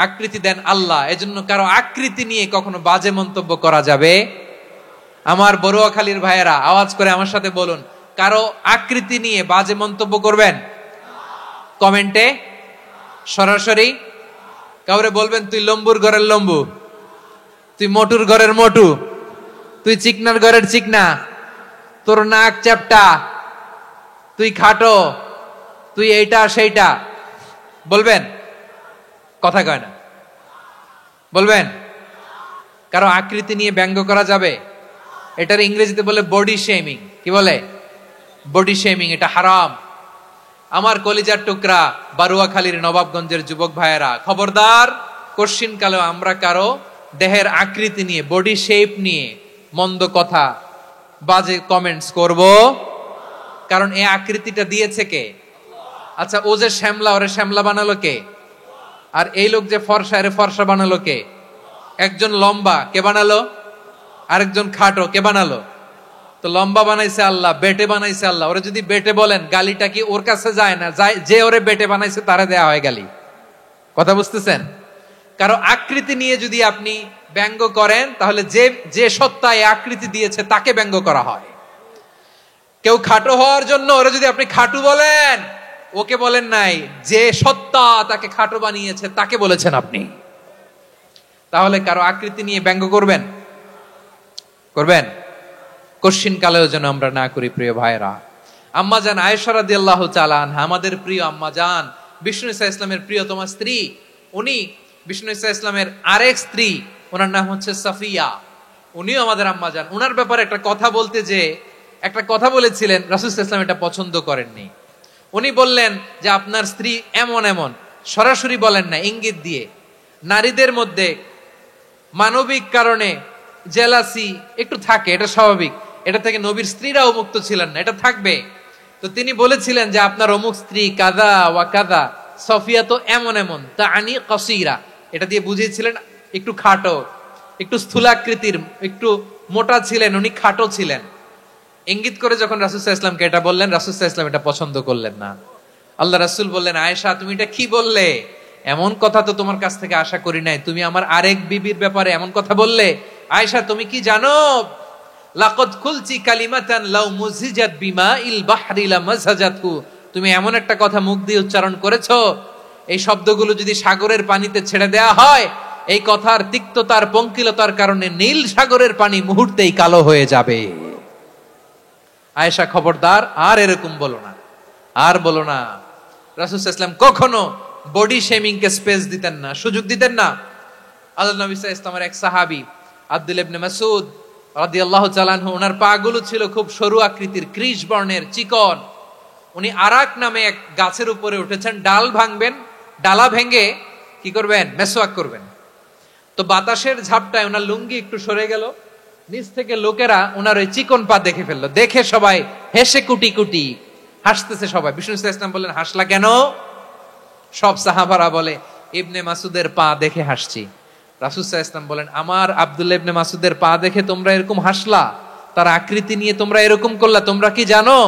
আকৃতি দেন আল্লাহ। এজন্য কারো আকৃতি নিয়ে কখনো বাজে মন্তব্য করা যাবে? আমার বড়ুয়াখালীর ভাইয়েরা আওয়াজ করে আমার সাথে বলুন, কারো আকৃতি নিয়ে বাজে মন্তব্য করবেন? কমেন্টে সরাসরি কাউরে বলবেন তুই লম্বুর ঘরের লম্বু, তুই মোটুর ঘরের মোটু, তুই চিকনার ঘরের চিকনা, তোর নাক চ্যাপটা, তুই খাটো, তুই এইটা সেইটা বলবেন? কথা কয় না। বলবেন? কারো আকৃতি নিয়ে ব্যঙ্গ করা যাবে? এটার ইংরেজিতে বলে বডি শেমিং। কি বলে? Body shaming. এটা হারাম। আমার কলিজার টুকরা বারুয়াখালীর নবাবগঞ্জের যুবক ভাইয়েরা, খবরদার, কোশ্চিন কালেও আমরা কারো দেহের আকৃতি নিয়ে, বডি শেপ নিয়ে মন্দ কথা, বাজে কমেন্টস করব। কারণ এই আকৃতিটা দিয়েছে কে? আচ্ছা, ও যে শ্যামলা, ওরে শ্যামলা বানালো কে? আর এই লোক যে ফর্সা, এরে ফর্সা বানালো কে? একজন লম্বা, কে বানালো? আরেকজন খাটো, কে বানালো? তো লম্বা বানাইছে আল্লাহ, বেটে বানাইছে আল্লাহ। ওরে যদি বেটে বলেন, গালিটা কি ওর কাছে যায় না? যায়। যে ওরে বেটে বানাইছে তারে দেয়া হয় গালি। কথা বুঝতেছেন? কারো আকৃতি নিয়ে যদি আপনি ব্যঙ্গ করেন, তাহলে যে যে সত্তা এই আকৃতি দিয়েছে তাকে ব্যঙ্গ করা হয়। কেউ খাটো হওয়ার জন্য ওরে যদি আপনি খাটু বলেন, ওকে বলেন নাই, যে সত্তা তাকে খাটো বানিয়েছে তাকে বলেছেন আপনি। তাহলে কারো আকৃতি নিয়ে ব্যঙ্গ করবেন? করবেন? কোশ্চিন কালেও যেন আমরা না করি প্রিয় ভাইরা। আম্মাজান আয়েশা রাদিয়াল্লাহু তাআলা আনহা, আমাদের প্রিয় আম্মাজান, বিষ্ণু ইসা ইসলামের প্রিয়তমা স্ত্রী। উনি বিষ্ণু ইসা ইসলামের আরেক স্ত্রী, ওনার নাম হচ্ছে সাফিয়া। উনিও আমাদের আম্মাজান। ওনার ব্যাপারে একটা কথা বলতে যে একটা কথা বলেছিলেন, রাসূল সাল্লাল্লাহু আলাইহি ওয়াসাল্লাম এটা পছন্দ করেননি। উনি বললেন যে আপনার স্ত্রী এমন এমন, সরাসরি বলেন না, ইঙ্গিত দিয়ে। নারীদের মধ্যে মানবিক কারণে জেলাসি একটু থাকে, এটা স্বাভাবিক। এটা থেকে নবীর স্ত্রীরাও মুক্ত ছিলেন না, এটা থাকবে। তো তিনি বলেছিলেন যে আপনার অমুক স্ত্রী কাদা ওয়া কাদা, সফিয়া তো এমন এমন, তা আনি কসিরা, এটা দিয়ে বুঝিয়েছিলেন একটু খাটো, একটু স্থূলাকৃতির, একটু মোটা ছিলেন, উনি খাটো ছিলেন। ইঙ্গিত করে যখন রাসূল সাল্লাল্লাহু আলাইহি ওয়াসাল্লামকে এটা বললেন, রাসূল সাল্লাল্লাহু আলাইহি ওয়াসাল্লাম এটা পছন্দ করলেন না। আল্লাহ রাসূল বললেন, আয়েশা তুমি এটা কি বললে? এমন কথা তো তোমার কাছ থেকে আশা করি নাই। তুমি আমার আরেক বিবির ব্যাপারে এমন কথা বললে। আয়েশা তুমি কি জানো, লাকাদ কুলতি কালিমাতান লাউ মুজিজাত বিমাইল বাহরি লামাজাজাতহু, তুমি এমন একটা কথা মুখ দিয়ে উচ্চারণ করেছো, এই শব্দগুলো যদি সাগরের পানিতে ছেড়ে দেয়া হয়, এই কথার তিক্ততার, পঙ্কিলতার কারণে নীল সাগরের পানি মুহূর্তেই কালো হয়ে যাবে। আয়েশা খবরদার, আর এরকম বলো না, আর বলো না। রাসূল সাল্লাল্লাহু আলাইহি ওয়াসাল্লাম কখনো বডি শেমিং কে স্পেস দিতেন না, সুযোগ দিতেন না। আল্লাহ নবী সাল্লাল্লাহু আলাইহি ওয়াসাল্লামের এক সাহাবী আব্দুল্লাহ ইবনে মাসউদ রাদিয়াল্লাহু তাআলা আনহু, ওনার পা গুলো ছিল খুব সরু আকৃতির, কৃশ বর্ণের, চিকন। উনি আরাক নামে এক গাছের উপরে উঠেছেন, ডাল ভাঙবেন, ডালা ভেঙে কি করবেন? মেসওয়াক করবেন। তো বাতাসের ঝাপটায় ওনার লুঙ্গি একটু সরে গেল, নিচ থেকে লোকেরা ওনার ওই চিকন পা দেখে ফেললো। দেখে সবাই হেসে কুটি কুটি হাসতেছে সবাই। বিষ্ণু সাল্লাল্লাহু আলাইহি ওয়াসাল্লাম বললেন, হাসলা কেন? সব সাহাবারা বলে, ইবনে মাসুদের পা দেখে হাসছি। রাসূল সাল্লাল্লাহু আলাইহি ওয়াসাল্লাম বলেন, আমার আব্দুল্লাহ ইবনে মাসুদের পা দেখে তোমরা এরকম হাসলা, তার আকৃতি নিয়ে তোমরা এরকম করলা, তোমরা কি জানো?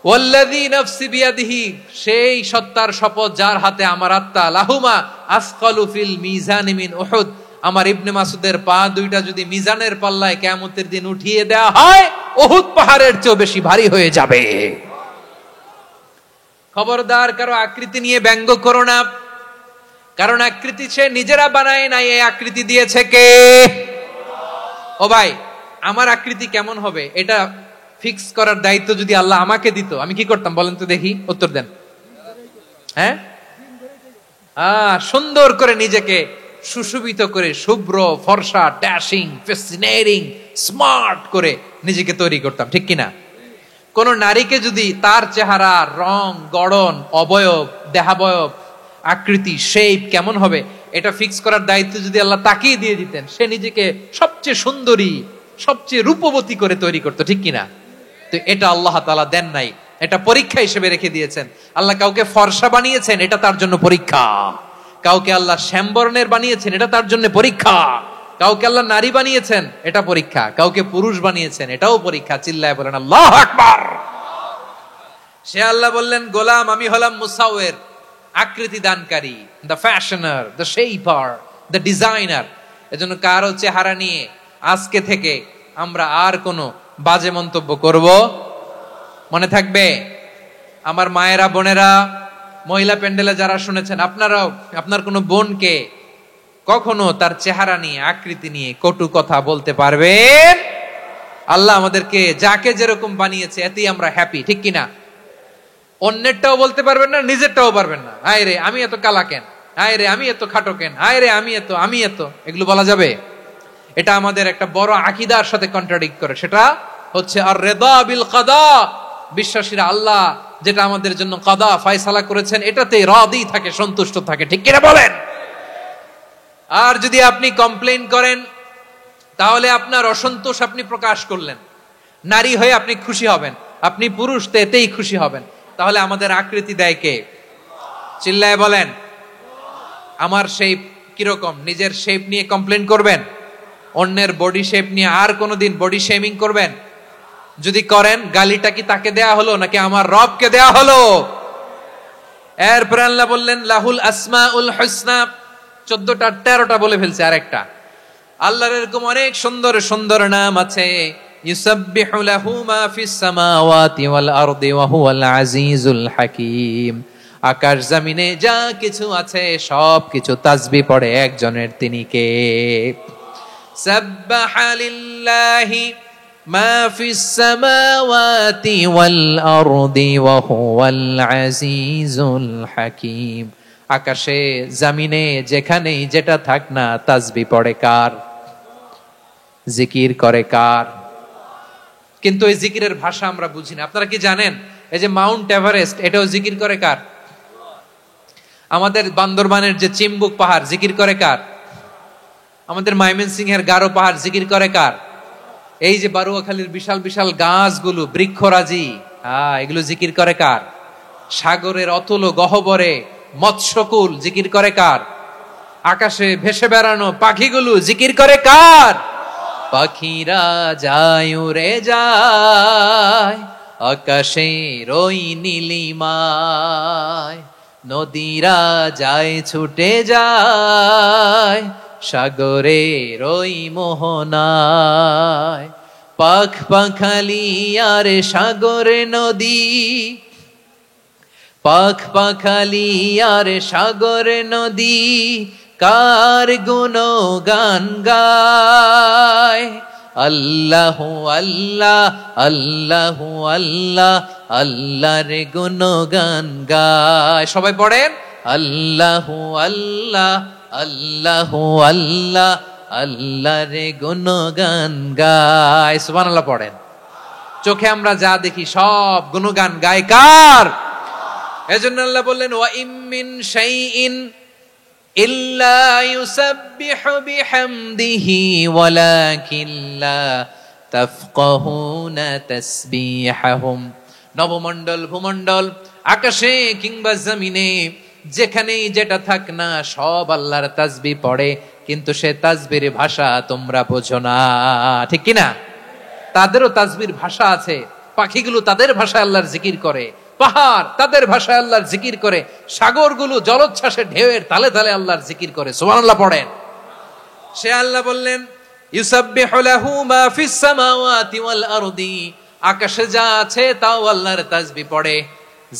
ওয়াল্লাযী নাফসি বিয়াদিহি, সেই সত্তার শপথ যার হাতে আমার আত্মা, লাহুমা আসকালু ফিল মিজানি মিন উহুদ, আমার ইবনে মাসুদের পা দুইটা যদি মিজানের পাল্লায় কিয়ামতের দিন উঠিয়ে দেয়া হয়, উহুদ পাহাড়ের চেয়ে বেশি ভারী হয়ে যাবে। খবরদার, কারো আকৃতি নিয়ে ব্যঙ্গ করো না। কারণ আকৃতি সে নিজেরা বানায় নাই, এই আকৃতি দিয়েছে কে? ও ভাই, আমার আকৃতি কেমন হবে এটা ফিক্স করার দায়িত্ব যদি আল্লাহ আমাকে দিত, আমি কি করতাম বলেন তো দেখি, উত্তর দেন। হ্যাঁ, সুন্দর করে নিজেকে সুশোভিত করে, শুভ্র, ফর্সা, ড্যাশিং, ফ্যাসিনেটিং, স্মার্ট করে নিজেকে তৈরি করতাম, ঠিক কিনা? কোন নারীকে যদি তার চেহারা, রং, গড়ন, অবয়ব, দেহাবয়ব, আকৃতি, শেপ কেমন হবে এটা ফিক্স করার দায়িত্ব যদি আল্লাহ তাকেই দিয়ে দিতেন, সে নিজেকে সবচেয়ে সুন্দরী, সবচেয়ে রূপবতী করে তৈরি করতো, ঠিক কিনা? তো এটা আল্লাহ তাআলা দেন নাই, এটা পরীক্ষা হিসেবে রেখে দিয়েছেন। আল্লাহ কাউকে ফর্সা বানিয়েছেন, এটা তার জন্য পরীক্ষা। কাউকে আল্লাহ শ্যামবর্ণের বানিয়েছেন, এটা তার জন্য পরীক্ষা। কাউকে আল্লাহ নারী বানিয়েছেন, এটা পরীক্ষা। কাউকে পুরুষ বানিয়েছেন, এটাও পরীক্ষা। চিল্লায় বলেন আল্লাহু আকবার। সে আল্লাহ বললেন, গোলাম আমি হলাম মুসাওয়ির, আকৃতি দানকারী, the fashioner, the shaper, the designer. এজন্য কারো চেহারা নিয়ে আজকে থেকে আমরা আর কোনো বাজে মন্তব্য করব মনে থাকবে। আমার মায়েরা, বোনেরা, মহিলা প্যান্ডেলে যারা শুনেছেন, আপনারাও আপনার কোনো বোনকে কখনো তার চেহারা নিয়ে, আকৃতি নিয়ে কটু কথা বলতে পারবেন? আল্লাহ আমাদেরকে যাকে যেরকম বানিয়েছে এতেই আমরা হ্যাপি, ঠিক কিনা? অন্যেরটাও বলতে পারবেন না, নিজেরটাও পারবেন না। হায় রে, আমি এত কালা কেন, আয় রে আমি এত খাটো কেন, আয় রে আমি এত, এগুলো বলা যাবে? এটা আমাদের একটা বড় আকীদার সাথে কন্ট্রাডিক্ট করে। সেটা হচ্ছে আর রিদা বিল কাদা, বিশ্বাসীরা আল্লাহ যেটা আমাদের জন্য কাদা ফয়সালা করেছেন এটাতে রাদি থাকে, সন্তুষ্ট থাকে। ঠিক কিনা বলেন? আর যদি আপনি কমপ্লেইন করেন তাহলে আপনার অসন্তোষ আপনি প্রকাশ করলেন। নারী হয়ে আপনি খুশি হবেন, আপনি পুরুষ তো এতেই খুশি হবেন। তাহলে আমাদের আকৃতি দেয় কে? চিল্লায় বলেন। আমার শেপ কিরকম, নিজের শেপ নিয়ে কমপ্লেন করবেন? অন্যের বডি শেপ নিয়ে আর কোনোদিন বডি শেমিং করবেন? যদি করেন, গালিটা কি তাকে দেয়া হলো নাকি আমার রবকে দেয়া হলো? এরপর আল্লাহ বললেন লাহুল আসমাউল হুসনা, 14টা 13টা বলে ফেলছে আরেকটা। আল্লাহর এরকম অনেক সুন্দর সুন্দর নাম আছে। ইউসাব্বিহু লাহু মা ফিস সামাওয়াতি ওয়াল আরদি ওয়া হুয়াল আজিজুল হাকীম। আকাশ জমিনে যা কিছু আছে সব কিছু তাসবিহ পড়ে একজনের, তিনি কে? সাব্বাহা লিল্লাহি মা ফিস সামাওয়াতি ওয়াল আরদি ওয়া হুয়াল আজিজুল হাকীম। আকাশে জমিনে যেখানেই যেটা থাক না তাসবিহ পড়ে কার? জিকির করে কার? কিন্তু এই জিকিরের ভাষা আমরা বুঝি না। আপনারা কি জানেন এই যে মাউন্ট এভারেস্ট, এটাও জিকির করে কার? আমাদের বান্দরবানের যে চিম্বুক পাহাড় জিকির করে কার? আমাদের ময়মনসিংহের গারো পাহাড় জিকির করে কার? এই যে বারুয়াখালীর বিশাল বিশাল গাছগুলো, বৃক্ষরাজি, এগুলো জিকির করে কার? সাগরের অতল গহ্বরে মৎস্যকুল জিকির করে কার? আকাশে ভেসে বেড়ানো পাখিগুলো জিকির করে কার? পাখিরা যায় উড়ে যায় আকাশের ওই নীলিমায়, নদীরা যায় ছুটে যায় সাগরের ওই মোহনায়। পাখ পাখালি আর সাগরে নদী, পাখ পাখালি আর সাগরে নদী কার গুণগান গায়। আল্লাহু আল্লাহ আল্লাহু আল্লাহ আল্লাহর গুণগান গায়। সবাই পড়েন আল্লাহু আল্লাহ আল্লাহু আল্লাহ আল্লাহর গুণগান গায়। সুবহানাল্লাহ পড়েন। চোখে আমরা যা দেখি সব গুণগান গায় কার? এজন্য আল্লাহ বললেন ওয়া ইম মিন শাইইন ইল্লা ইউসাব্বিহু বিহামদিহি ওয়ালাকিন লা তাফকাহুনা তাসবিহাহুম। নবমণ্ডল ভূমণ্ডল আকাশে কিংবা জমিনে যেখানেই যেটা থাক না সব আল্লাহর তাসবিহ পড়ে, কিন্তু সে তাসবির ভাষা তোমরা বোঝো না। ঠিক কিনা? তাদেরও তাসবির ভাষা আছে। পাখিগুলো তাদের ভাষায় আল্লাহর জিকির করে, পাহাড় তাদের ভাষায় আল্লাহর জিকির করে, সাগরগুলো জলোচ্ছ্বাসে ঢেউয়ের তালে তালে আল্লাহর জিকির করে। সুবহানাল্লাহ পড়েন। সে আল্লাহ বললেন ইউসাব্বিহু লাহু মা ফিস সামাওয়াতি ওয়াল আরদি, আকাশে যা আছে তাও আল্লাহর তাসবিহ পড়ে,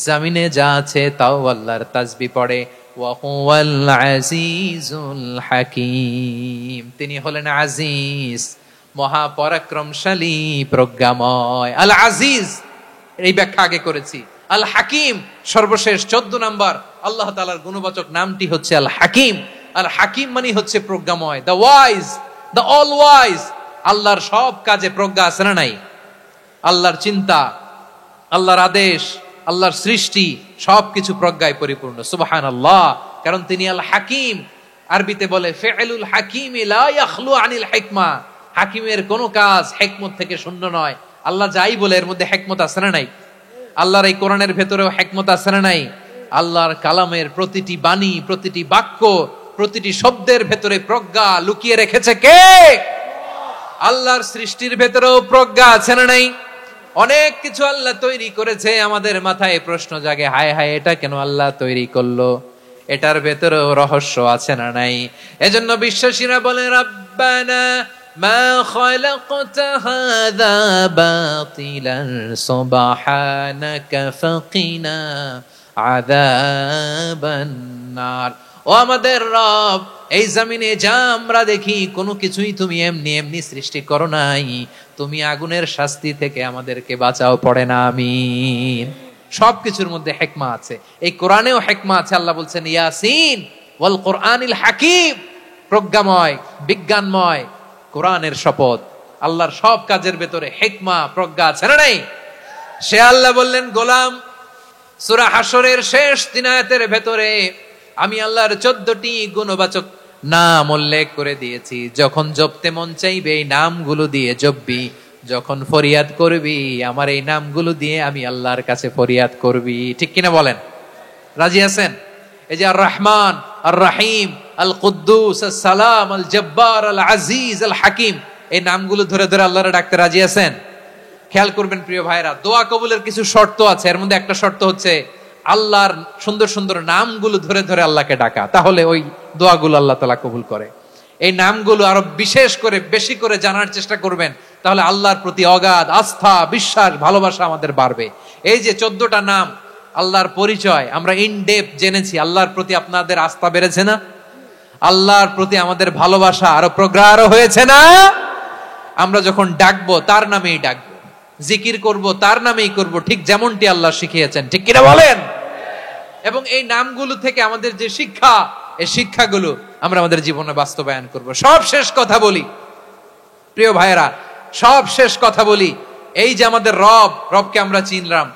জমিনে যা আছে তাও আল্লাহর তাসবিহ পড়ে। ওয়া হুয়াল আজিজুল হাকীম, তিনি হলেন আজিজ, মহাপরাক্রমশালী, প্রজ্ঞাময়। আল আজিজ এই ব্যাখ্যা আগে করেছি। আল হাকিম সর্বশেষ 14 নাম্বার আল্লাহ তাআলার গুণবাচক নামটি হচ্ছে আল হাকিম। আল হাকিম মানে হচ্ছে প্রজ্ঞাময়, the wise, the all wise. আল্লাহর সব কাজে প্রজ্ঞা আছে না নাই? আল্লাহর চিন্তা, আল্লাহর আদেশ, আল্লাহর সৃষ্টি সবকিছু প্রজ্ঞায় পরিপূর্ণ। সুবহানাল্লাহ। কারণ তিনি আল হাকিম। আরবিতে বলে ফি'লুল হাকিম লা ইয়াখলু আনিল হিকমা, হাকিমের কোনো কাজ হিকমত থেকে শূন্য নয়। আল্লাহ যাই বলে এর মধ্যে হিকমত আছে না নাই? আল্লাহর এই কোরআনের ভেতরেও হিকমত আছে না নাই? আল্লাহর কালামের প্রতিটি বাণী, প্রতিটি বাক্য, প্রতিটি শব্দের ভেতরে প্রজ্ঞা লুকিয়ে রেখেছে কে? আল্লাহর সৃষ্টির ভেতরেও প্রজ্ঞা আছে না নাই? অনেক কিছু আল্লাহ তৈরি করেছে, আমাদের মাথায় প্রশ্ন জাগে, হায় হায় এটা কেন আল্লাহ তৈরি করলো? এটার ভেতরেও রহস্য আছে না নাই? এজন্য বিশ্বাসীরা বলে রাব্বানা মা খালাকতা হাযা বাতিলান সুবহানাকা ফাকিনা আযাবান নার। ও আমাদের রব, এই জমিনে যা আমরা দেখি কোনো কিছুই তুমি এমনি এমনি সৃষ্টি করো নাই, তুমি আগুনের শাস্তি থেকে আমাদেরকে বাঁচাও। পড়ে না আমিন। সবকিছুর মধ্যে হিকমা আছে, এই কোরআনেও হিকমা আছে। আল্লাহ বলছেন ইয়াসিন ওয়াল কোরআনিল হাকিম, প্রজ্ঞাময় বিজ্ঞানময় কোরআনের শপথ। আল্লাহর সব কাজের ভেতরে হিকমা প্রজ্ঞা আছে না নাই? সে আল্লাহ বললেন, গোলাম সূরা হাশরের শেষ 3 আয়াতের ভেতরে আমি আল্লাহর 14টি গুণবাচক নাম উল্লেখ করে দিয়েছি। যখন জপতে মন চাইবে এই নামগুলো দিয়ে জপবি, যখন ফরিয়াদ করবি আমার এই নামগুলো দিয়ে আমি আল্লাহর কাছে ফরিয়াদ করবি। ঠিক কিনা বলেন? রাজি আছেন? এই যে আর রহমান, আর রাহিম, আল কুদ্দুস, আস সালাম, আল জব্বার, আল আজিজ, আল হাকিম, এই নামগুলো ধরে ধরে আল্লাহর ডাকতে রাজি আছেন? খেয়াল করবেন প্রিয় ভাইরা, দোয়া কবুলের কিছু শর্ত আছে। এর মধ্যে একটা শর্ত হচ্ছে আল্লাহর সুন্দর সুন্দর নামগুলো ধরে ধরে আল্লাহকে ডাকা, তাহলে ওই দোয়াগুলো আল্লাহ তাআলা কবুল করে। এই নামগুলো আরো বিশেষ করে বেশি করে জানার চেষ্টা করবেন, তাহলে আল্লাহর প্রতি অগাধ আস্থা, বিশ্বাস, ভালোবাসা আমাদের বাড়বে। এই যে 14টা নাম আল্লাহর পরিচয় আমরা ইন ডেপথ জেনেছি, আল্লাহর প্রতি আপনাদের আস্থা বেড়েছে না? আল্লাহর প্রতি আমাদের ভালোবাসা আরো প্রগাঢ় হয়েছে না? আমরা যখন ডাকবো তার নামেই ডাকবো, জিকির করব তার নামেই করব, ঠিক যেমনটি আল্লাহ শিখিয়েছেন। ঠিক কিনা বলেন? এবং এই নামগুলো থেকে আমাদের যে শিক্ষা, এই শিক্ষাগুলো আমরা আমাদের জীবনে বাস্তবায়ন করব। সব শেষ কথা বলি প্রিয় ভাইয়েরা, সব শেষ কথা বলি, এই যে আমাদের রবকে আমরা চিনলাম,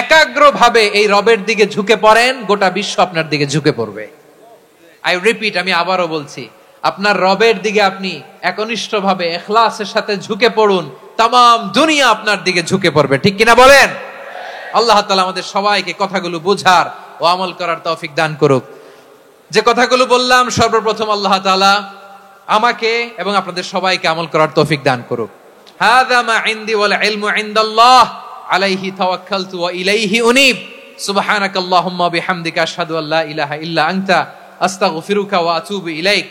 একাগ্রভাবে এই রবের দিকে ঝুঁকে পড়েন, গোটা বিশ্ব আপনার দিকে ঝুঁকে পড়বে। আই রিপিট, আমি আবারও বলছি, আপনার রবের দিকে আপনি একনিষ্ঠভাবে ইখলাসের সাথে ঝুঁকে পড়ুন, তামাম দুনিয়া আপনার দিকে ঝুঁকে পড়বে। ঠিক কিনা বলেন? আল্লাহ তাআলা আমাদের সবাইকে কথাগুলো বোঝার ও আমল করার তৌফিক দান করুক। যে কথাগুলো বললাম, সর্বপ্রথম আল্লাহ তাআলা আমাকে এবং আপনাদের সবাইকে আমল করার তৌফিক দান করুক। হাযা মা ইনদি ওয়াল ইলমু ইনদাল্লাহ আলাইহি তাওয়াক্কালতু ওয়া ইলাইহি উনীব। সুবহানাকাল্লাহুম্মা বিহামদিকা আশহাদু আল্লা ইলাহা ইল্লা আনতা আস্তাগফিরুকা ওয়া আতুবু ইলাইক।